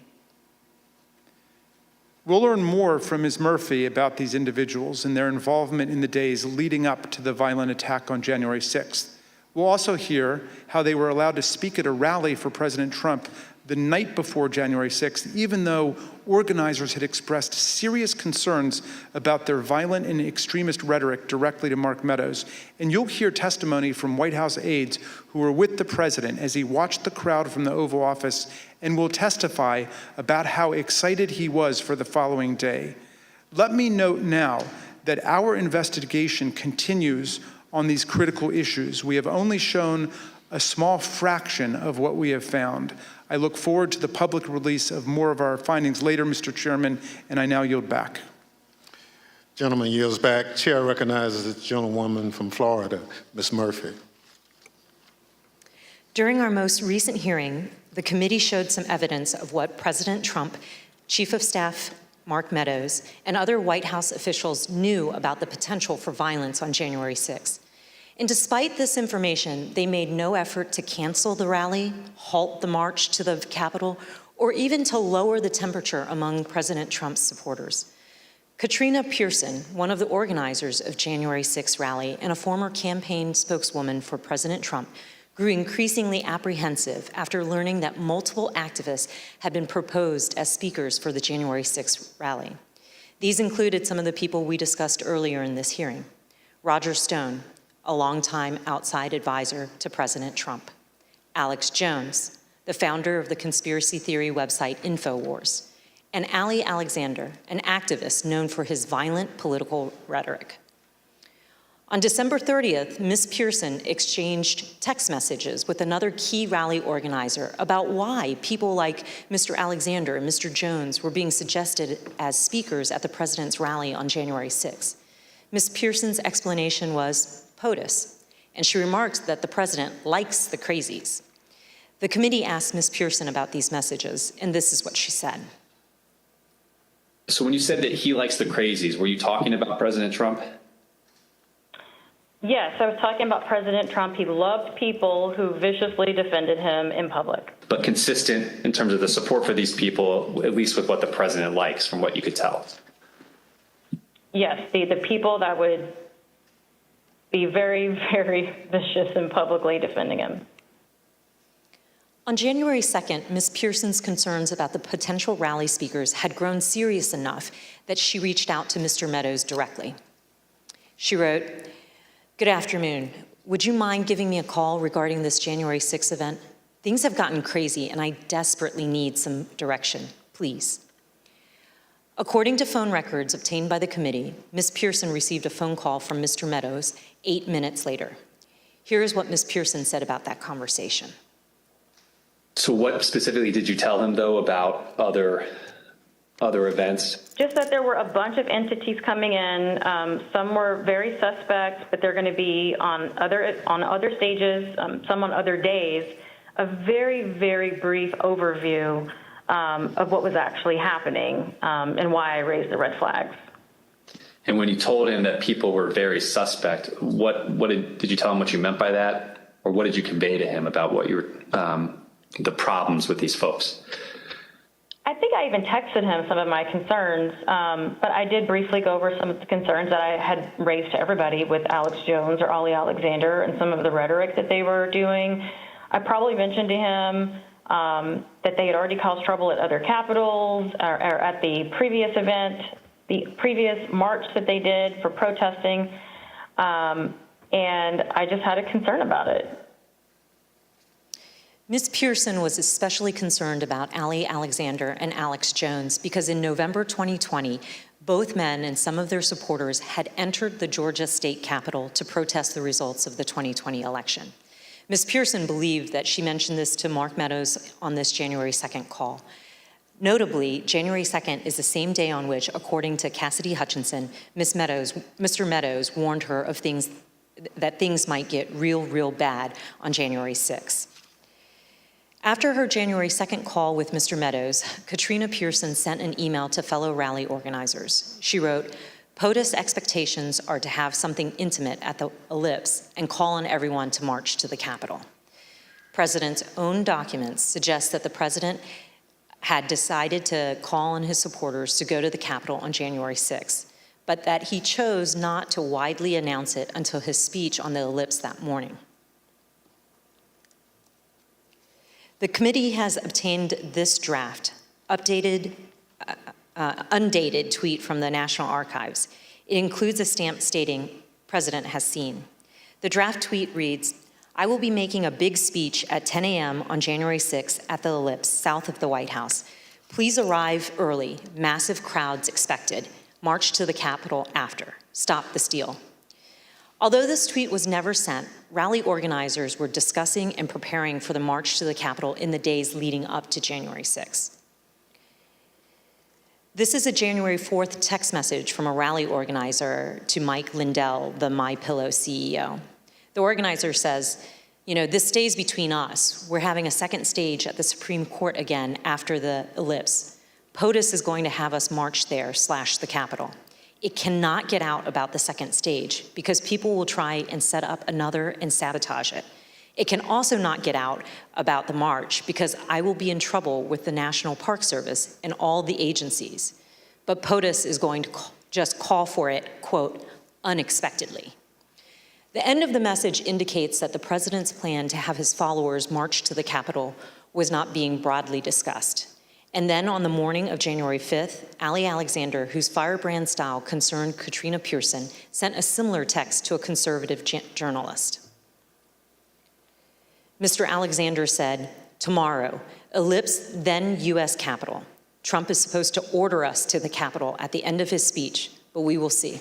S11: We'll learn more from Ms. Murphy about these individuals and their involvement in the days leading up to the violent attack on January 6th. We'll also hear how they were allowed to speak at a rally for President Trump the night before January 6th, even though organizers had expressed serious concerns about their violent and extremist rhetoric directly to Mark Meadows. And you'll hear testimony from White House aides who were with the president as he watched the crowd from the Oval Office and will testify about how excited he was for the following day. Let me note now that our investigation continues on these critical issues. We have only shown a small fraction of what we have found. I look forward to the public release of more of our findings later, Mr. Chairman, and I now yield back.
S2: Gentleman yields back. Chair recognizes the gentlewoman from Florida, Ms. Murphy.
S4: During our most recent hearing, the committee showed some evidence of what President Trump, Chief of Staff Mark Meadows, and other White House officials knew about the potential for violence on January 6th. And despite this information, they made no effort to cancel the rally, halt the march to the Capitol, or even to lower the temperature among President Trump's supporters. Katrina Pearson, one of the organizers of January 6th rally and a former campaign spokeswoman for President Trump, grew increasingly apprehensive after learning that multiple activists had been proposed as speakers for the January 6th rally. These included some of the people we discussed earlier in this hearing. Roger Stone, a longtime outside advisor to President Trump. Alex Jones, the founder of the conspiracy theory website InfoWars. And Ali Alexander, an activist known for his violent political rhetoric. On December 30th, Ms. Pearson exchanged text messages with another key rally organizer about why people like Mr. Alexander and Mr. Jones were being suggested as speakers at the president's rally on January 6th. Ms. Pearson's explanation was POTUS, and she remarked that the president likes the crazies. The committee asked Ms. Pearson about these messages, and this is what she said.
S13: So when you said that he likes the crazies, were you talking about President Trump?
S14: Yes, I was talking about President Trump. He loved people who viciously defended him in public.
S13: But consistent in terms of the support for these people, at least with what the president likes, from what you could tell.
S14: Yes, the people that would be very, very vicious and publicly defending him.
S4: On January 2nd, Ms. Pearson's concerns about the potential rally speakers had grown serious enough that she reached out to Mr. Meadows directly. She wrote, "Good afternoon. Would you mind giving me a call regarding this January 6th event? Things have gotten crazy and I desperately need some direction, please." According to phone records obtained by the committee, Ms. Pearson received a phone call from Mr. Meadows 8 minutes later. Here is what Ms. Pearson said about that conversation.
S13: So what specifically did you tell him, though, about other events?
S14: Just that there were a bunch of entities coming in. Some were very suspect, but they're going to be on other stages, some on other days. A very, very brief overview of what was actually happening and why I raised the red flags.
S13: And when you told him that people were very suspect, did you tell him what you meant by that, or what did you convey to him about what you were the problems with these folks?
S14: I think I even texted him some of my concerns, but I did briefly go over some of the concerns that I had raised to everybody with Alex Jones or Ali Alexander and some of the rhetoric that they were doing. I probably mentioned to him that they had already caused trouble at other capitals or at the previous event, the previous march that they did for protesting, and I just had a concern about it.
S4: Ms. Pearson was especially concerned about Ali Alexander and Alex Jones because in November 2020, both men and some of their supporters had entered the Georgia state capitol to protest the results of the 2020 election. Ms. Pearson believed that she mentioned this to Mark Meadows on this January 2nd call. Notably, January 2nd is the same day on which, according to Cassidy Hutchinson, Mr. Meadows warned her of that things might get real bad on January 6th. After her January 2nd call with Mr. Meadows, Katrina Pearson sent an email to fellow rally organizers. She wrote, "POTUS expectations are to have something intimate at the Ellipse and call on everyone to march to the Capitol." President's own documents suggest that the president had decided to call on his supporters to go to the Capitol on January 6th, but that he chose not to widely announce it until his speech on the Ellipse that morning. The committee has obtained this draft, undated tweet from the National Archives. It includes a stamp stating, "President has seen." The draft tweet reads, "I will be making a big speech at 10 a.m. on January 6th at the Ellipse, south of the White House. Please arrive early. Massive crowds expected. March to the Capitol after. Stop the steal." Although this tweet was never sent, rally organizers were discussing and preparing for the march to the Capitol in the days leading up to January 6th. This is a January 4th text message from a rally organizer to Mike Lindell, the MyPillow CEO. The organizer says, you know, this stays between us. We're having a second stage at the Supreme Court again after the ellipse. POTUS is going to have us march there / the Capitol. It cannot get out about the second stage because people will try and set up another and sabotage it. It can also not get out about the march because I will be in trouble with the National Park Service and all the agencies. But POTUS is going to just call for it, quote, unexpectedly. The end of the message indicates that the president's plan to have his followers march to the Capitol was not being broadly discussed. And then on the morning of January 5th, Ali Alexander, whose firebrand style concerned Katrina Pearson, sent a similar text to a conservative journalist. Mr. Alexander said, tomorrow, ellipse, then U.S. Capitol. Trump is supposed to order us to the Capitol at the end of his speech, but we will see.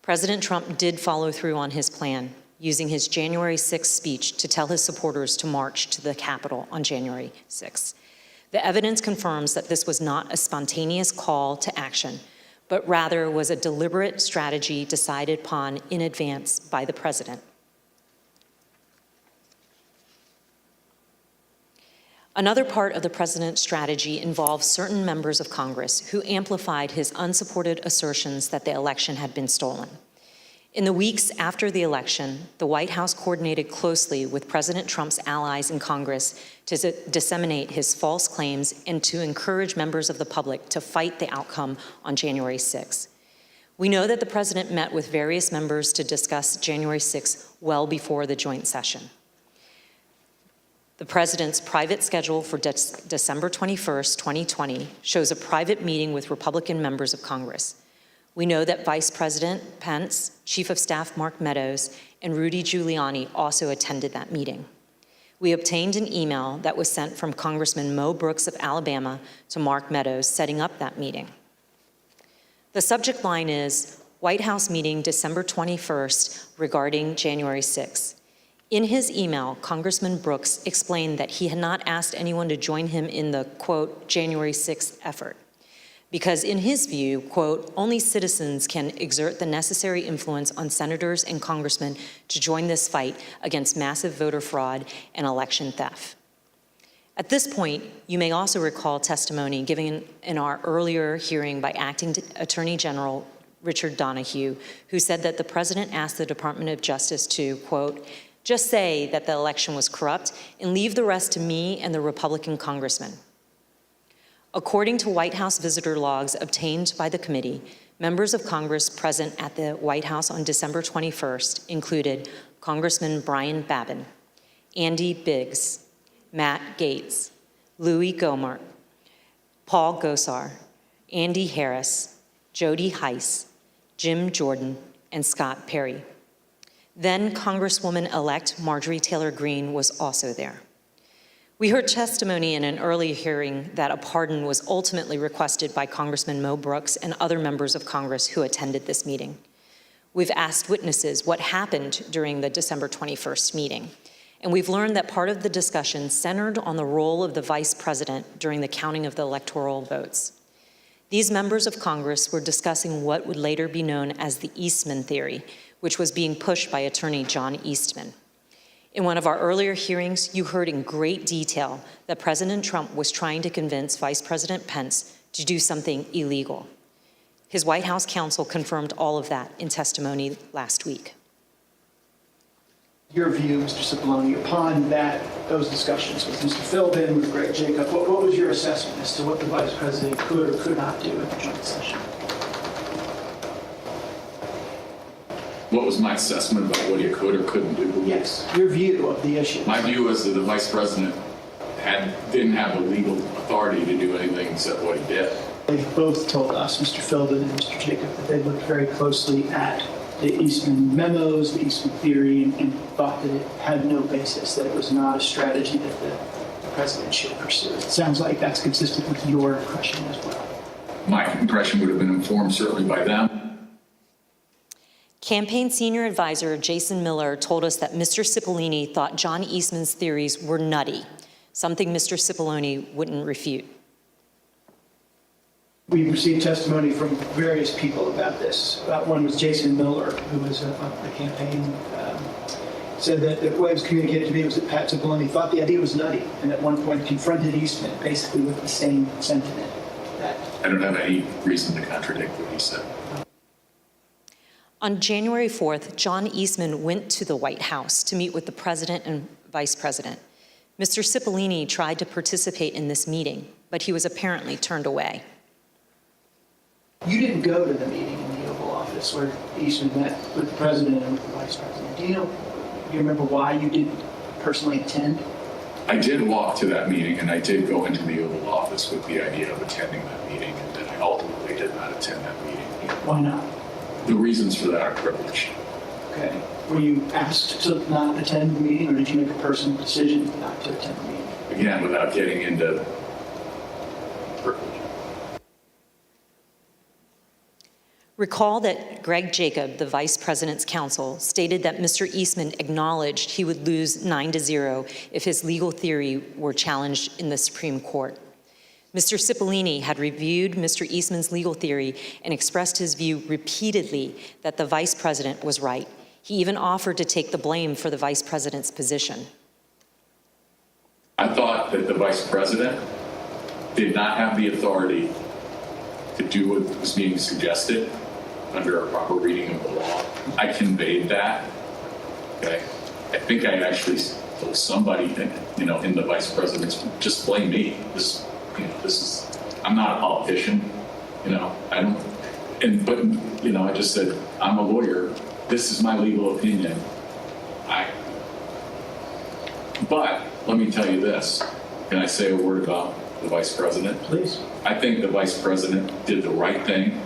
S4: President Trump did follow through on his plan, using his January 6th speech to tell his supporters to march to the Capitol on January 6th. The evidence confirms that this was not a spontaneous call to action, but rather was a deliberate strategy decided upon in advance by the president. Another part of the president's strategy involves certain members of Congress who amplified his unsupported assertions that the election had been stolen. In the weeks after the election, the White House coordinated closely with President Trump's allies in Congress to disseminate his false claims and to encourage members of the public to fight the outcome on January 6th. We know that the president met with various members to discuss January 6th well before the joint session. The president's private schedule for December 21st, 2020 shows a private meeting with Republican members of Congress. We know that Vice President Pence, Chief of Staff Mark Meadows, and Rudy Giuliani also attended that meeting. We obtained an email that was sent from Congressman Mo Brooks of Alabama to Mark Meadows setting up that meeting. The subject line is, White House meeting December 21st regarding January 6th. In his email, Congressman Brooks explained that he had not asked anyone to join him in the, quote, January 6th effort, because in his view, quote, only citizens can exert the necessary influence on senators and congressmen to join this fight against massive voter fraud and election theft. At this point, you may also recall testimony given in our earlier hearing by Acting Attorney General Richard Donahue, who said that the president asked the Department of Justice to, quote, just say that the election was corrupt and leave the rest to me and the Republican congressman. According to White House visitor logs obtained by the committee, members of Congress present at the White House on December 21st included Congressman Brian Babin, Andy Biggs, Matt Gaetz, Louis Gohmert, Paul Gosar, Andy Harris, Jody Hice, Jim Jordan, and Scott Perry. Then Congresswoman-elect Marjorie Taylor Greene was also there. We heard testimony in an early hearing that a pardon was ultimately requested by Congressman Mo Brooks and other members of Congress who attended this meeting. We've asked witnesses what happened during the December 21st meeting, and we've learned that part of the discussion centered on the role of the vice president during the counting of the electoral votes. These members of Congress were discussing what would later be known as the Eastman theory, which was being pushed by attorney John Eastman. In one of our earlier hearings, you heard in great detail that President Trump was trying to convince Vice President Pence to do something illegal. His White House counsel confirmed all of that in testimony last week.
S10: Your view, Mr. Cipollone, upon those discussions with Mr. Philbin, with Greg Jacob, what was your assessment as to what the Vice President could or could not do at the joint session?
S15: What was my assessment about what he could or couldn't do?
S10: Yes, your view of the issue.
S15: My view was that the vice president didn't have the legal authority to do anything except what he did.
S10: They've both told us, Mr. Philbin and Mr. Jacob, that they looked very closely at the Eastman memos, the Eastman theory, and thought that it had no basis, that it was not a strategy that the president should pursue. It sounds like that's consistent with your impression as well.
S15: My impression would have been informed certainly by them.
S4: Campaign senior advisor Jason Miller told us that Mr. Cipollone thought John Eastman's theories were nutty, something Mr. Cipollone wouldn't refute.
S10: We received testimony from various people about this. One was Jason Miller, who was a campaign, said that the way it was communicated to me was that Pat Cipollone thought the idea was nutty, and at one point confronted Eastman basically with the same sentiment.
S15: I don't have any reason to contradict what he said.
S4: On January 4th, John Eastman went to the White House to meet with the president and vice president. Mr. Cipollone tried to participate in this meeting, but he was apparently turned away.
S10: You didn't go to the meeting in the Oval Office where Eastman met with the president and with the vice president. Do you remember why you didn't personally attend?
S15: I did walk to that meeting, and I did go into the Oval Office with the idea of attending that meeting, and then I ultimately did not attend that meeting.
S10: Why not?
S15: The reasons for that are privilege.
S10: Okay. Were you asked to not attend the meeting, or did you make a personal decision not to attend the meeting?
S15: Again, without getting into privilege.
S4: Recall that Greg Jacob, the vice president's counsel, stated that Mr. Eastman acknowledged he would lose 9-0 if his legal theory were challenged in the Supreme Court. Mr. Cipollone had reviewed Mr. Eastman's legal theory and expressed his view repeatedly that the vice president was right. He even offered to take the blame for the vice president's position.
S15: I thought that the vice president did not have the authority to do what was being suggested under a proper reading of the law. I conveyed that. Okay. I think I actually told somebody that, in the vice president's, just blame me. I'm not a politician. I just said, I'm a lawyer. This is my legal opinion. But let me tell you this. Can I say a word about the vice president?
S10: Please.
S15: I think the vice president did the right thing.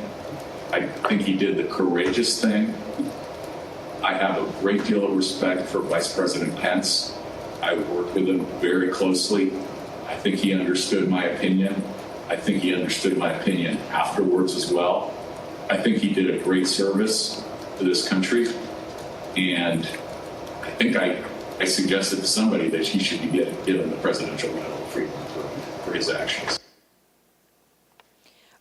S15: I think he did the courageous thing. I have a great deal of respect for Vice President Pence. I worked with him very closely. I think he understood my opinion. I think he understood my opinion afterwards as well. I think he did a great service to this country. And I think I suggested to somebody that he should be given the Presidential Medal of Freedom for his actions.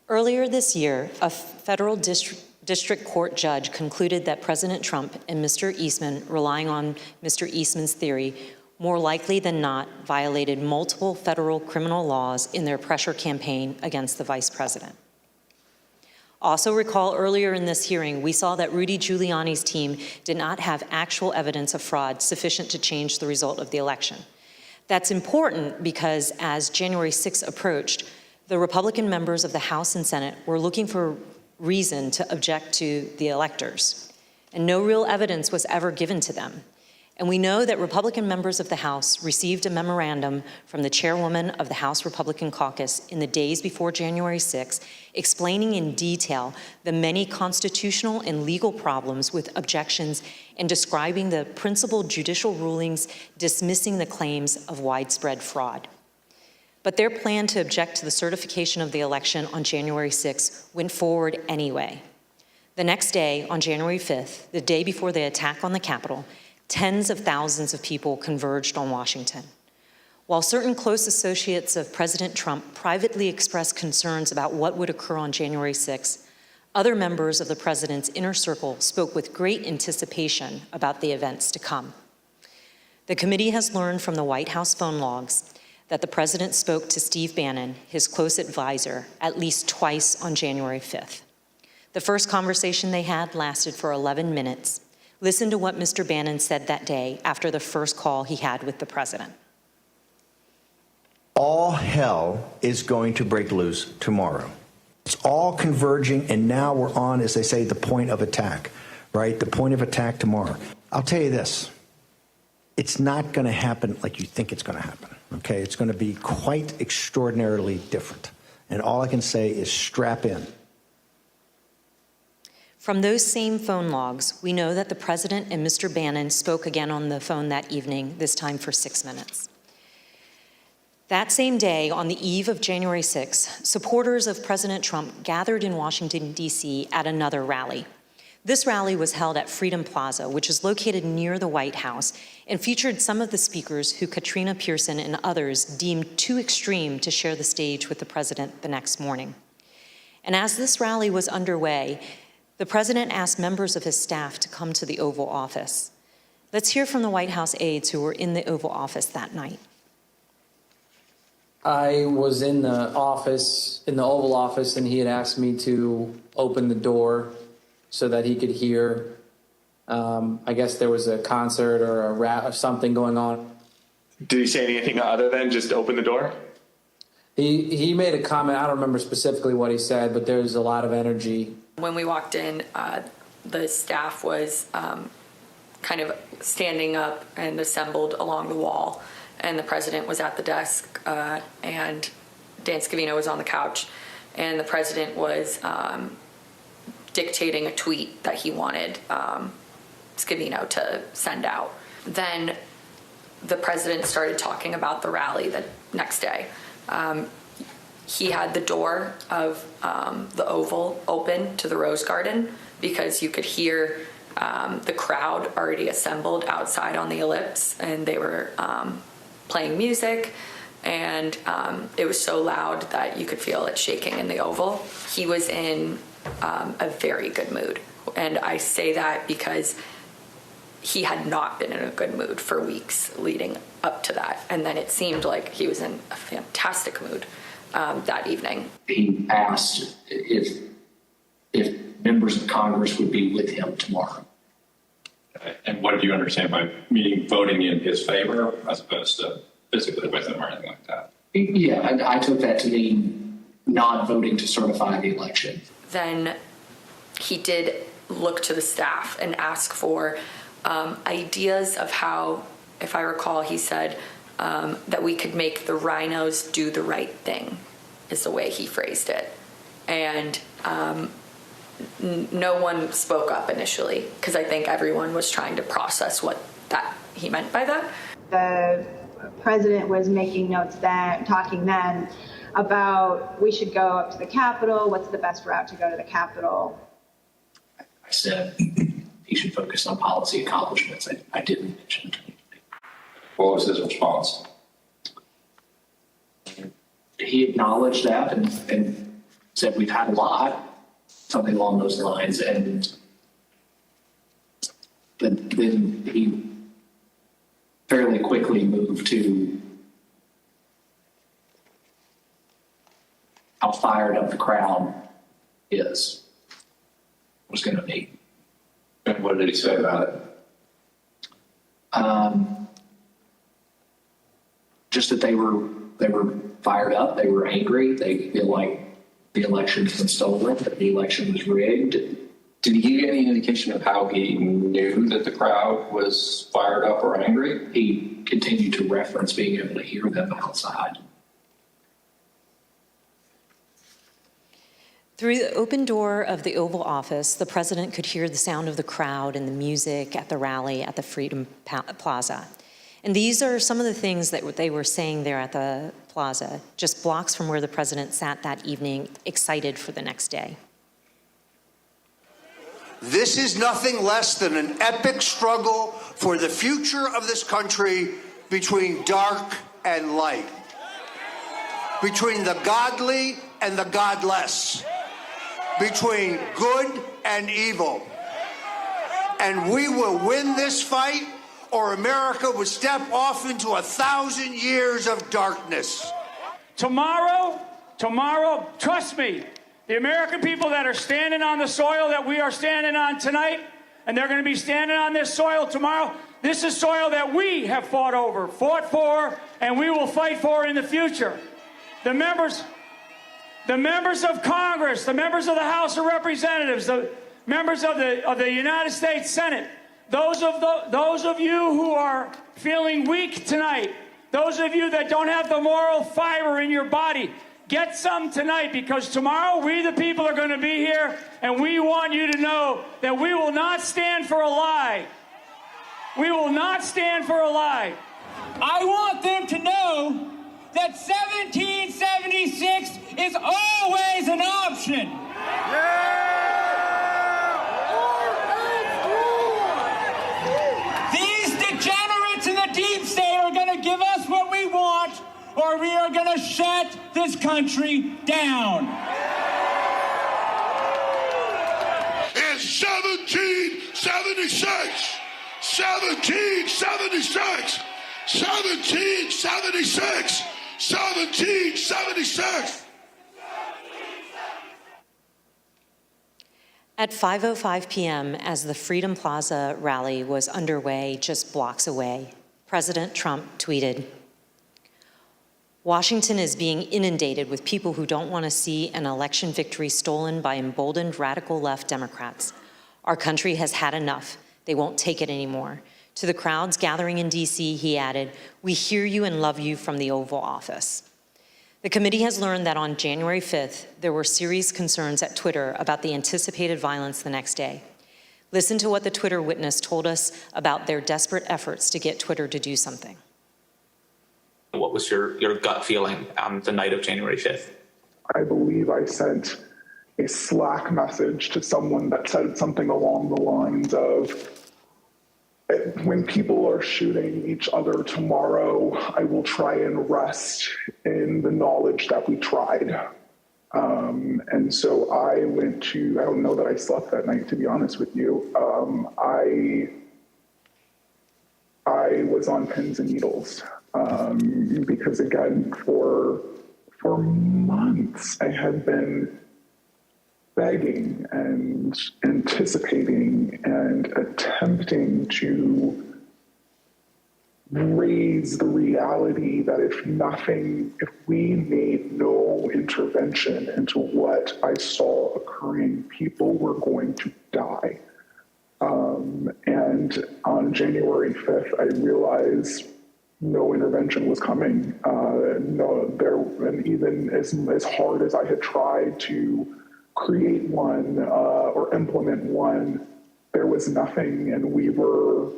S4: Earlier this year, a federal district court judge concluded that President Trump and Mr. Eastman, relying on Mr. Eastman's theory, more likely than not violated multiple federal criminal laws in their pressure campaign against the vice president. Also recall earlier in this hearing, we saw that Rudy Giuliani's team did not have actual evidence of fraud sufficient to change the result of the election. That's important because as January 6th approached, the Republican members of the House and Senate were looking for reason to object to the electors, and no real evidence was ever given to them. And we know that Republican members of the House received a memorandum from the chairwoman of the House Republican Caucus in the days before January 6, explaining in detail the many constitutional and legal problems with objections and describing the principal judicial rulings dismissing the claims of widespread fraud. But their plan to object to the certification of the election on January 6 went forward anyway. The next day, on January 5th, the day before the attack on the Capitol, tens of thousands of people converged on Washington. While certain close associates of President Trump privately expressed concerns about what would occur on January 6, other members of the president's inner circle spoke with great anticipation about the events to come. The committee has learned from the White House phone logs that the president spoke to Steve Bannon, his close advisor, at least twice on January 5th. The first conversation they had lasted for 11 minutes. Listen to what Mr. Bannon said that day after the first call he had with the president.
S18: All hell is going to break loose tomorrow. It's all converging, and now we're on, as they say, the point of attack, right? The point of attack tomorrow. I'll tell you this. It's not going to happen like you think it's going to happen, okay? It's going to be quite extraordinarily different. And all I can say is strap in.
S4: From those same phone logs, we know that the president and Mr. Bannon spoke again on the phone that evening, this time for 6 minutes. That same day, on the eve of January 6, supporters of President Trump gathered in Washington, D.C. at another rally. This rally was held at Freedom Plaza, which is located near the White House, and featured some of the speakers who Katrina Pearson and others deemed too extreme to share the stage with the president the next morning. And as this rally was underway, the president asked members of his staff to come to the Oval Office. Let's hear from the White House aides who were in the Oval Office that night.
S19: I was in the office, in the Oval Office, and he had asked me to open the door so that he could hear. I guess there was a concert or a rap or something going on.
S16: Did he say anything other than just open the door?
S19: He made a comment. I don't remember specifically what he said, but there was a lot of energy.
S20: When we walked in, the staff was kind of standing up and assembled along the wall, and the president was at the desk, and Dan Scavino was on the couch, and the president was dictating a tweet that he wanted Scavino to send out. Then the president started talking about the rally the next day. He had the door of the Oval open to the Rose Garden because you could hear the crowd already assembled outside on the ellipse, and they were playing music, and it was so loud that you could feel it shaking in the Oval. He was in a very good mood, and I say that because he had not been in a good mood for weeks leading up to that, and then it seemed like he was in a fantastic mood that evening.
S21: He asked if members of Congress would be with him tomorrow.
S22: And what did you understand by meaning voting in his favor as opposed to physically with him or anything like that?
S21: Yeah, I took that to mean not voting to certify the election.
S20: Then he did look to the staff and ask for ideas of how, if I recall, he said that we could make the rhinos do the right thing, is the way he phrased it. And no one spoke up initially because I think everyone was trying to process what that he meant by that.
S24: The president was making notes then, talking then about we should go up to the Capitol. What's the best route to go to the Capitol?
S21: I said he should focus on policy accomplishments. I didn't mention it.
S22: What was his response?
S21: He acknowledged that and said we've had a lot, something along those lines, but then he fairly quickly moved to how fired up the crowd was going to be.
S22: And what did he say about it?
S21: Just that they were fired up, they were angry, they feel like the election has been stolen, that the election was rigged.
S22: Did he give any indication of how he knew that the crowd was fired up or angry?
S21: He continued to reference being able to hear them outside.
S4: Through the open door of the Oval Office, the president could hear the sound of the crowd and the music at the rally at the Freedom Plaza. And these are some of the things that they were saying there at the plaza, just blocks from where the president sat that evening, excited for the next day.
S26: This is nothing less than an epic struggle for the future of this country between dark and light, between the godly and the godless, between good and evil. And we will win this fight, or America would step off into 1,000 years of darkness.
S8: Tomorrow, trust me, the American people that are standing on the soil that we are standing on tonight, and they're going to be standing on this soil tomorrow, this is soil that we have fought for, and we will fight for in the future. The members of Congress, the members of the House of Representatives, the members of the United States Senate, those of you who are feeling weak tonight, those of you that don't have the moral fiber in your body, get some tonight, because tomorrow we the people are going to be here, and we want you to know that we will not stand for a lie. We will not stand for a lie.
S27: I want them to know that 1776 is always an option. Yeah! shut this country down.
S1: It's 1776, 1776, 1776, 1776.
S4: At 5:05 p.m., as the Freedom Plaza rally was underway just blocks away, President Trump tweeted, "Washington is being inundated with people who don't want to see an election victory stolen by emboldened radical left Democrats. Our country has had enough. They won't take it anymore." To the crowds gathering in D.C., he added, "We hear you and love you from the Oval Office." The committee has learned that on January 5th, there were serious concerns at Twitter about the anticipated violence the next day. Listen to what the Twitter witness told us about their desperate efforts to get Twitter to do something.
S3: What was your gut feeling on the night of January 5th?
S5: I believe I sent a Slack message to someone that said something along the lines of, when people are shooting each other tomorrow, I will try and rest in the knowledge that we tried. And so I went to, I don't know that I slept that night, to be honest with you. I was on pins and needles because, again, for months I had been begging and anticipating and attempting to raise the reality that if we made no intervention into what I saw occurring, people were going to die. And on January 5th, I realized no intervention was coming. And even as hard as I had tried to create one or implement one, there was nothing, and we were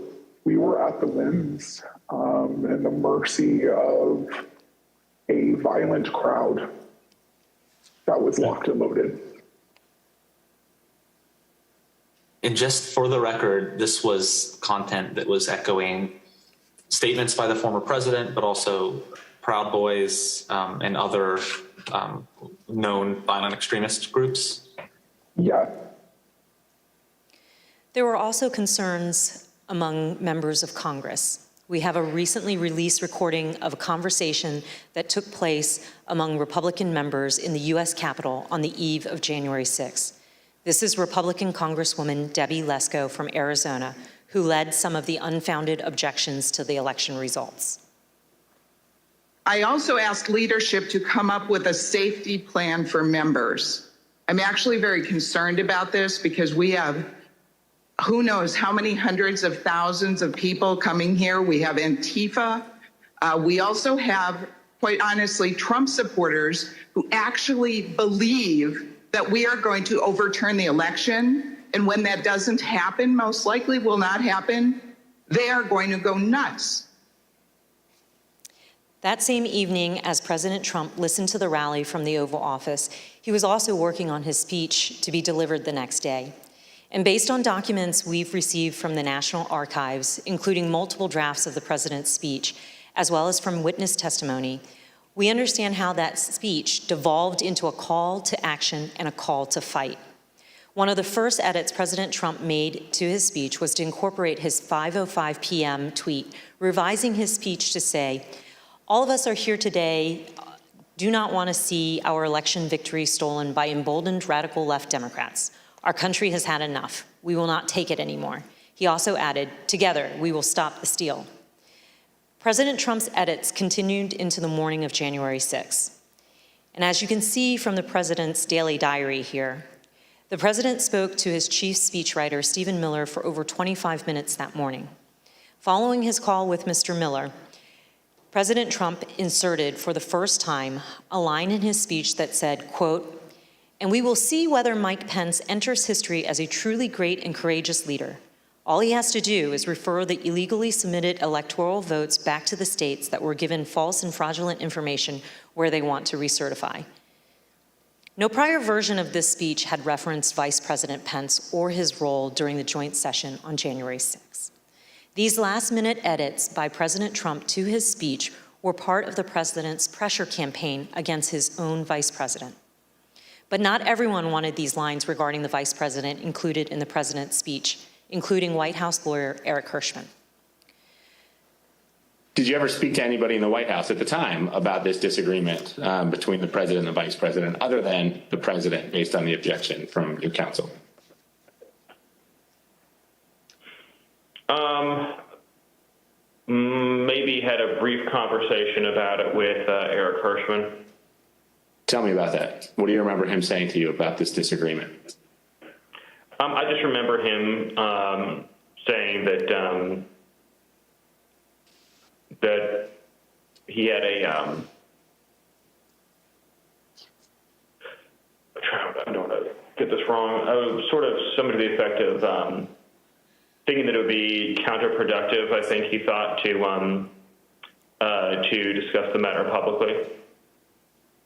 S5: at the whims and the mercy of a violent crowd that was locked and loaded.
S3: And just for the record, this was content that was echoing statements by the former president, but also Proud Boys and other known violent extremist groups?
S5: Yeah.
S4: There were also concerns among members of Congress. We have a recently released recording of a conversation that took place among Republican members in the U.S. Capitol on the eve of January 6th. This is Republican Congresswoman Debbie Lesko from Arizona, who led some of the unfounded objections to the election results.
S6: I also asked leadership to come up with a safety plan for members. I'm actually very concerned about this because we have who knows how many hundreds of thousands of people coming here. We have Antifa. We also have, quite honestly, Trump supporters who actually believe that we are going to overturn the election. And when that doesn't happen, most likely will not happen, they are going to go nuts.
S4: That same evening, as President Trump listened to the rally from the Oval Office, he was also working on his speech to be delivered the next day. And based on documents we've received from the National Archives, including multiple drafts of the president's speech, as well as from witness testimony, we understand how that speech devolved into a call to action and a call to fight. One of the first edits President Trump made to his speech was to incorporate his 5:05 p.m. tweet, revising his speech to say, "All of us are here today, do not want to see our election victory stolen by emboldened radical left Democrats. Our country has had enough. We will not take it anymore." He also added, "Together, we will stop the steal." President Trump's edits continued into the morning of January 6th. And as you can see from the president's daily diary here, the president spoke to his chief speechwriter, Stephen Miller, for over 25 minutes that morning. Following his call with Mr. Miller, President Trump inserted for the first time a line in his speech that said, quote, "And we will see whether Mike Pence enters history as a truly great and courageous leader. All he has to do is refer the illegally submitted electoral votes back to the states that were given false and fraudulent information where they want to recertify." No prior version of this speech had referenced Vice President Pence or his role during the joint session on January 6th. These last-minute edits by President Trump to his speech were part of the president's pressure campaign against his own vice president. But not everyone wanted these lines regarding the vice president included in the president's speech, including White House lawyer Eric Hirschman.
S7: Did you ever speak to anybody in the White House at the time about this disagreement between the president and the vice president, other than the president, based on the objection from your counsel?
S9: Maybe had a brief conversation about it with Eric Hirschman.
S7: Tell me about that. What do you remember him saying to you about this disagreement?
S9: I just remember him saying that that he had a I don't want to get this wrong. Sort of something to the effect of thinking that it would be counterproductive. I think he thought to discuss the matter publicly.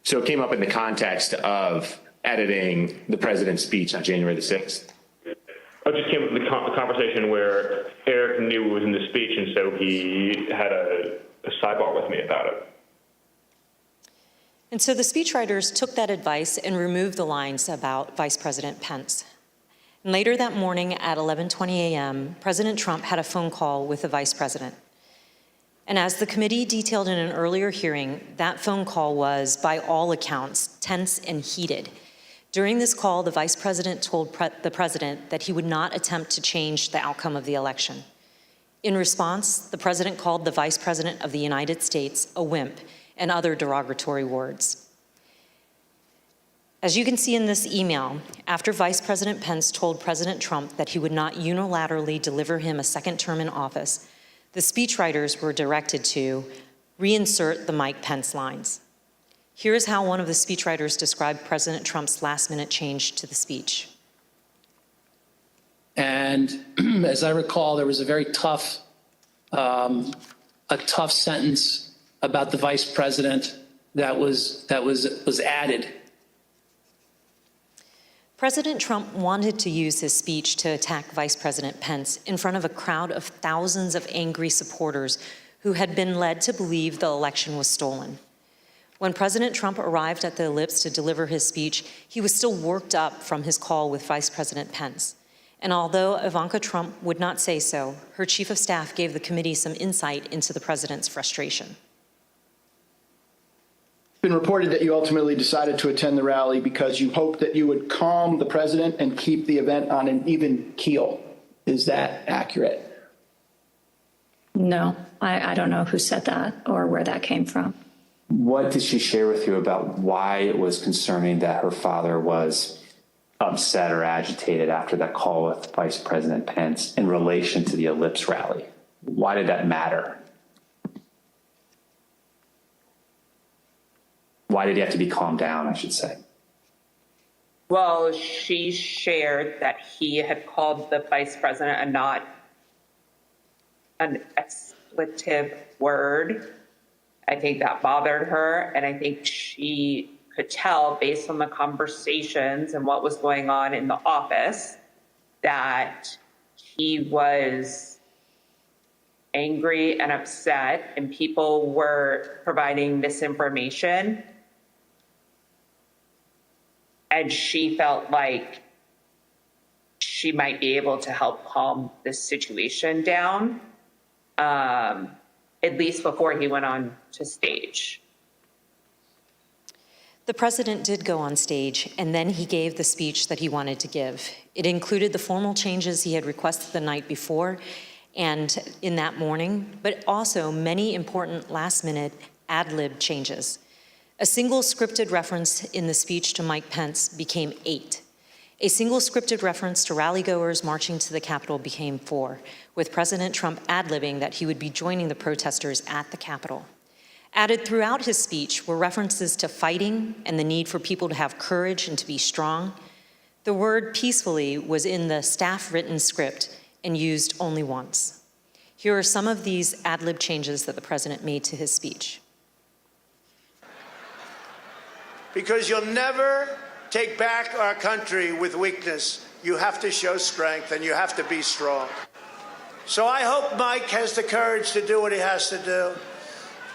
S7: So it came up in the context of editing the president's speech on January the 6th?
S9: It just came up in the conversation where Eric knew it was in the speech, and so he had a sidebar with me about it.
S4: And so the speechwriters took that advice and removed the lines about Vice President Pence. And later that morning at 11:20 a.m., President Trump had a phone call with the vice president. And as the committee detailed in an earlier hearing, that phone call was, by all accounts, tense and heated. During this call, the vice president told the president that he would not attempt to change the outcome of the election. In response, the president called the vice president of the United States a wimp and other derogatory words. As you can see in this email, after Vice President Pence told President Trump that he would not unilaterally deliver him a second term in office, the speechwriters were directed to reinsert the Mike Pence lines. Here is how one of the speechwriters described President Trump's last-minute change to the speech.
S10: And as I recall, there was a very tough sentence about the vice president that was added.
S4: President Trump wanted to use his speech to attack Vice President Pence in front of a crowd of thousands of angry supporters who had been led to believe the election was stolen. When President Trump arrived at the Ellipse to deliver his speech, he was still worked up from his call with Vice President Pence. And although Ivanka Trump would not say so, her chief of staff gave the committee some insight into the president's frustration.
S11: It's been reported that you ultimately decided to attend the rally because you hoped that you would calm the president and keep the event on an even keel. Is that accurate?
S12: No, I don't know who said that or where that came from.
S13: What did she share with you about why it was concerning that her father was upset or agitated after that call with Vice President Pence in relation to the Ellipse rally? Why did that matter? Why did he have to be calmed down, I should say?
S17: Well, she shared that he had called the vice president a not an expletive word. I think that bothered her, and I think she could tell based on the conversations and what was going on in the office that he was angry and upset, and people were providing misinformation. And she felt like she might be able to help calm this situation down, at least before he went on to stage.
S4: The president did go on stage, and then he gave the speech that he wanted to give. It included the formal changes he had requested the night before and in that morning, but also many important last-minute ad-lib changes. A single scripted reference in the speech to Mike Pence became 8. A single scripted reference to rallygoers marching to the Capitol became 4, with President Trump ad-libbing that he would be joining the protesters at the Capitol. Added throughout his speech were references to fighting and the need for people to have courage and to be strong. The word peacefully was in the staff-written script and used only once. Here are some of these ad-lib changes that the president made to his speech.
S23: Because you'll never take back our country with weakness. You have to show strength and you have to be strong. So I hope Mike has the courage to do what he has to do.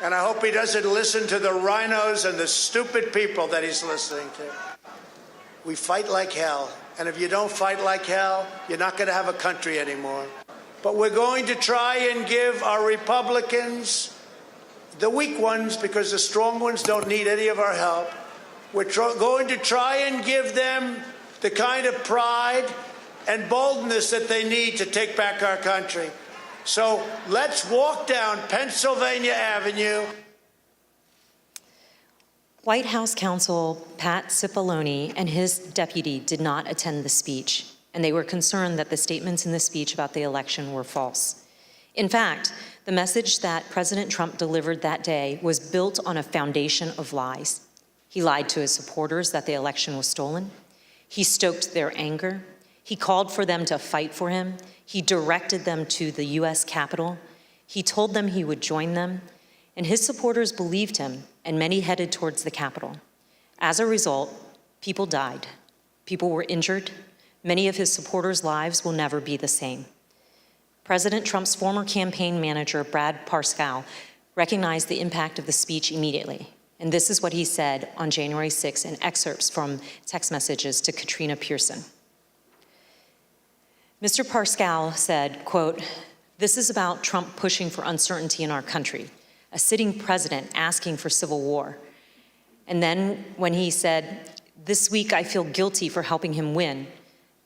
S23: And I hope he doesn't listen to the rhinos and the stupid people that he's listening to. We fight like hell. And if you don't fight like hell, you're not going to have a country anymore. But we're going to try and give our Republicans, the weak ones, because the strong ones don't need any of our help, we're going to try and give them the kind of pride and boldness that they need to take back our country. So let's walk down Pennsylvania Avenue.
S4: White House counsel Pat Cipollone and his deputy did not attend the speech, and they were concerned that the statements in the speech about the election were false. In fact, the message that President Trump delivered that day was built on a foundation of lies. He lied to his supporters that the election was stolen. He stoked their anger. He called for them to fight for him. He directed them to the U.S. Capitol. He told them he would join them, and his supporters believed him, and many headed towards the Capitol. As a result, people died. People were injured. Many of his supporters' lives will never be the same. President Trump's former campaign manager, Brad Parscale, recognized the impact of the speech immediately. And this is what he said on January 6 in excerpts from text messages to Katrina Pearson. Mr. Parscale said, quote, "This is about Trump pushing for uncertainty in our country, a sitting president asking for civil war." And then when he said, "This week I feel guilty for helping him win,"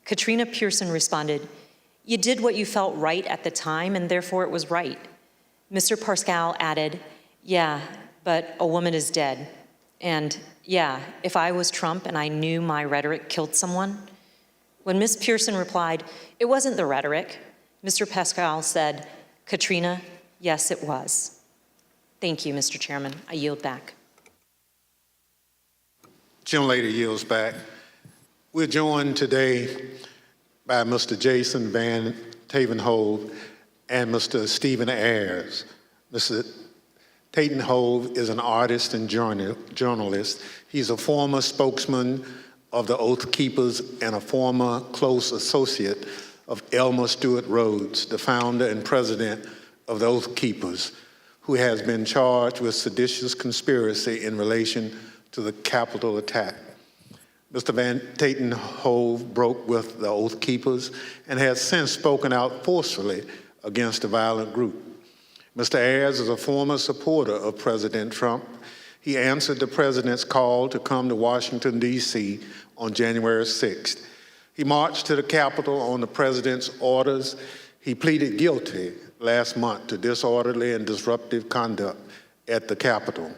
S4: Katrina Pearson responded, "You did what you felt right at the time, and therefore it was right." Mr. Parscale added, "Yeah, but a woman is dead. And yeah, if I was Trump and I knew my rhetoric killed someone." When Ms. Pearson replied, "It wasn't the rhetoric," Mr. Parscale said, "Katrina, yes, it was." Thank you, Mr. Chairman. I yield back.
S2: Gentlelady yields back. We're joined today by Mr. Jason Van Tatenhove and Mr. Stephen Ayres. Mr. Tatenhove is an artist and journalist. He's a former spokesman of the Oath Keepers and a former close associate of Elmer Stuart Rhodes, the founder and president of the Oath Keepers, who has been charged with seditious conspiracy in relation to the Capitol attack. Mr. Van Tatenhove broke with the Oath Keepers and has since spoken out forcefully against the violent group. Mr. Ayres is a former supporter of President Trump. He answered the president's call to come to Washington, D.C. on January 6th. He marched to the Capitol on the president's orders. He pleaded guilty last month to disorderly and disruptive conduct at the Capitol.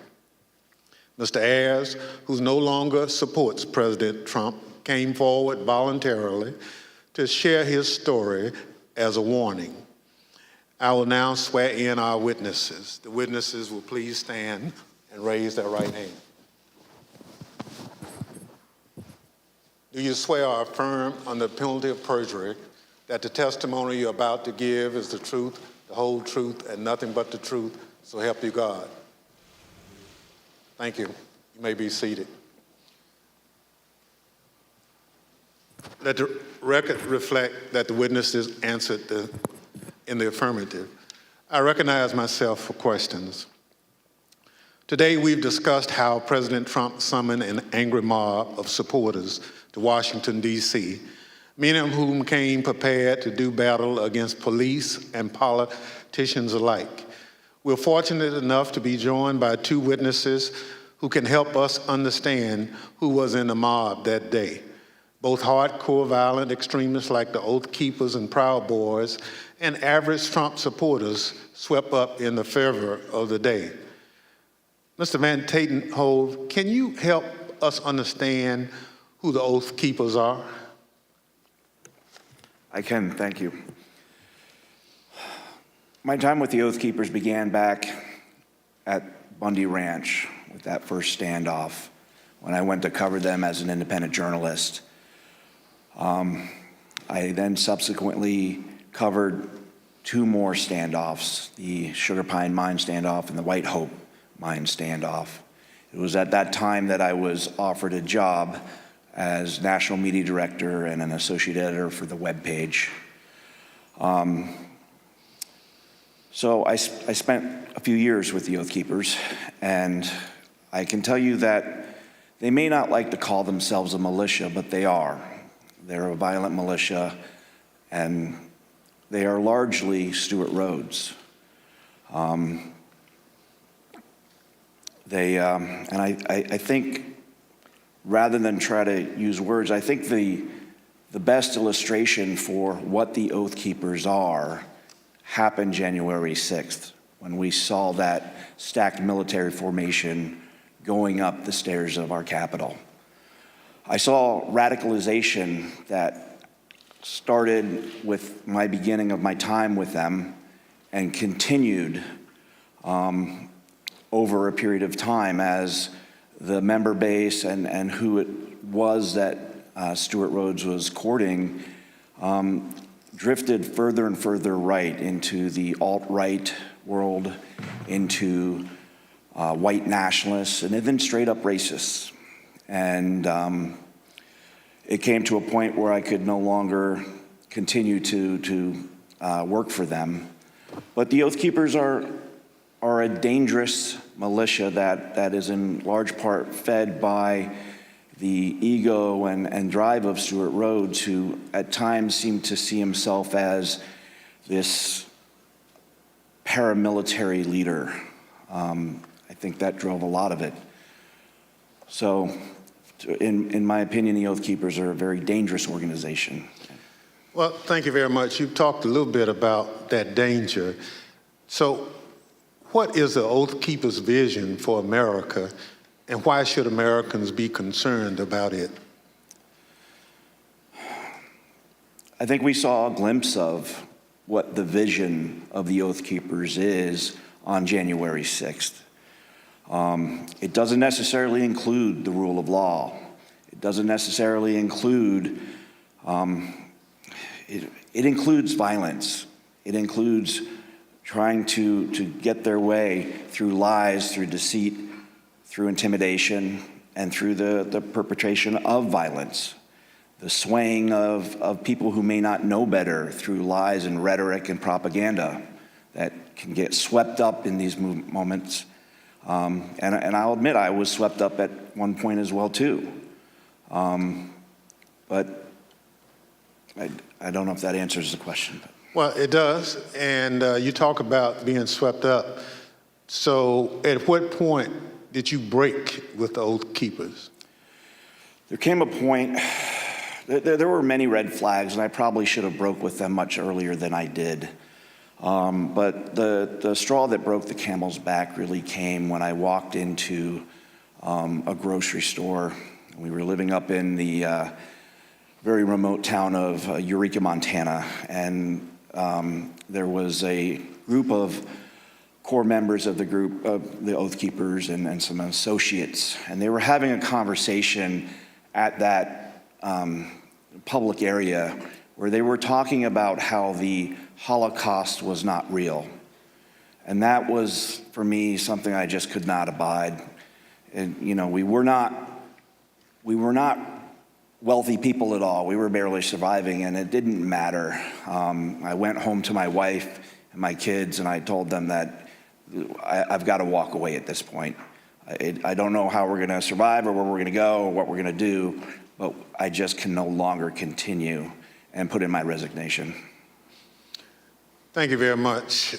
S2: Mr. Ayres, who no longer supports President Trump, came forward voluntarily to share his story as a warning. I will now swear in our witnesses. The witnesses will please stand and raise their right hand. Do you swear or affirm under penalty of perjury that the testimony you're about to give is the truth, the whole truth, and nothing but the truth, so help you God? Thank you. You may be seated. Let the record reflect that the witnesses answered in the affirmative. I recognize myself for questions. Today, we've discussed how President Trump summoned an angry mob of supporters to Washington, D.C., many of whom came prepared to do battle against police and politicians alike. We're fortunate enough to be joined by two witnesses who can help us understand who was in the mob that day. Both hardcore violent extremists like the Oath Keepers and Proud Boys and average Trump supporters swept up in the fervor of the day. Mr. Van Tatenhove, can you help us understand who the Oath Keepers are?
S14: I can, thank you. My time with the Oath Keepers began back at Bundy Ranch with that first standoff when I went to cover them as an independent journalist. I then subsequently covered two more standoffs, the Sugar Pine Mine standoff and the White Hope Mine standoff. It was at that time that I was offered a job as national media director and an associate editor for the webpage. So I spent a few years with the Oath Keepers, and I can tell you that they may not like to call themselves a militia, but they are. They're a violent militia, and they are largely Stuart Rhodes. And I think, rather than try to use words, I think the best illustration for what the Oath Keepers are happened January 6th, when we saw that stacked military formation going up the stairs of our Capitol. I saw radicalization that started with my beginning of my time with them and continued over a period of time as the member base and who it was that Stuart Rhodes was courting drifted further and further right into the alt-right world, into white nationalists, and even straight up racists. And it came to a point where I could no longer continue to work for them. But the Oath Keepers are a dangerous militia that is in large part fed by the ego and drive of Stuart Rhodes, who at times seemed to see himself as this paramilitary leader. I think that drove a lot of it. So, in my opinion, the Oath Keepers are a very dangerous organization.
S2: Well, thank you very much. You talked a little bit about that danger. So, what is the Oath Keepers' vision for America, and why should Americans be concerned about it?
S14: I think we saw a glimpse of what the vision of the Oath Keepers is on January 6th. It doesn't necessarily include the rule of law. It doesn't necessarily include, it includes violence. It includes trying to get their way through lies, through deceit, through intimidation, and through the perpetration of violence. The swaying of people who may not know better through lies and rhetoric and propaganda that can get swept up in these moments. And I'll admit I was swept up at one point as well too. But I don't know if that answers the question.
S2: Well, it does, and you talk about being swept up. So at what point did you break with the Oath Keepers?
S14: There came a point, there were many red flags, and I probably should have broke with them much earlier than I did. But the straw that broke the camel's back really came when I walked into a grocery store. We were living up in the very remote town of Eureka, Montana, and there was a group of core members of the group of the Oath Keepers and some associates, and they were having a conversation at that public area where they were talking about how the Holocaust was not real. And that was, for me, something I just could not abide. And, you know, we were not wealthy people at all. We were barely surviving, and it didn't matter. I went home to my wife and my kids, and I told them that I've got to walk away at this point. I don't know how we're going to survive or where we're going to go or what we're going to do, but I just can no longer continue, and put in my resignation.
S2: Thank you very much.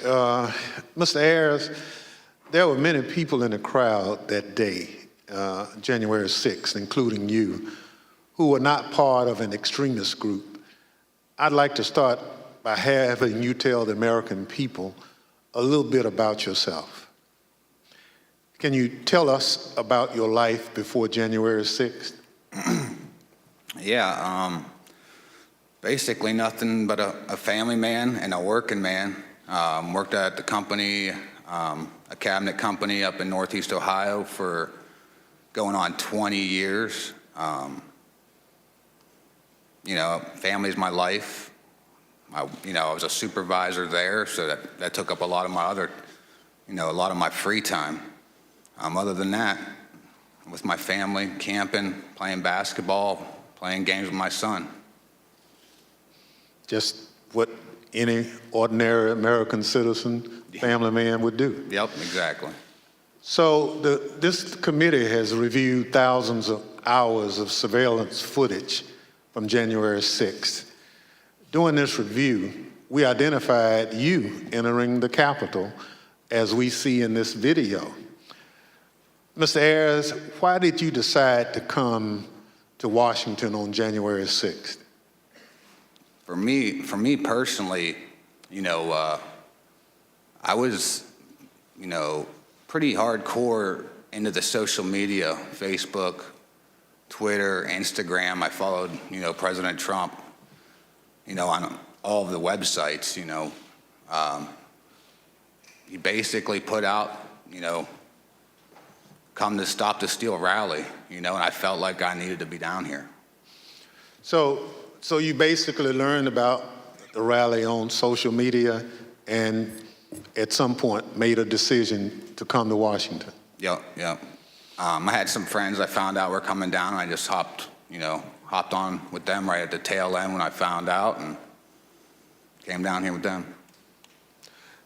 S2: Mr. Ayres, there were many people in the crowd that day, January 6th, including you, who were not part of an extremist group. I'd like to start by having you tell the American people a little bit about yourself. Can you tell us about your life before January 6th?
S15: Yeah, basically nothing but a family man and a working man. Worked at the company, a cabinet company up in Northeast Ohio for going on 20 years. You know, family's my life. I was a supervisor there, so that took up a lot of my other, a lot of my free time. Other than that, with my family, camping, playing basketball, playing games with my son.
S2: Just what any ordinary American citizen, family man would do.
S15: Yep, exactly.
S2: So this committee has reviewed thousands of hours of surveillance footage from January 6th. During this review, we identified you entering the Capitol as we see in this video. Mr. Ayres, why did you decide to come to Washington on January 6th?
S15: For me personally, I was, pretty hardcore into the social media, Facebook, Twitter, Instagram. I followed, President Trump, on all of the websites, he basically put out, come to Stop the Steal rally, and I felt like I needed to be down here.
S2: So you basically learned about the rally on social media and at some point made a decision to come to Washington.
S15: Yep. I had some friends I found out were coming down, and I just hopped on with them right at the tail end when I found out and came down here with them.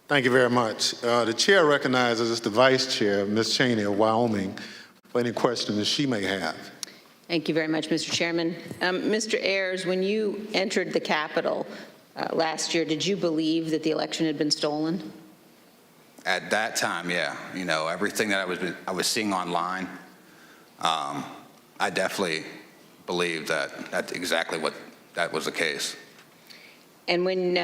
S2: Thank you very much. The chair recognizes the vice chair, Ms. Cheney of Wyoming, for any questions she may have.
S16: Thank you very much, Mr. Chairman. Mr. Ayres, when you entered the Capitol last year, did you believe that the election had been stolen?
S15: At that time, yeah. Everything that I was seeing online, I definitely believed that that's exactly what that was the case.
S16: And when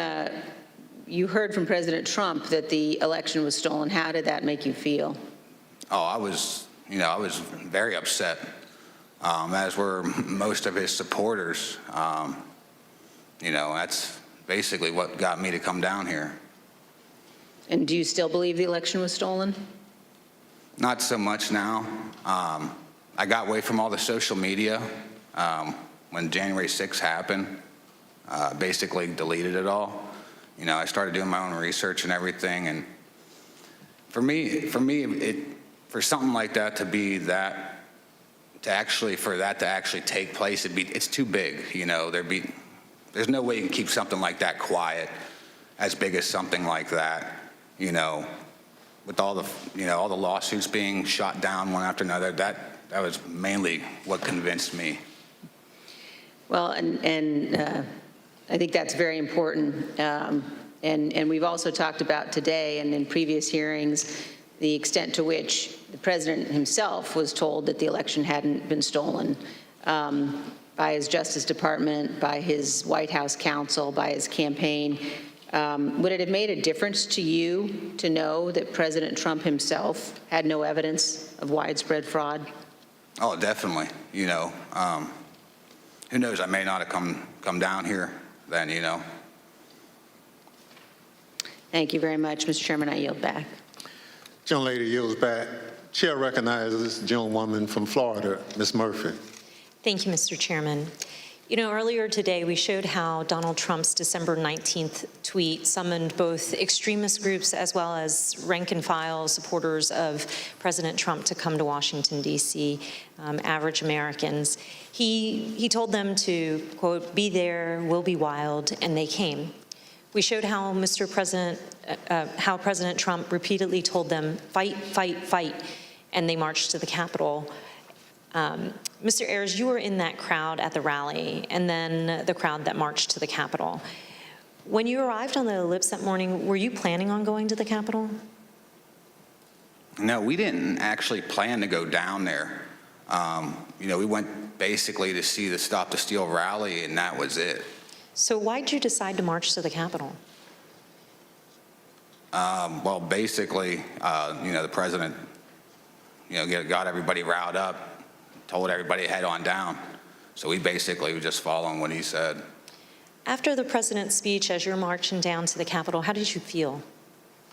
S16: you heard from President Trump that the election was stolen, how did that make you feel?
S15: Oh, I was very upset, as were most of his supporters. That's basically what got me to come down here.
S16: And do you still believe the election was stolen?
S15: Not so much now. I got away from all the social media when January 6th happened. Basically deleted it all. I started doing my own research and everything, and for me, for something like that to be that, for that to actually take place, it's too big. There's no way you can keep something like that quiet, as big as something like that. With all the lawsuits being shot down one after another, that was mainly what convinced me.
S16: Well, and I think that's very important. And we've also talked about today and in previous hearings the extent to which the president himself was told that the election hadn't been stolen by his Justice Department, by his White House counsel, by his campaign. Would it have made a difference to you to know that President Trump himself had no evidence of widespread fraud?
S15: Oh, definitely. Who knows? I may not have come down here then.
S16: Thank you very much, Mr. Chairman. I yield back.
S2: Gentlelady yields back. Chair recognizes the gentlewoman from Florida, Ms. Murphy.
S4: Thank you, Mr. Chairman. Earlier today, we showed how Donald Trump's December 19th tweet summoned both extremist groups as well as rank-and-file supporters of President Trump to come to Washington, D.C., average Americans. He told them to, quote, be there, we'll be wild, and they came. We showed how how President Trump repeatedly told them, fight, fight, fight, and they marched to the Capitol. Mr. Ayres, you were in that crowd at the rally and then the crowd that marched to the Capitol. When you arrived on the ellipse that morning, were you planning on going to the Capitol?
S15: No, we didn't actually plan to go down there. We went basically to see the Stop the Steal rally, and that was it.
S4: So why did you decide to march to the Capitol?
S15: Well, basically, the president, got everybody riled up, told everybody to head on down. So we basically were just following what he said.
S4: After the president's speech, as you're marching down to the Capitol, how did you feel?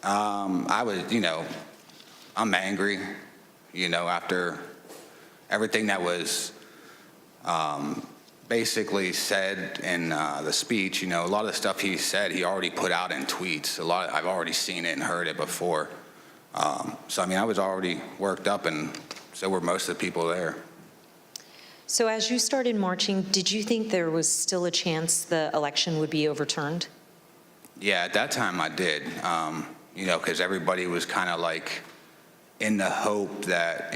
S15: I was, I'm angry, after everything that was basically said in the speech. A lot of the stuff he said, he already put out in tweets. I've already seen it and heard it before. So, I was already worked up, and so were most of the people there.
S4: So as you started marching, did you think there was still a chance the election would be overturned?
S15: Yeah, at that time I did, because everybody was kind of like in the hope that,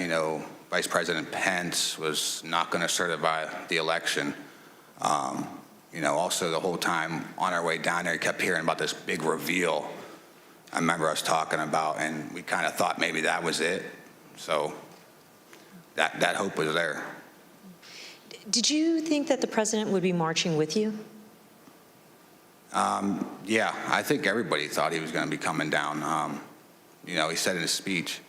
S15: Vice President Pence was not going to certify the election. Also the whole time on our way down there, we kept hearing about this big reveal I remember us talking about, and we kind of thought maybe that was it. So that hope was there.
S4: Did you think that the president would be marching with you?
S15: Yeah, I think everybody thought he was going to be coming down. He said in his speech,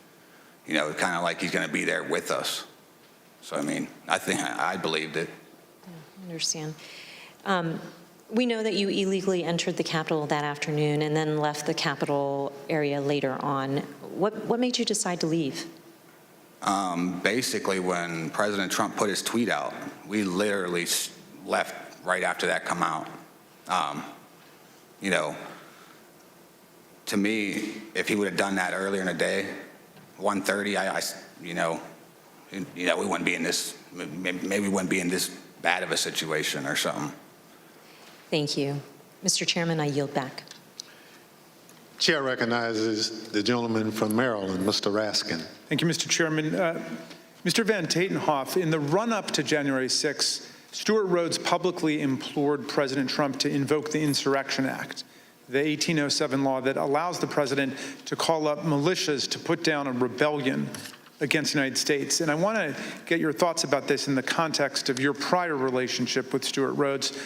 S15: kind of like he's going to be there with us. So, I think I believed it.
S4: Yeah, I understand. We know that you illegally entered the Capitol that afternoon and then left the Capitol area later on. What made you decide to leave?
S15: Basically, when President Trump put his tweet out, we literally left right after that come out. To me, if he would have done that earlier in the day, 1:30, we wouldn't be in this. Maybe we wouldn't be in this bad of a situation or something.
S4: Thank you. Mr. Chairman, I yield back.
S2: Chair recognizes the gentleman from Maryland, Mr. Raskin.
S18: Thank you, Mr. Chairman. Mr. Van Tatenhove, in the run-up to January 6th, Stuart Rhodes publicly implored President Trump to invoke the Insurrection Act, the 1807 law that allows the president to call up militias to put down a rebellion against the United States. And I want to get your thoughts about this in the context of your prior relationship with Stuart Rhodes.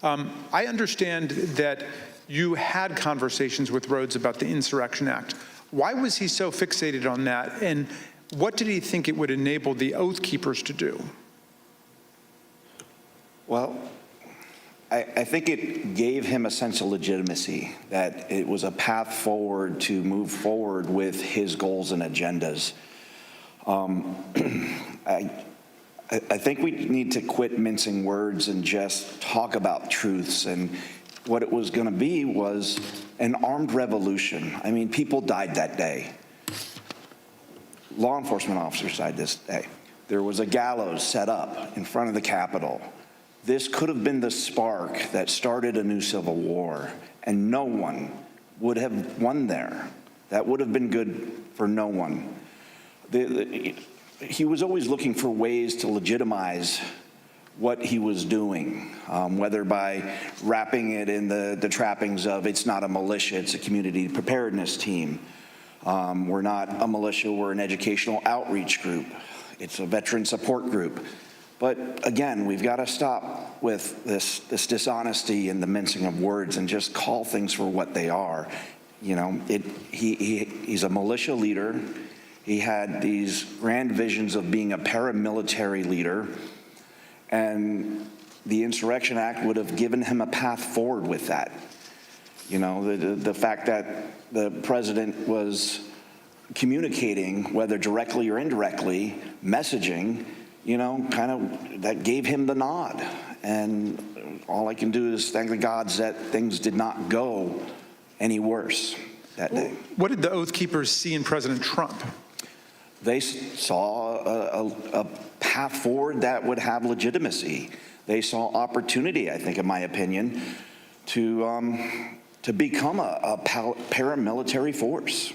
S18: I understand that you had conversations with Rhodes about the Insurrection Act. Why was he so fixated on that? And what did he think it would enable the Oath Keepers to do?
S14: Well, I think it gave him a sense of legitimacy, that it was a path forward to move forward with his goals and agendas. I think we need to quit mincing words and just talk about truths. And what it was going to be was an armed revolution. People died that day. Law enforcement officers died this day. There was a gallows set up in front of the Capitol. This could have been the spark that started a new civil war, and no one would have won there. That would have been good for no one. He was always looking for ways to legitimize what he was doing, whether by wrapping it in the trappings of it's not a militia, it's a community preparedness team. We're not a militia, we're an educational outreach group. It's a veteran support group. But again, we've got to stop with this dishonesty and the mincing of words and just call things for what they are. He's a militia leader. He had these grand visions of being a paramilitary leader, and the Insurrection Act would have given him a path forward with that. The fact that the president was communicating, whether directly or indirectly, messaging, that gave him the nod. And all I can do is thank the gods that things did not go any worse that day.
S18: What did the Oath Keepers see in President Trump?
S14: They saw a path forward that would have legitimacy. They saw opportunity, I think, in my opinion, to become a paramilitary force,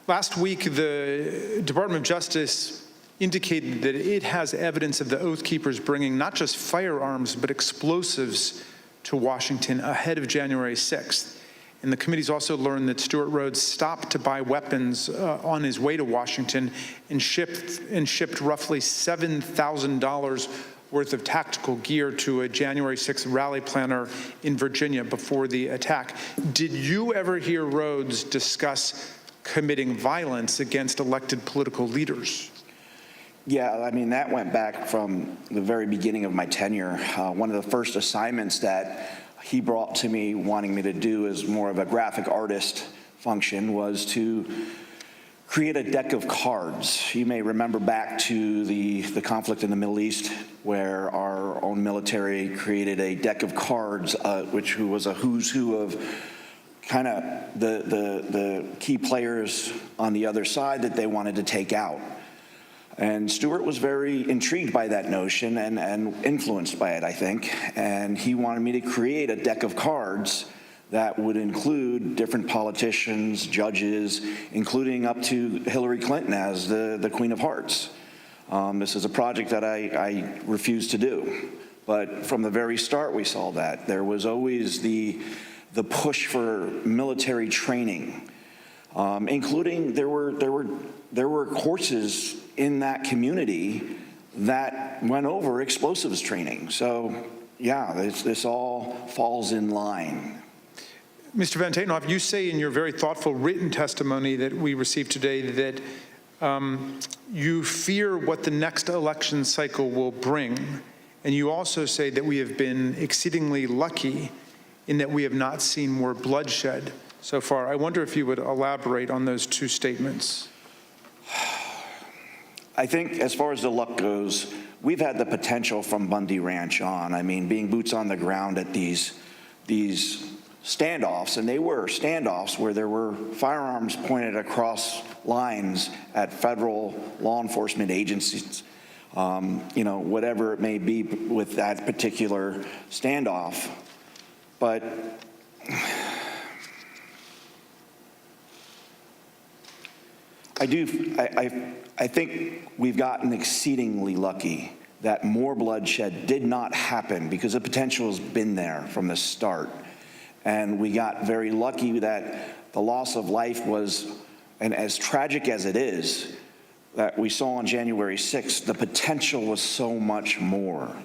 S18: Last week, the Department of Justice indicated that it has evidence of the Oath Keepers bringing not just firearms, but explosives to Washington ahead of January 6th. And the committee's also learned that Stuart Rhodes stopped to buy weapons on his way to Washington and shipped roughly $7,000 worth of tactical gear to a January 6th rally planner in Virginia before the attack. Did you ever hear Rhodes discuss committing violence against elected political leaders?
S14: Yeah, that went back from the very beginning of my tenure. One of the first assignments that he brought to me, wanting me to do as more of a graphic artist function, was to create a deck of cards. You may remember back to the conflict in the Middle East, where our own military created a deck of cards, which was a who's who of kind of the key players on the other side that they wanted to take out. And Stuart was very intrigued by that notion and influenced by it, I think. And he wanted me to create a deck of cards that would include different politicians, judges, including up to Hillary Clinton as the Queen of Hearts. This is a project that I refused to do. But from the very start, we saw that. There was always the push for military training, including there were courses in that community that went over explosives training. So yeah, this all falls in line.
S18: Mr. Van Tatenhove, you say in your very thoughtful written testimony that we received today that you fear what the next election cycle will bring. And you also say that we have been exceedingly lucky in that we have not seen more bloodshed so far. I wonder if you would elaborate on those two statements.
S14: I think as far as the luck goes, we've had the potential from Bundy Ranch on. I mean, being boots on the ground at these standoffs, and they were standoffs where there were firearms pointed across lines at federal law enforcement agencies, whatever it may be with that particular standoff. But I think we've gotten exceedingly lucky that more bloodshed did not happen because the potential has been there from the start. And we got very lucky that the loss of life was, and as tragic as it is, that we saw on January 6th, the potential was so much more.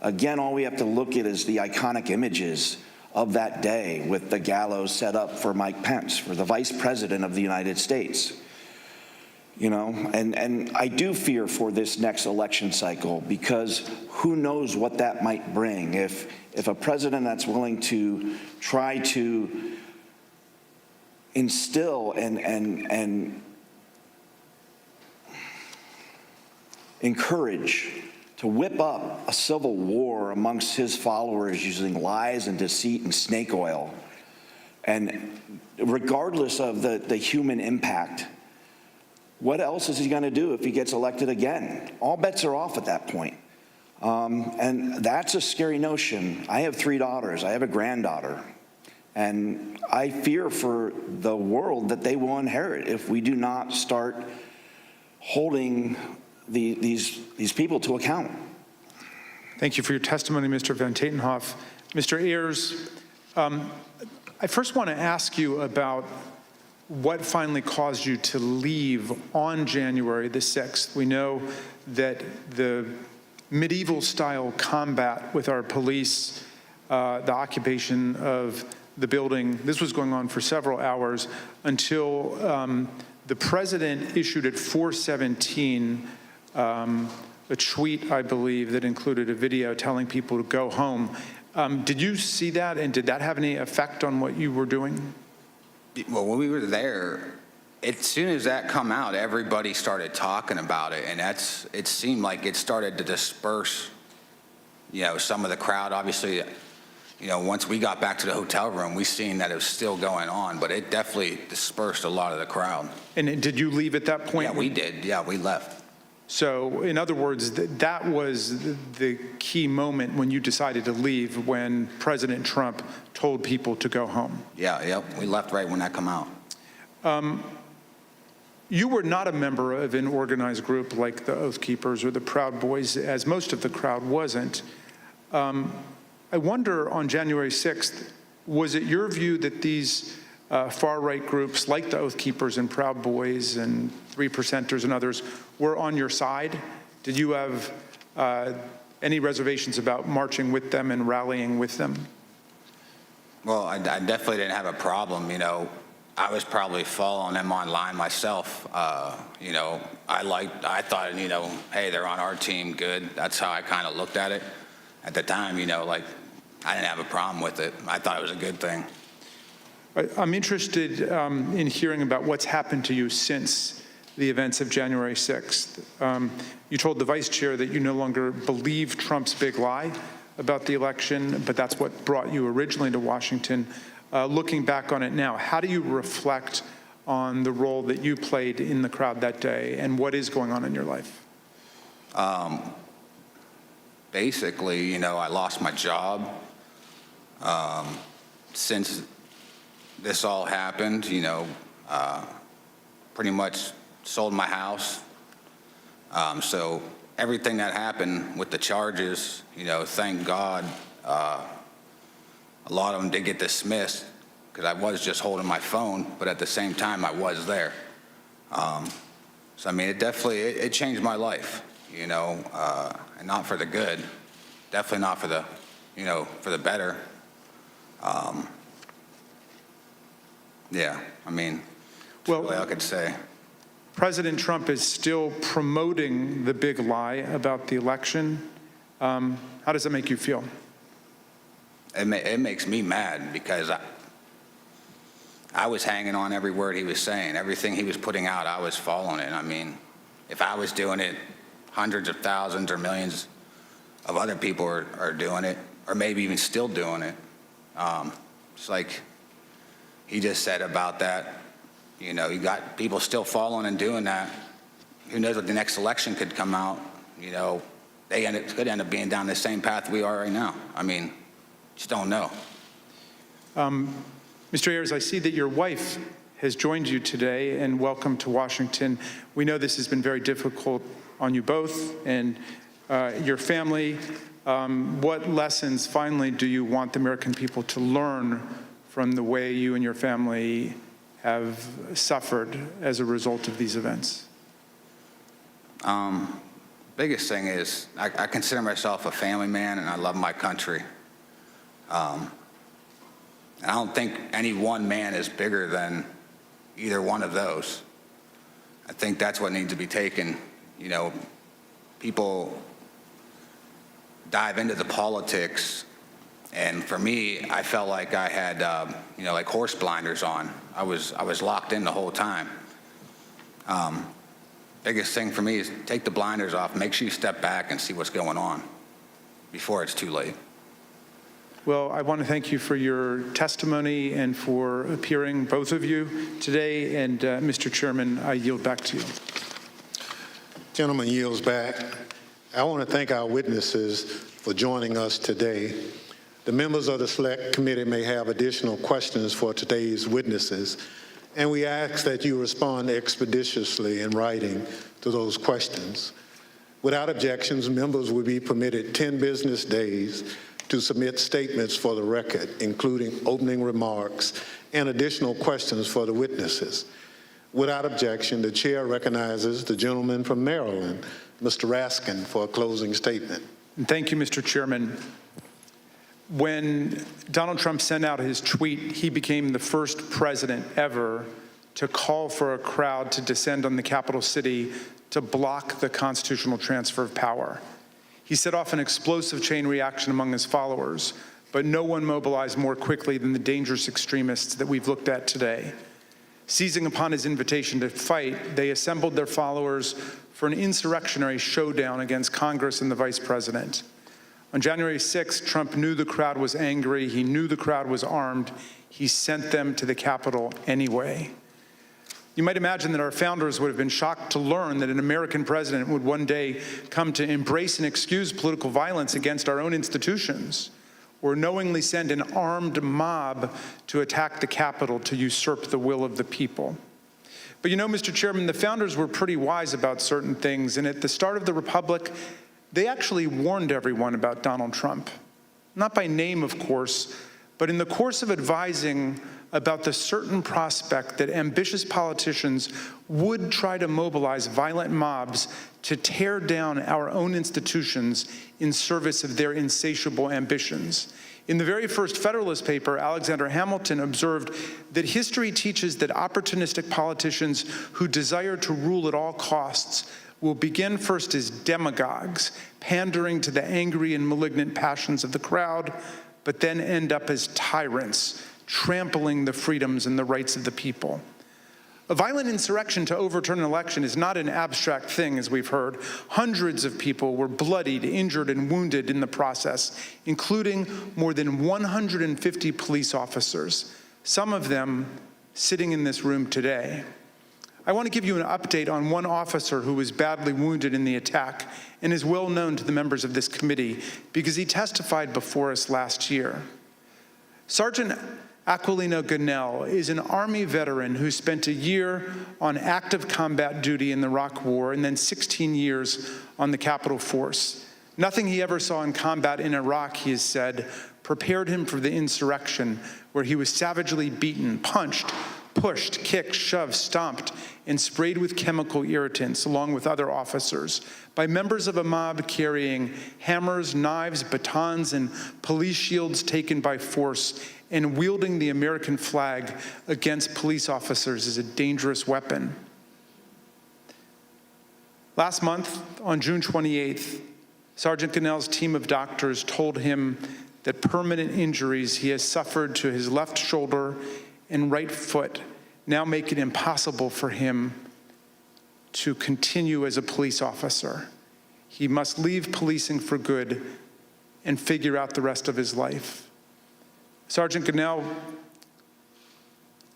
S14: Again, all we have to look at is the iconic images of that day with the gallows set up for Mike Pence, for the Vice President of the United States. And I do fear for this next election cycle because who knows what that might bring. If a president that's willing to try to instill and encourage to whip up a civil war amongst his followers using lies and deceit and snake oil, and regardless of the human impact, what else is he going to do if he gets elected again? All bets are off at that point. And that's a scary notion. I have 3 daughters. I have a granddaughter. And I fear for the world that they will inherit if we do not start holding these people to account.
S18: Thank you for your testimony, Mr. Van Tatenhove. Mr. Ayres, I first want to ask you about what finally caused you to leave on January the 6th. We know that the medieval-style combat with our police, the occupation of the building, this was going on for several hours until the president issued at 4:17 a tweet, I believe, that included a video telling people to go home. Did you see that, and did that have any effect on what you were doing?
S15: Well, when we were there, as soon as that come out, everybody started talking about it, and it seemed like it started to disperse, some of the crowd. Obviously, once we got back to the hotel room, we seen that it was still going on, but it definitely dispersed a lot of the crowd.
S18: And did you leave at that point?
S15: Yeah, we did. Yeah, we left.
S18: So, in other words, that was the key moment when you decided to leave, when President Trump told people to go home.
S15: Yeah, we left right when that come out.
S18: You were not a member of an organized group like the Oath Keepers or the Proud Boys, as most of the crowd wasn't. I wonder, on January 6th, was it your view that these far-right groups like the Oath Keepers and Proud Boys and 3%ers and others were on your side? Did you have any reservations about marching with them and rallying with them?
S15: Well, I definitely didn't have a problem. I was probably following them online myself. I thought, hey, they're on our team, good. That's how I kind of looked at it at the time. I didn't have a problem with it. I thought it was a good thing.
S18: I'm interested in hearing about what's happened to you since the events of January 6th. You told the vice chair that you no longer believe Trump's big lie about the election, but that's what brought you originally to Washington. Looking back on it now, how do you reflect on the role that you played in the crowd that day and what is going on in your life?
S15: Basically, you know, I lost my job. Since this all happened, you know, pretty much sold my house. So everything that happened with the charges, you know, thank God, a lot of them did get dismissed because I was just holding my phone, but at the same time I was there. So I mean, it definitely, it changed my life, you know, and not for the good, definitely not for the, you know, for the better. Yeah, I mean, well, all I could say.
S18: President Trump is still promoting the big lie about the election. How does that make you feel?
S15: It makes me mad because I was hanging on every word he was saying. Everything he was putting out, I was following it. I mean, if I was doing it, hundreds of thousands or millions of other people are doing it, or maybe even still doing it. It's like he just said about that. You know, you got people still following and doing that. Who knows what the next election could come out? You know, could end up being down the same path we are right now. I mean, just don't know.
S18: Mr. Ayres, I see that your wife has joined you today, and welcome to Washington. We know this has been very difficult on you both and your family. What lessons, finally, do you want the American people to learn from the way you and your family have suffered as a result of these events?
S15: Biggest thing is I consider myself a family man, and I love my country. I don't think any one man is bigger than either one of those. I think that's what needs to be taken. You know, people dive into the politics, and for me, I felt like I had, you know, like horse blinders on. I was locked in the whole time. Biggest thing for me is take the blinders off, make sure you step back and see what's going on before it's too late.
S18: Well, I want to thank you for your testimony and for appearing, both of you, today. And Mr. Chairman, I yield back to you.
S2: Gentleman yields back. I want to thank our witnesses for joining us today. The members of the Select Committee may have additional questions for today's witnesses, and we ask that you respond expeditiously in writing to those questions. Without objections, members will be permitted 10 business days to submit statements for the record, including opening remarks and additional questions for the witnesses. Without objection, the chair recognizes the gentleman from Maryland, Mr. Raskin, for a closing statement.
S18: And thank you, Mr. Chairman. When Donald Trump sent out his tweet, he became the first president ever to call for a crowd to descend on the capital city to block the constitutional transfer of power. He set off an explosive chain reaction among his followers, but no one mobilized more quickly than the dangerous extremists that we've looked at today. Seizing upon his invitation to fight, they assembled their followers for an insurrectionary showdown against Congress and the vice president. On January 6th, Trump knew the crowd was angry. He knew the crowd was armed. He sent them to the Capitol anyway. You might imagine that our founders would have been shocked to learn that an American president would one day come to embrace and excuse political violence against our own institutions, or knowingly send an armed mob to attack the Capitol to usurp the will of the people. But you know, Mr. Chairman, the founders were pretty wise about certain things, and at the start of the Republic, they actually warned everyone about Donald Trump. Not by name, of course, but in the course of advising about the certain prospect that ambitious politicians would try to mobilize violent mobs to tear down our own institutions in service of their insatiable ambitions. In the very first Federalist paper, Alexander Hamilton observed that history teaches that opportunistic politicians who desire to rule at all costs will begin first as demagogues, pandering to the angry and malignant passions of the crowd, but then end up as tyrants, trampling the freedoms and the rights of the people. A violent insurrection to overturn an election is not an abstract thing, as we've heard. Hundreds of people were bloodied, injured, and wounded in the process, including more than 150 police officers, some of them sitting in this room today. I want to give you an update on one officer who was badly wounded in the attack and is well known to the members of this committee because he testified before us last year. Sergeant Aquilino Gunnell is an Army veteran who spent a year on active combat duty in the Iraq War and then 16 years on the Capitol Force. Nothing he ever saw in combat in Iraq, he has said, prepared him for the insurrection, where he was savagely beaten, punched, pushed, kicked, shoved, stomped, and sprayed with chemical irritants, along with other officers, by members of a mob carrying hammers, knives, batons, and police shields taken by force, and wielding the American flag against police officers as a dangerous weapon. Last month, on June 28th, Sergeant Gunnell's team of doctors told him that permanent injuries he has suffered to his left shoulder and right foot now make it impossible for him to continue as a police officer. He must leave policing for good and figure out the rest of his life. Sergeant Gunnell,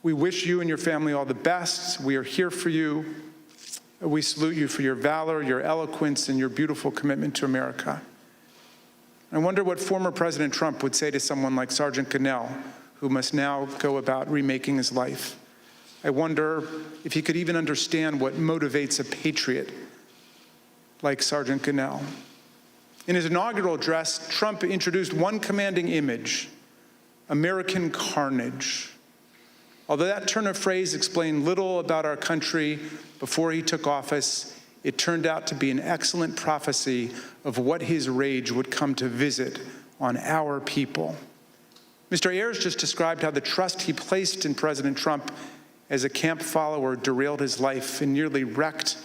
S18: we wish you and your family all the best. We are here for you. We salute you for your valor, your eloquence, and your beautiful commitment to America. I wonder what former President Trump would say to someone like Sergeant Gunnell, who must now go about remaking his life. I wonder if he could even understand what motivates a patriot like Sergeant Gunnell. In his inaugural address, Trump introduced one commanding image: American carnage. Although that turn of phrase explained little about our country before he took office, it turned out to be an excellent prophecy of what his rage would come to visit on our people. Mr. Ayres just described how the trust he placed in President Trump as a camp follower derailed his life and nearly wrecked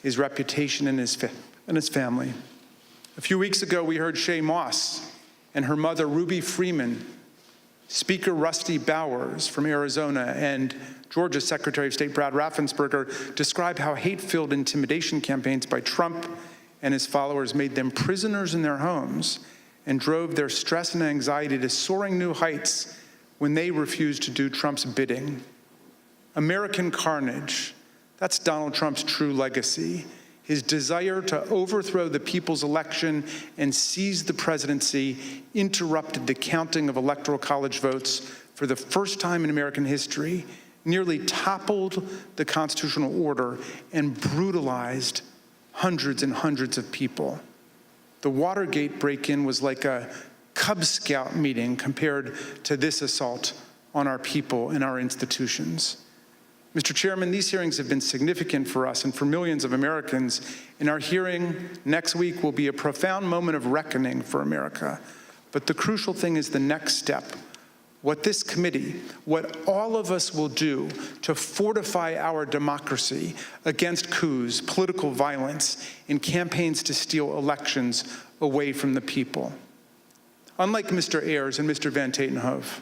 S18: his reputation and his family. A few weeks ago, we heard Shaye Moss and her mother, Ruby Freeman, Speaker Rusty Bowers from Arizona, and Georgia's Secretary of State Brad Raffensperger describe how hate-filled intimidation campaigns by Trump and his followers made them prisoners in their homes and drove their stress and anxiety to soaring new heights when they refused to do Trump's bidding. American carnage, that's Donald Trump's true legacy. His desire to overthrow the people's election and seize the presidency interrupted the counting of electoral college votes for the first time in American history, nearly toppled the constitutional order, and brutalized hundreds and hundreds of people. The Watergate break-in was like a Cub Scout meeting compared to this assault on our people and our institutions. Mr. Chairman, these hearings have been significant for us and for millions of Americans, and our hearing next week will be a profound moment of reckoning for America. But the crucial thing is the next step. What this committee, what all of us will do to fortify our democracy against coups, political violence, and campaigns to steal elections away from the people. Unlike Mr. Ayres and Mr. Van Tatenhove,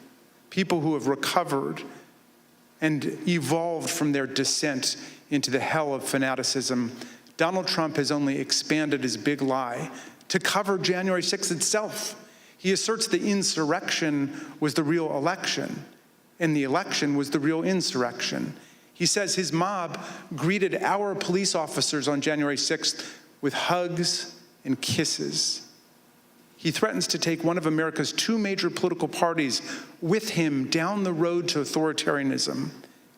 S18: people who have recovered and evolved from their descent into the hell of fanaticism, Donald Trump has only expanded his big lie to cover January 6th itself. He asserts the insurrection was the real election, and the election was the real insurrection. He says his mob greeted our police officers on January 6th with hugs and kisses. He threatens to take one of America's two major political parties with him down the road to authoritarianism,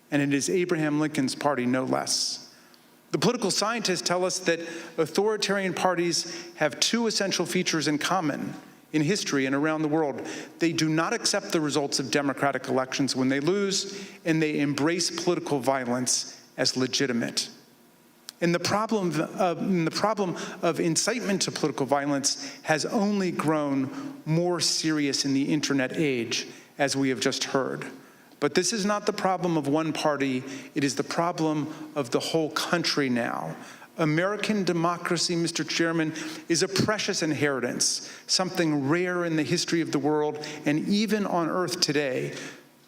S18: and it is Abraham Lincoln's party, no less. The political scientists tell us that authoritarian parties have two essential features in common in history and around the world. They do not accept the results of democratic elections when they lose, and they embrace political violence as legitimate. And the problem of incitement to political violence has only grown more serious in the internet age, as we have just heard. But this is not the problem of one party, it is the problem of the whole country now. American democracy, Mr. Chairman, is a precious inheritance, something rare in the history of the world and even on earth today.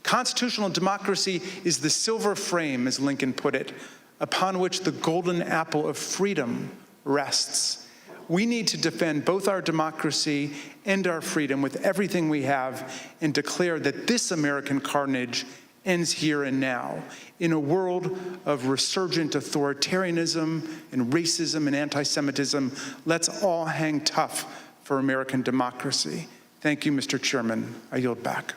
S18: Constitutional democracy is the silver frame, as Lincoln put it, upon which the golden apple of freedom rests. We need to defend both our democracy and our freedom with everything we have and declare that this American carnage ends here and now. In a world of resurgent authoritarianism and racism and anti-Semitism, let's all hang tough for American democracy. Thank you, Mr. Chairman. I yield back.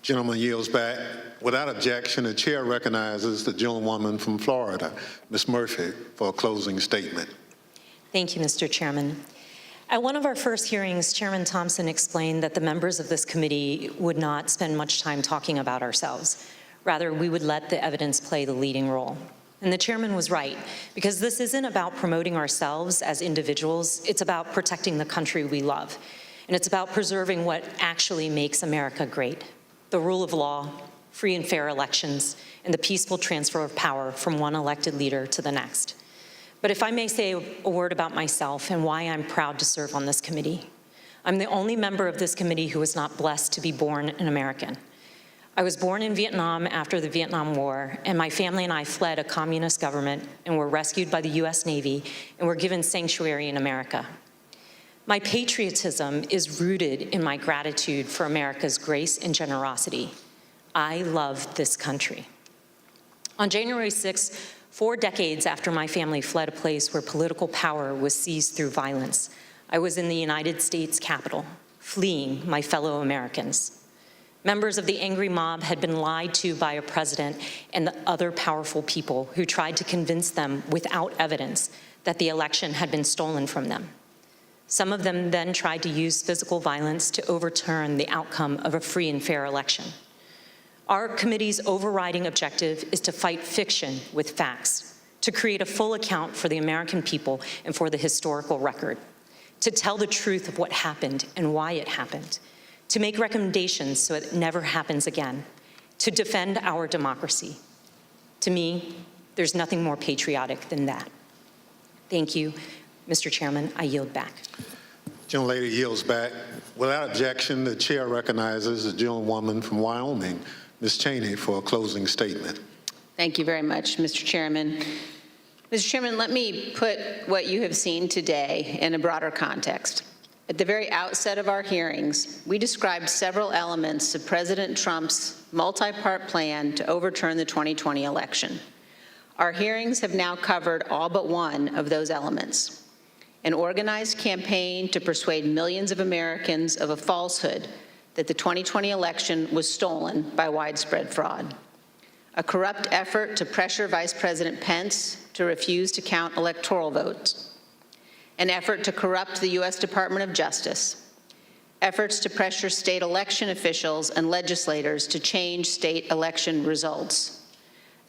S2: Gentleman yields back. Without objection, the chair recognizes the gentlewoman from Florida, Ms. Murphy, for a closing statement.
S4: Thank you, Mr. Chairman. At one of our first hearings, Chairman Thompson explained that the members of this committee would not spend much time talking about ourselves. Rather, we would let the evidence play the leading role. And the chairman was right, because this isn't about promoting ourselves as individuals, it's about protecting the country we love. And it's about preserving what actually makes America great: the rule of law, free and fair elections, and the peaceful transfer of power from one elected leader to the next. But if I may say a word about myself and why I'm proud to serve on this committee. I'm the only member of this committee who was not blessed to be born an American. I was born in Vietnam after the Vietnam War, and my family and I fled a communist government and were rescued by the U.S. Navy and were given sanctuary in America. My patriotism is rooted in my gratitude for America's grace and generosity. I love this country. On January 6th, 4 decades after my family fled a place where political power was seized through violence, I was in the United States Capitol, fleeing my fellow Americans. Members of the angry mob had been lied to by a president and the other powerful people who tried to convince them without evidence that the election had been stolen from them. Some of them then tried to use physical violence to overturn the outcome of a free and fair election. Our committee's overriding objective is to fight fiction with facts, to create a full account for the American people and for the historical record, to tell the truth of what happened and why it happened, to make recommendations so it never happens again, to defend our democracy. To me, there's nothing more patriotic than that. Thank you, Mr. Chairman. I yield back.
S2: Gentlelady yields back. Without objection, the chair recognizes the gentlewoman from Wyoming, Ms. Cheney, for a closing statement.
S16: Thank you very much, Mr. Chairman. Mr. Chairman, let me put what you have seen today in a broader context. At the very outset of our hearings, we described several elements of President Trump's multi-part plan to overturn the 2020 election. Our hearings have now covered all but one of those elements: an organized campaign to persuade millions of Americans of a falsehood that the 2020 election was stolen by widespread fraud, a corrupt effort to pressure Vice President Pence to refuse to count electoral votes, an effort to corrupt the U.S. Department of Justice, efforts to pressure state election officials and legislators to change state election results,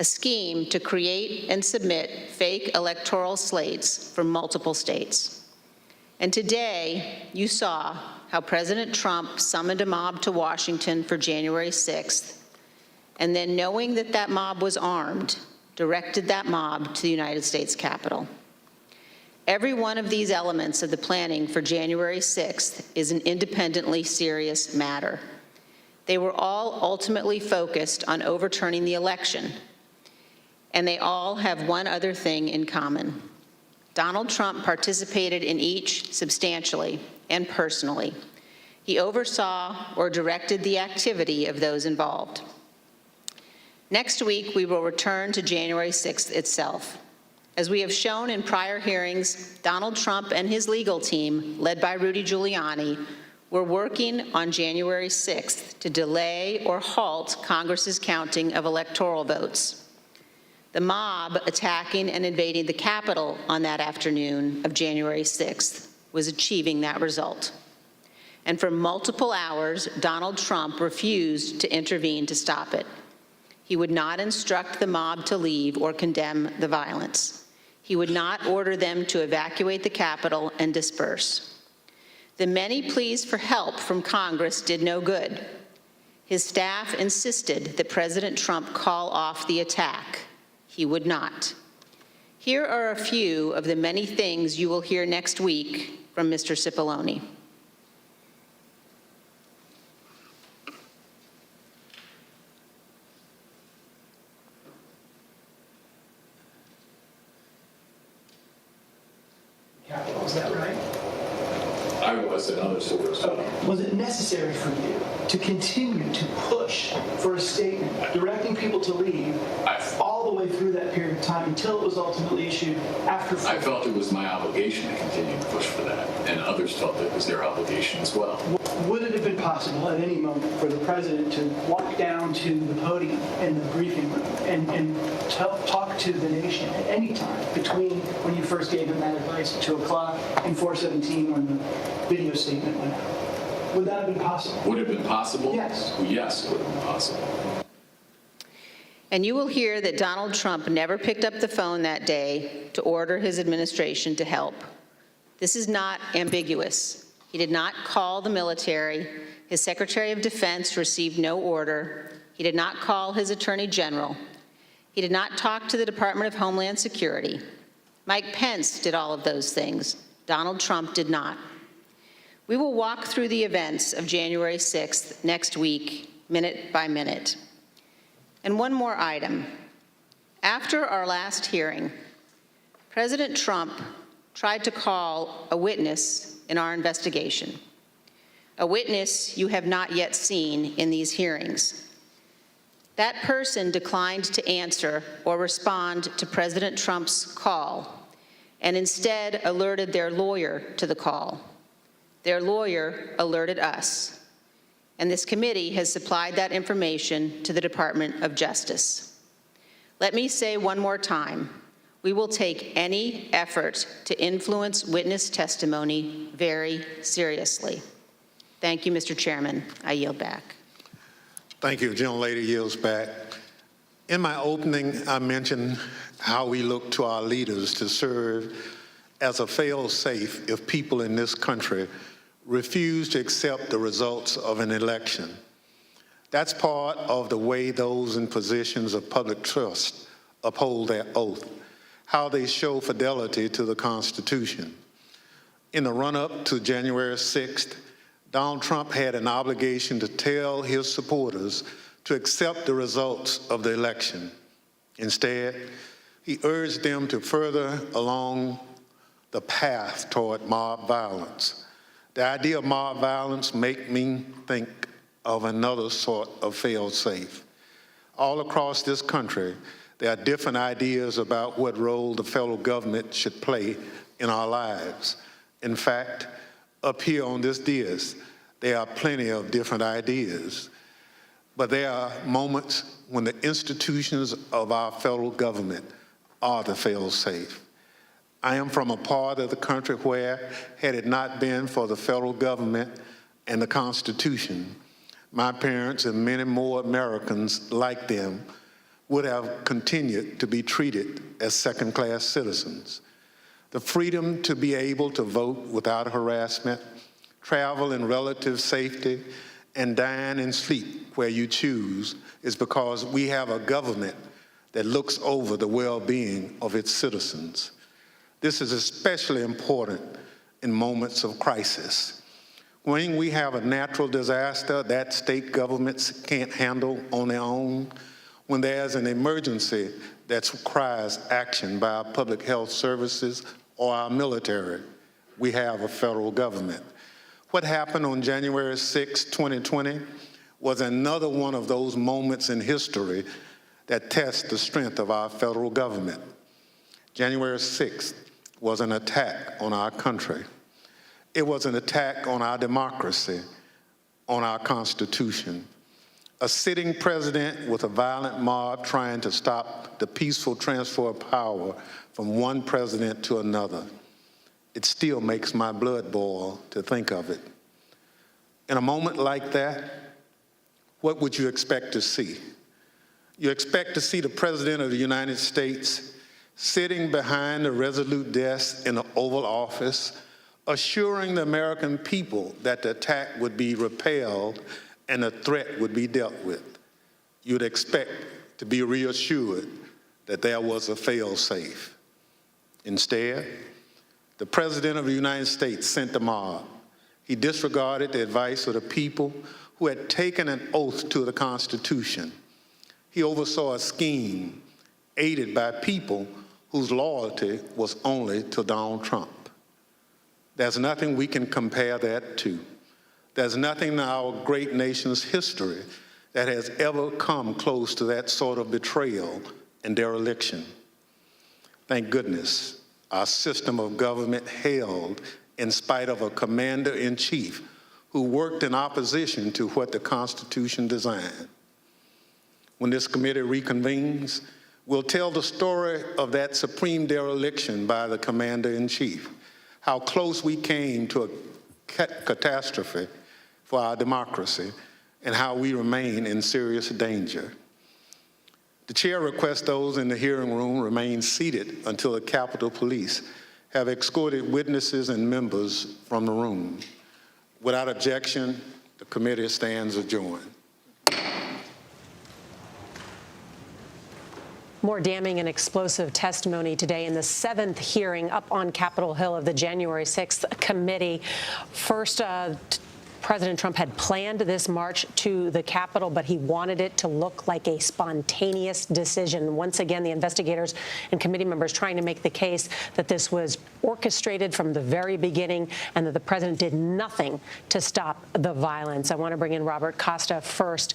S16: a scheme to create and submit fake electoral slates from multiple states. And today, you saw how President Trump summoned a mob to Washington for January 6th, and then, knowing that that mob was armed, directed that mob to the United States Capitol. Every one of these elements of the planning for January 6th is an independently serious matter. They were all ultimately focused on overturning the election, and they all have one other thing in common. Donald Trump participated in each substantially and personally. He oversaw or directed the activity of those involved. Next week, we will return to January 6th itself. As we have shown in prior hearings, Donald Trump and his legal team, led by Rudy Giuliani, were working on January 6th to delay or halt Congress's counting of electoral votes. The mob attacking and invading the Capitol on that afternoon of January 6th was achieving that result. And for multiple hours, Donald Trump refused to intervene to stop it. He would not instruct the mob to leave or condemn the violence. He would not order them to evacuate the Capitol and disperse. The many pleas for help from Congress did no good. His staff insisted that President Trump call off the attack. He would not. Here are a few of the many things you will hear next week from Mr. Cipollone.
S10: Is that right?
S19: I was and others who were.
S10: Was it necessary for you to continue to push for a statement directing people to leave all the way through that period of time until it was ultimately issued after?
S19: I felt it was my obligation to continue to push for that, and others felt it was their obligation as well.
S10: Would it have been possible at any moment for the president to walk down to the podium in the briefing room and talk to the nation at any time between when you first gave him that advice at 2 o'clock and 4:17 when the video statement went out? Would that have been possible?
S19: Would it have been possible?
S10: Yes.
S19: Well, yes, it would have been possible.
S16: And you will hear that Donald Trump never picked up the phone that day to order his administration to help. This is not ambiguous. He did not call the military. His Secretary of Defense received no order. He did not call his Attorney General. He did not talk to the Department of Homeland Security. Mike Pence did all of those things. Donald Trump did not. We will walk through the events of January 6th next week, minute by minute. And one more item. After our last hearing, President Trump tried to call a witness in our investigation, a witness you have not yet seen in these hearings. That person declined to answer or respond to President Trump's call and instead alerted their lawyer to the call. Their lawyer alerted us, and this committee has supplied that information to the Department of Justice. Let me say one more time, we will take any effort to influence witness testimony very seriously. Thank you, Mr. Chairman. I yield back.
S2: Thank you. The gentlelady yields back. In my opening, I mentioned how we look to our leaders to serve as a fail-safe if people in this country refuse to accept the results of an election. That's part of the way those in positions of public trust uphold their oath, how they show fidelity to the Constitution. In the run-up to January 6th, Donald Trump had an obligation to tell his supporters to accept the results of the election. Instead, he urged them to further along the path toward mob violence. The idea of mob violence makes me think of another sort of fail-safe. All across this country, there are different ideas about what role the federal government should play in our lives. In fact, up here on this dais, there are plenty of different ideas. But there are moments when the institutions of our federal government are the fail-safe. I am from a part of the country where, had it not been for the federal government and the Constitution, my parents and many more Americans like them would have continued to be treated as second-class citizens. The freedom to be able to vote without harassment, travel in relative safety, and dine and sleep where you choose is because we have a government that looks over the well-being of its citizens. This is especially important in moments of crisis. When we have a natural disaster that state governments can't handle on their own, when there's an emergency that requires action by our public health services or our military, we have a federal government. What happened on January 6, 2020 was another one of those moments in history that test the strength of our federal government. January 6th was an attack on our country. It was an attack on our democracy, on our Constitution. A sitting president with a violent mob trying to stop the peaceful transfer of power from one president to another. It still makes my blood boil to think of it. In a moment like that, what would you expect to see? You expect to see the President of the United States sitting behind a resolute desk in the Oval Office, assuring the American people that the attack would be repelled and the threat would be dealt with. You'd expect to be reassured that there was a fail-safe. Instead, the President of the United States sent the mob. He disregarded the advice of the people who had taken an oath to the Constitution. He oversaw a scheme aided by people whose loyalty was only to Donald Trump. There's nothing we can compare that to. There's nothing in our great nation's history that has ever come close to that sort of betrayal and dereliction. Thank goodness our system of government held in spite of a commander-in-chief who worked in opposition to what the Constitution designed. When this committee reconvenes, we'll tell the story of that supreme dereliction by the commander-in-chief, how close we came to a catastrophe for our democracy, and how we remain in serious danger. The chair requests those in the hearing room remain seated until the Capitol Police have escorted witnesses and members from the room. Without objection, the committee stands adjourned.
S8: More damning and explosive testimony today in the 7th hearing up on Capitol Hill of the January 6th committee. First, President Trump had planned this march to the Capitol, but he wanted it to look like a spontaneous decision. Once again, the investigators and committee members trying to make the case that this was orchestrated from the very beginning and that the president did nothing to stop the violence. I want to bring in Robert Costa first.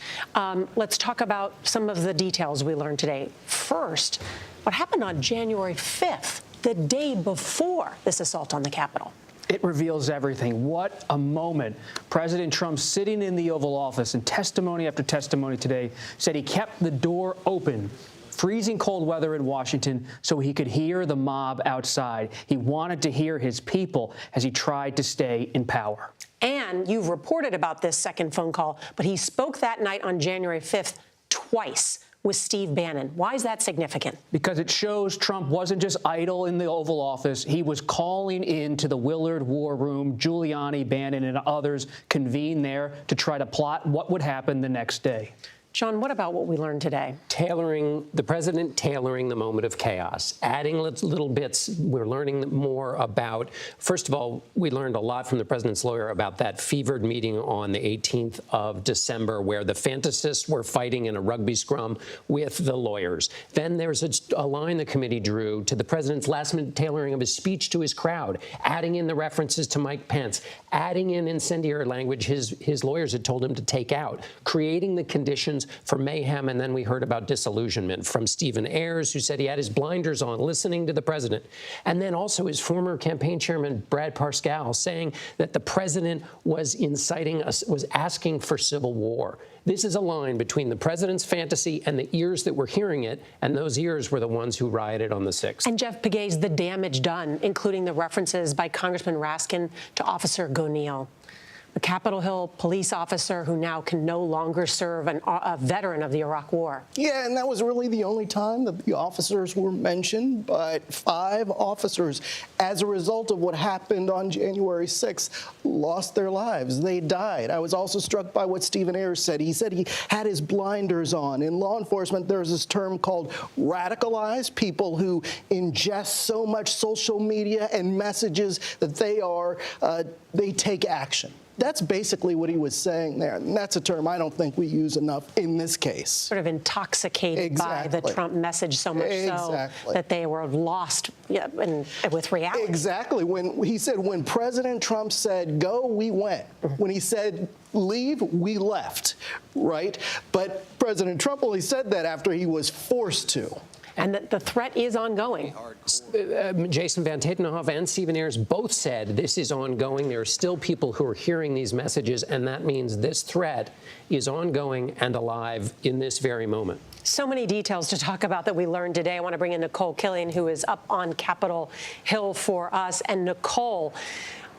S8: Let's talk about some of the details we learned today. First, what happened on January 5th, the day before this assault on the Capitol?
S20: It reveals everything. What a moment. President Trump, sitting in the Oval Office, and testimony after testimony today, said he kept the door open, freezing cold weather in Washington, so he could hear the mob outside. He wanted to hear his people as he tried to stay in power.
S8: And you've reported about this second phone call, but he spoke that night on January 5th twice with Steve Bannon. Why is that significant?
S20: Because it shows Trump wasn't just idle in the Oval Office. He was calling into the Willard War Room. Giuliani, Bannon, and others convened there to try to plot what would happen the next day.
S8: John, what about what we learned today?
S21: The president tailoring the moment of chaos, adding little bits. We're learning more about, first of all, we learned a lot from the president's lawyer about that fevered meeting on the 18th of December where the fantasists were fighting in a rugby scrum with the lawyers. Then there's a line the committee drew to the president's last-minute tailoring of his speech to his crowd, adding in the references to Mike Pence, adding in incendiary language his lawyers had told him to take out, creating the conditions for mayhem. And then we heard about disillusionment from Stephen Ayres, who said he had his blinders on listening to the president. And then also his former campaign chairman, Brad Parscale, saying that the president was was asking for civil war. This is a line between the president's fantasy and the ears that were hearing it, and those ears were the ones who rioted on the 6th.
S8: And Jeff Pegues, the damage done, including the references by Congressman Raskin to Officer Gonil, a Capitol Hill police officer who now can no longer serve, a veteran of the Iraq War.
S11: Yeah, and that was really the only time that the officers were mentioned, but 5 officers, as a result of what happened on January 6th, lost their lives. They died. I was also struck by what Stephen Ayres said. He said he had his blinders on. In law enforcement, there's this term called radicalized, people who ingest so much social media and messages that they take action. That's basically what he was saying there. And that's a term I don't think we use enough in this case.
S8: Sort of intoxicated by the Trump message so much so that they were lost with reality.
S11: Exactly. When he said, when President Trump said, go, we went. When he said, leave, we left, right? But President Trump only said that after he was forced to.
S8: And that the threat is ongoing.
S21: Jason Van Tatenhove and Stephen Ayres both said this is ongoing. There are still people who are hearing these messages, and that means this threat is ongoing and alive in this very moment.
S8: So many details to talk about that we learned today. I want to bring in Nicole Killian, who is up on Capitol Hill for us. And Nicole,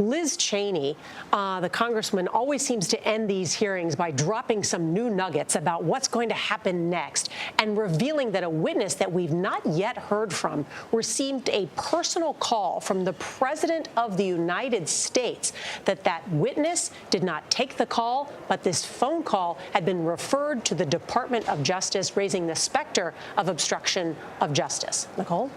S8: Liz Cheney, the congressman, always seems to end these hearings by dropping some new nuggets about what's going to happen next and revealing that a witness that we've not yet heard from received a personal call from the President of the United States, that witness did not take the call, but this phone call had been referred to the Department of Justice, raising the specter of obstruction of justice. Nicole?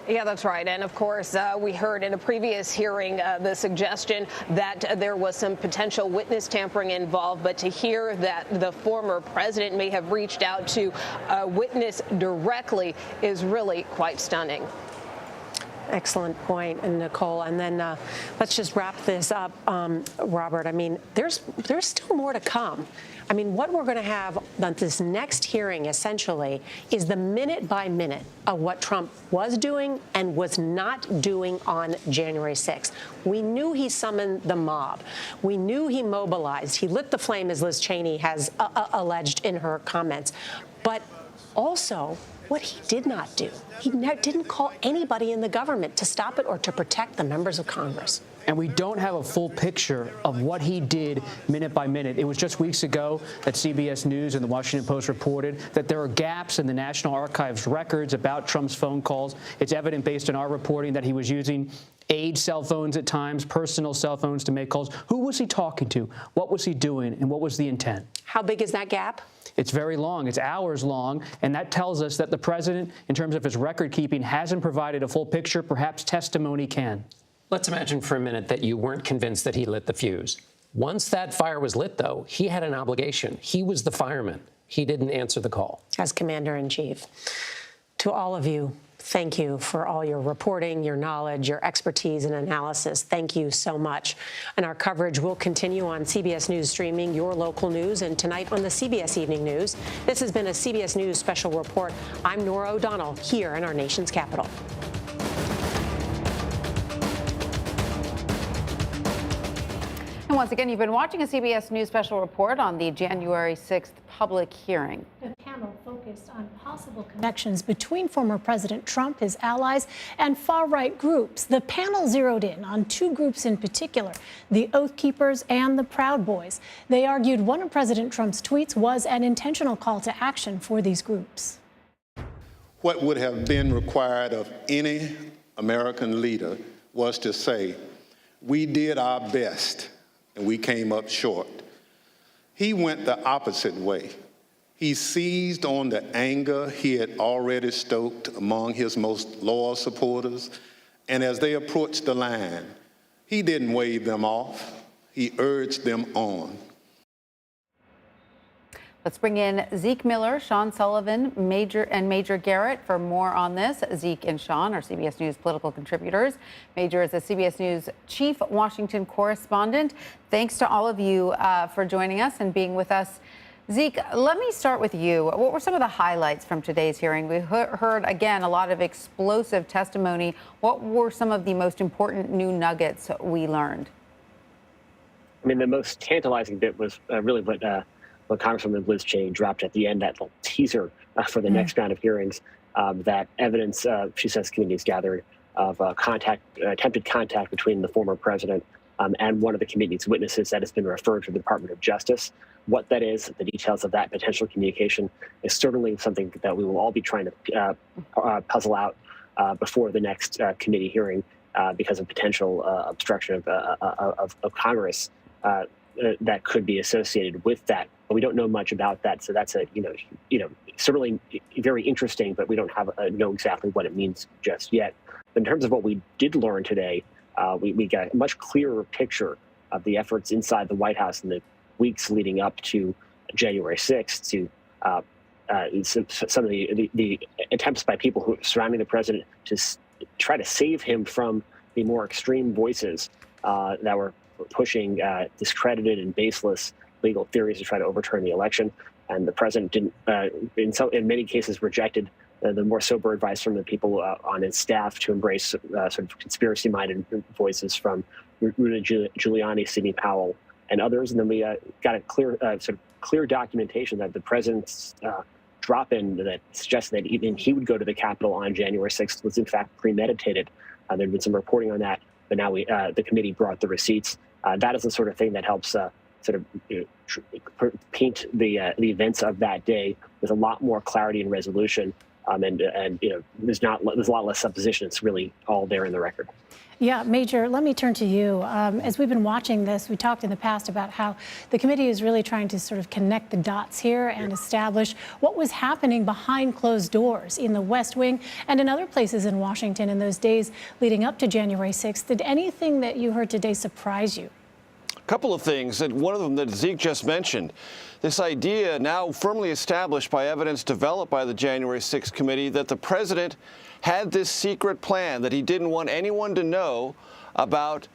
S22: Yeah, that's right. And of course, we heard in a previous hearing the suggestion that there was some potential witness tampering involved. But to hear that the former president may have reached out to a witness directly is really quite stunning.
S8: Excellent point, and Nicole. And then let's just wrap this up, Robert. I mean, there's still more to come. I mean, what we're going to have on this next hearing, essentially, is the minute by minute of what Trump was doing and was not doing on January 6th. We knew he summoned the mob. We knew he mobilized. He lit the flame, as Liz Cheney has alleged in her comments. But also, what he did not do, he didn't call anybody in the government to stop it or to protect the members of Congress.
S20: And we don't have a full picture of what he did minute by minute. It was just weeks ago that CBS News and the Washington Post reported that there are gaps in the National Archives records about Trump's phone calls. It's evident based on our reporting that he was using aide cell phones at times, personal cell phones to make calls. Who was he talking to? What was he doing? And what was the intent?
S8: How big is that gap?
S20: It's very long. It's hours long. And that tells us that the president, in terms of his record keeping, hasn't provided a full picture. Perhaps testimony can.
S21: Let's imagine for a minute that you weren't convinced that he lit the fuse. Once that fire was lit, though, he had an obligation. He was the fireman. He didn't answer the call.
S8: As Commander-in-Chief. To all of you, thank you for all your reporting, your knowledge, your expertise and analysis. Thank you so much. And our coverage will continue on CBS News Streaming, your local news, and tonight on the CBS Evening News. This has been a CBS News Special Report. I'm Norah O'Donnell, here in our nation's capital.
S1: And once again, you've been watching a CBS News Special Report on the January 6th public hearing.
S3: The panel focused on possible connections between former President Trump, his allies, and far-right groups. The panel zeroed in on two groups in particular, the Oath Keepers and the Proud Boys. They argued one of President Trump's tweets was an intentional call to action for these groups.
S2: What would have been required of any American leader was to say, we did our best and we came up short. He went the opposite way. He seized on the anger he had already stoked among his most loyal supporters, and as they approached the line, he didn't wave them off, he urged them on.
S1: Let's bring in Zeke Miller, Sean Sullivan, Major Garrett for more on this. Zeke and Sean are CBS News political contributors. Major is a CBS News chief Washington correspondent. Thanks to all of you for joining us and being with us. Zeke, let me start with you. What were some of the highlights from today's hearing? We heard, again, a lot of explosive testimony. What were some of the most important new nuggets we learned?
S5: I mean, the most tantalizing bit was really what Congresswoman Liz Cheney dropped at the end, that little teaser for the next round of hearings, that evidence, she says, committees gathered of attempted contact between the former president and one of the committee's witnesses that has been referred to the Department of Justice. What that is, the details of that potential communication is certainly something that we will all be trying to puzzle out before the next committee hearing because of potential obstruction of Congress that could be associated with that. But we don't know much about that, so that's certainly very interesting, but we don't know exactly what it means just yet. But in terms of what we did learn today, we got a much clearer picture of the efforts inside the White House in the weeks leading up to January 6th to some of the attempts by people who are surrounding the president to try to save him from the more extreme voices that were pushing discredited and baseless legal theories to try to overturn the election. And the president didn't, in many cases, rejected the more sober advice from the people on his staff to embrace sort of conspiracy-minded voices from Rudy Giuliani, Sidney Powell, and others. And then we got a clear documentation that the president's drop-in that suggested that even he would go to the Capitol on January 6th was in fact premeditated. There had been some reporting on that, but now the committee brought the receipts. That is the sort of thing that helps paint the events of that day with a lot more clarity and resolution. There's a lot less supposition. It's really all there in the record.
S3: Yeah, Major, let me turn to you. As we've been watching this, we talked in the past about how the committee is really trying to sort of connect the dots here and establish what was happening behind closed doors in the West Wing and in other places in Washington in those days leading up to January 6th. Did anything that you heard today surprise you?
S6: couple of things, and one of them that Zeke just mentioned. This idea, now firmly established by evidence developed by the January 6th committee, that the president had this secret plan that he didn't want anyone to know about,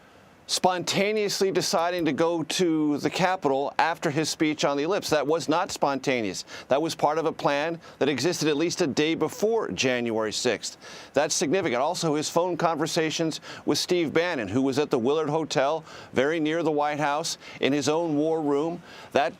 S6: spontaneously deciding to go to the Capitol after his speech on the ellipse. That was not spontaneous. That was part of a plan that existed at least a day before January 6th. That's significant. Also, his phone conversations with Steve Bannon, who was at the Willard Hotel, very near the White House, in his own war room. That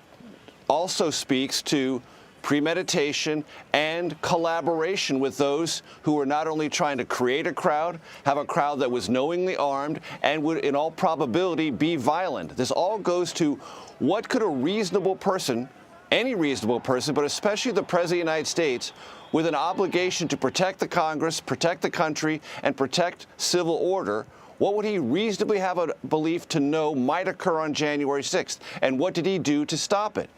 S6: also speaks to premeditation and collaboration with those who were not only trying to create a crowd, have a crowd that was knowingly armed and would, in all probability, be violent. This all goes to what could a reasonable person, any reasonable person, but especially the President of the United States, with an obligation to protect the Congress, protect the country, and protect civil order, what would he reasonably have a belief to know might occur on January 6th? And what did he do to stop it?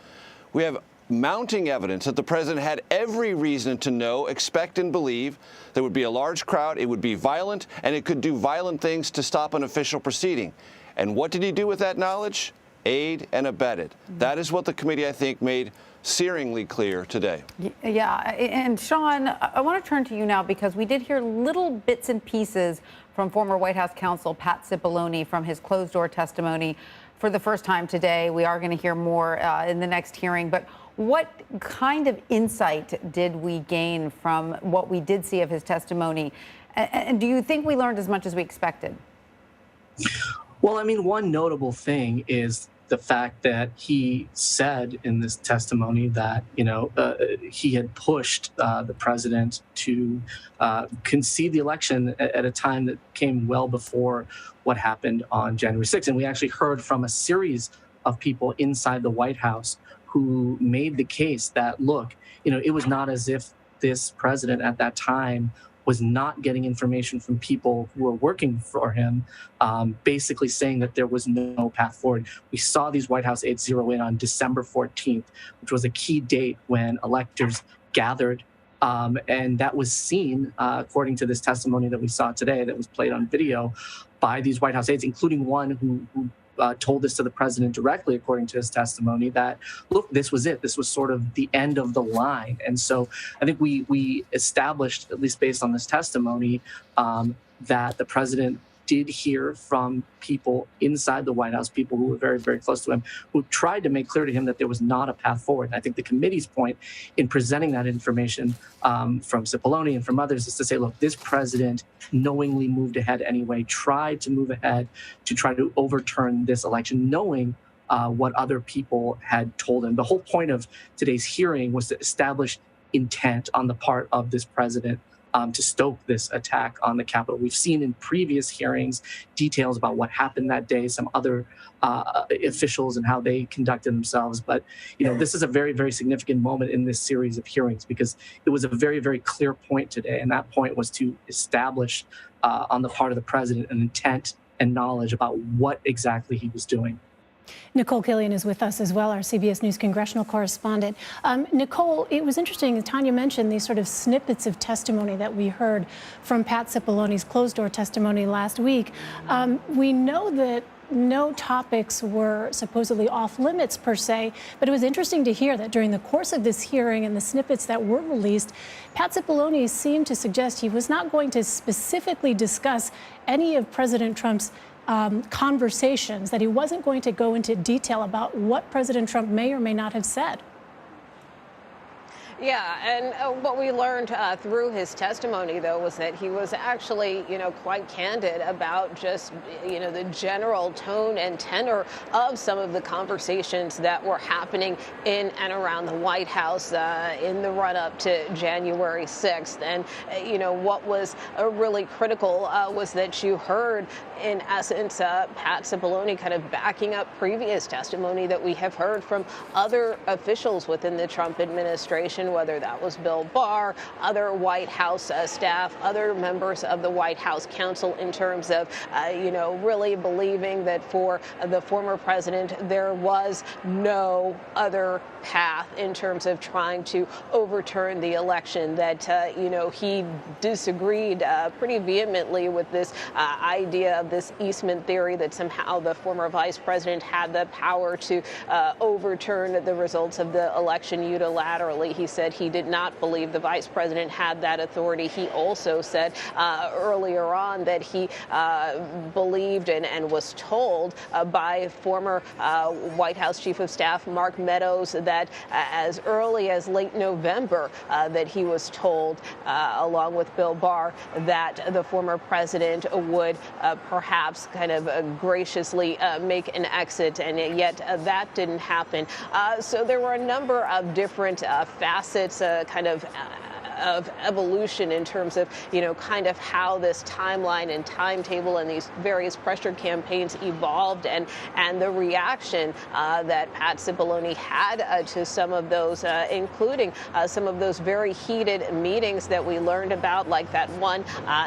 S6: We have mounting evidence that the president had every reason to know, expect, and believe there would be a large crowd, it would be violent, and it could do violent things to stop an official proceeding. And what did he do with that knowledge? Aid and abetted. That is what the committee, I think, made searingly clear today.
S1: Yeah, and Sean, I want to turn to you now because we did hear little bits and pieces from former White House counsel Pat Cipollone from his closed-door testimony for the first time today. We are going to hear more in the next hearing, but what kind of insight did we gain from what we did see of his testimony? And do you think we learned as much as we expected?
S11: Well, I mean, one notable thing is the fact that he said in this testimony that, he had pushed the president to concede the election at a time that came well before what happened on January 6th. And we actually heard from a series of people inside the White House who made the case that, look, it was not as if this president at that time was not getting information from people who were working for him, basically saying that there was no path forward. We saw these White House aides zero in on December 14th, which was a key date when electors gathered. And that was seen, according to this testimony that we saw today that was played on video, by these White House aides, including one who told this to the president directly, according to his testimony, that, look, this was it. This was sort of the end of the line. And so I think we established, at least based on this testimony, that the president did hear from people inside the White House, people who were very, very close to him, who tried to make clear to him that there was not a path forward. And I think the committee's point in presenting that information from Cipollone and from others is to say, look, this president knowingly moved ahead anyway, tried to move ahead to try to overturn this election, knowing what other people had told him. The whole point of today's hearing was to establish intent on the part of this president to stoke this attack on the Capitol. We've seen in previous hearings details about what happened that day, some other officials and how they conducted themselves. But, this is a very, very significant moment in this series of hearings because it was a very, very clear point today. And that point was to establish on the part of the president an intent and knowledge about what exactly he was doing.
S3: Nicole Killian is with us as well, our CBS News congressional correspondent. Nicole, it was interesting, Tanya mentioned these sort of snippets of testimony that we heard from Pat Cipollone's closed-door testimony last week. We know that no topics were supposedly off limits per se, but it was interesting to hear that during the course of this hearing and the snippets that were released, Pat Cipollone seemed to suggest he was not going to specifically discuss any of President Trump's conversations, that he wasn't going to go into detail about what President Trump may or may not have said.
S22: Yeah, and what we learned through his testimony, though, was that he was actually, quite candid about just, the general tone and tenor of some of the conversations that were happening in and around the White House in the run-up to January 6th. And, what was really critical was that you heard, in essence, Pat Cipollone kind of backing up previous testimony that we have heard from other officials within the Trump administration, on, whether that was Bill Barr, other White House staff, other members of the White House counsel, in terms of, really believing that for the former president, there was no other path in terms of trying to overturn the election, that, he disagreed pretty vehemently with this idea of this Eastman theory that somehow the former vice president had the power to overturn the results of the election unilaterally. He said he did not believe the vice president had that authority. He also said earlier on that he believed and was told by former White House Chief of Staff Mark Meadows that as early as late November that he was told, along with Bill Barr, that the former president would perhaps kind of graciously make an exit, and yet that didn't happen. So there were a number of different facets, of evolution in terms of, kind of how this timeline and timetable and these various pressure campaigns evolved, and the reaction that Pat Cipollone had to some of those, including some of those very heated meetings that we learned about, like that one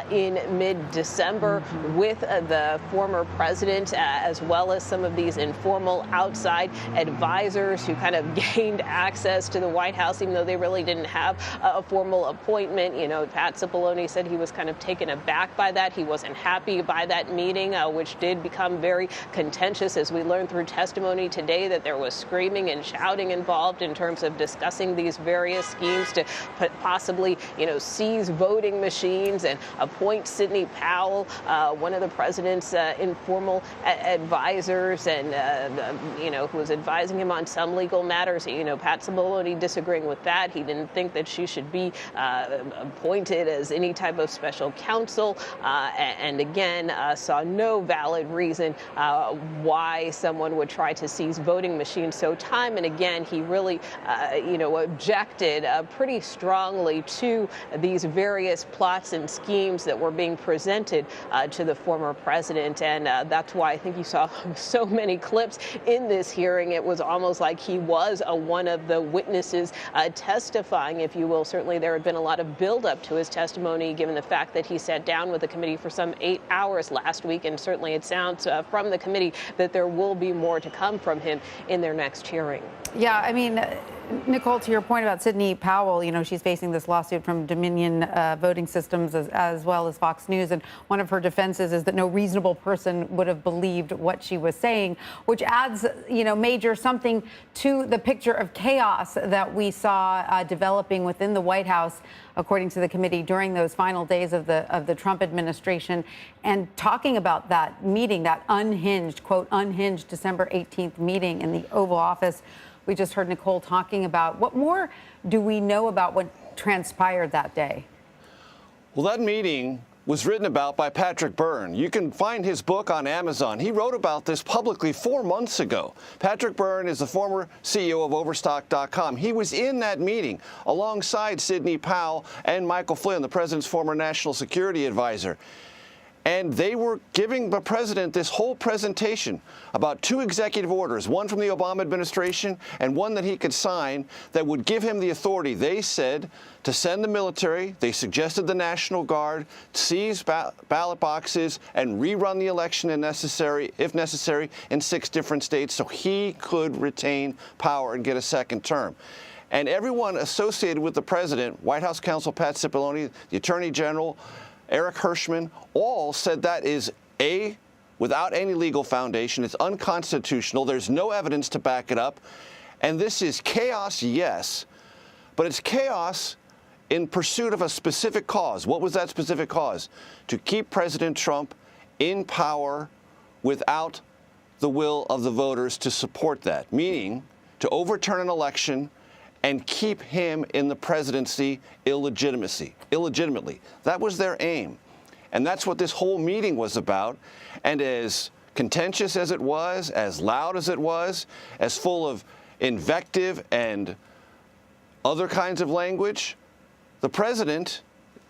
S22: in mid-December with the former president, as well as some of these informal outside advisors who kind of gained access to the White House, even though they really didn't have a formal appointment. Pat Cipollone said he was kind of taken aback by that. He wasn't happy by that meeting, which did become very contentious, as we learned through testimony today, that there was screaming and shouting involved in terms of discussing these various schemes to possibly, seize voting machines and appoint Sidney Powell, one of the president's informal advisors, and, who was advising him on some legal matters. Pat Cipollone disagreeing with that. He didn't think that she should be appointed as any type of special counsel, and again saw no valid reason why someone would try to seize voting machines. So time and again, he really, objected pretty strongly to these various plots and schemes that were being presented to the former president, and that's why I think you saw so many clips in this hearing. It was almost like he was one of the witnesses testifying, if you will. Certainly there had been a lot of buildup to his testimony, given the fact that he sat down with the committee for some 8 hours last week, and certainly it sounds from the committee that there will be more to come from him in their next hearing.
S1: Yeah, I mean, Nicole, to your point about Sidney Powell, she's facing this lawsuit from Dominion Voting Systems as well as Fox News. And one of her defenses is that no reasonable person would have believed what she was saying, which adds, major something to the picture of chaos that we saw developing within the White House, according to the committee, during those final days of the Trump administration. And talking about that meeting, that unhinged, quote, unhinged December 18th meeting in the Oval Office, we just heard Nicole talking about. What more do we know about what transpired that day?
S6: Well, that meeting was written about by Patrick Byrne. You can find his book on Amazon. He wrote about this publicly 4 months ago. Patrick Byrne is the former CEO of Overstock.com. He was in that meeting alongside Sidney Powell and Michael Flynn, the president's former national security advisor. And they were giving the president this whole presentation about 2 executive orders, one from the Obama administration and one that he could sign, that would give him the authority, they said, to send the military. They suggested the National Guard, seize ballot boxes, and rerun the election if necessary, in 6 different states, so he could retain power and get a second term. And everyone associated with the president, White House counsel Pat Cipollone, the Attorney General, Eric Hirschman, all said that is without any legal foundation. It's unconstitutional. There's no evidence to back it up. And this is chaos, yes, but it's chaos in pursuit of a specific cause. What was that specific cause? To keep President Trump in power without the will of the voters to support that, meaning to overturn an election and keep him in the presidency illegitimately. That was their aim. And that's what this whole meeting was about. And as contentious as it was, as loud as it was, as full of invective and other kinds of language, the president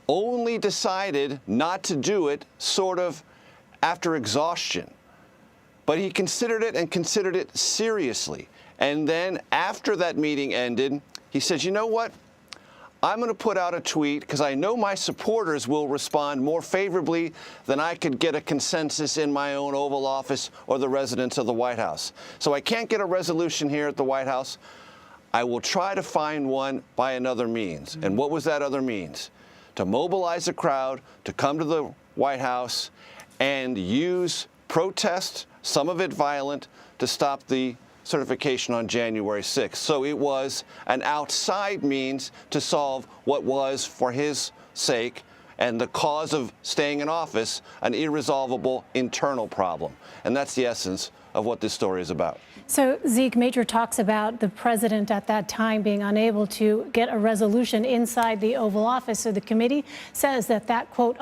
S6: only decided not to do it sort of after exhaustion. But he considered it, and considered it seriously. And then after that meeting ended, he says, you know what? I'm going to put out a tweet because I know my supporters will respond more favorably than I could get a consensus in my own Oval Office or the residents of the White House. So I can't get a resolution here at the White House. I will try to find one by another means. And what was that other means? To mobilize a crowd to come to the White House and use protest, some of it violent, to stop the certification on January 6th. So it was an outside means to solve what was, for his sake and the cause of staying in office, an irresolvable internal problem. And that's the essence of what this story is about.
S3: So, Zeke, Major talks about the president at that time being unable to get a resolution inside the Oval Office. So the committee says that that, quote,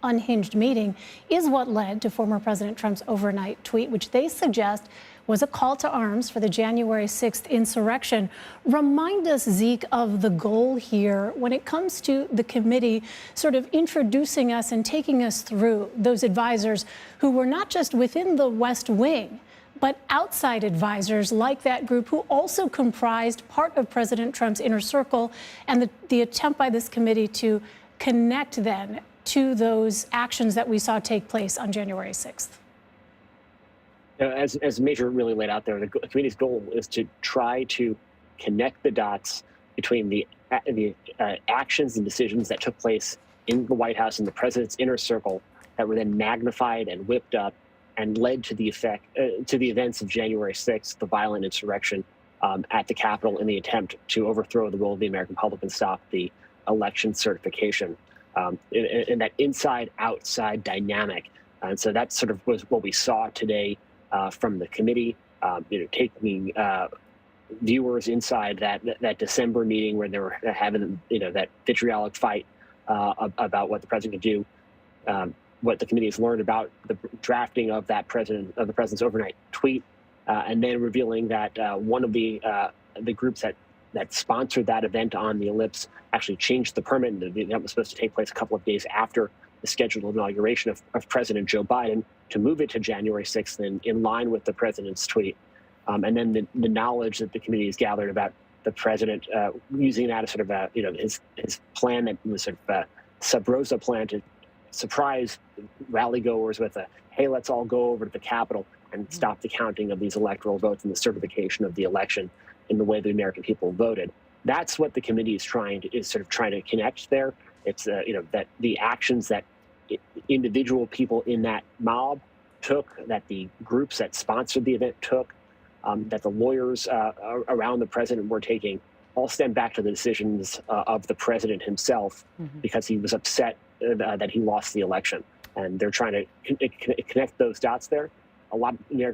S3: unhinged meeting is what led to former President Trump's overnight tweet, which they suggest was a call to arms for the January 6th insurrection. Remind us, Zeke, of the goal here when it comes to the committee sort of introducing us and taking us through those advisors who were not just within the West Wing, but outside advisors like that group who also comprised part of President Trump's inner circle, and the attempt by this committee to connect then to those actions that we saw take place on January 6th.
S5: As Major really laid out there, the committee's goal is to try to connect the dots between the actions and decisions that took place in the White House and the president's inner circle that were then magnified and whipped up and led to the events of January 6th, the violent insurrection at the Capitol in the attempt to overthrow the will of the American public and stop the election certification. In that inside-outside dynamic. And so that sort of was what we saw today from the committee, taking viewers inside that December meeting where they were having, that vitriolic fight about what the president could do. What the committee has learned about the drafting of the president's overnight tweet, and then revealing that one of the groups that sponsored that event on the ellipse actually changed the permit. The event was supposed to take place a couple of days after the scheduled inauguration of President Joe Biden, to move it to January 6th in line with the president's tweet. And then the knowledge that the committee has gathered about the president using that as sort of his plan that was sort of a sub rosa plan to surprise rally goers with a, hey, let's all go over to the Capitol and stop the counting of these electoral votes and the certification of the election in the way the American people voted. That's what the committee is trying to connect there. It's that the actions that individual people in that mob took, that the groups that sponsored the event took, that the lawyers around the president were taking, all stem back to the decisions of the president himself, because he was upset that he lost the election. And they're trying to connect those dots there. A lot of American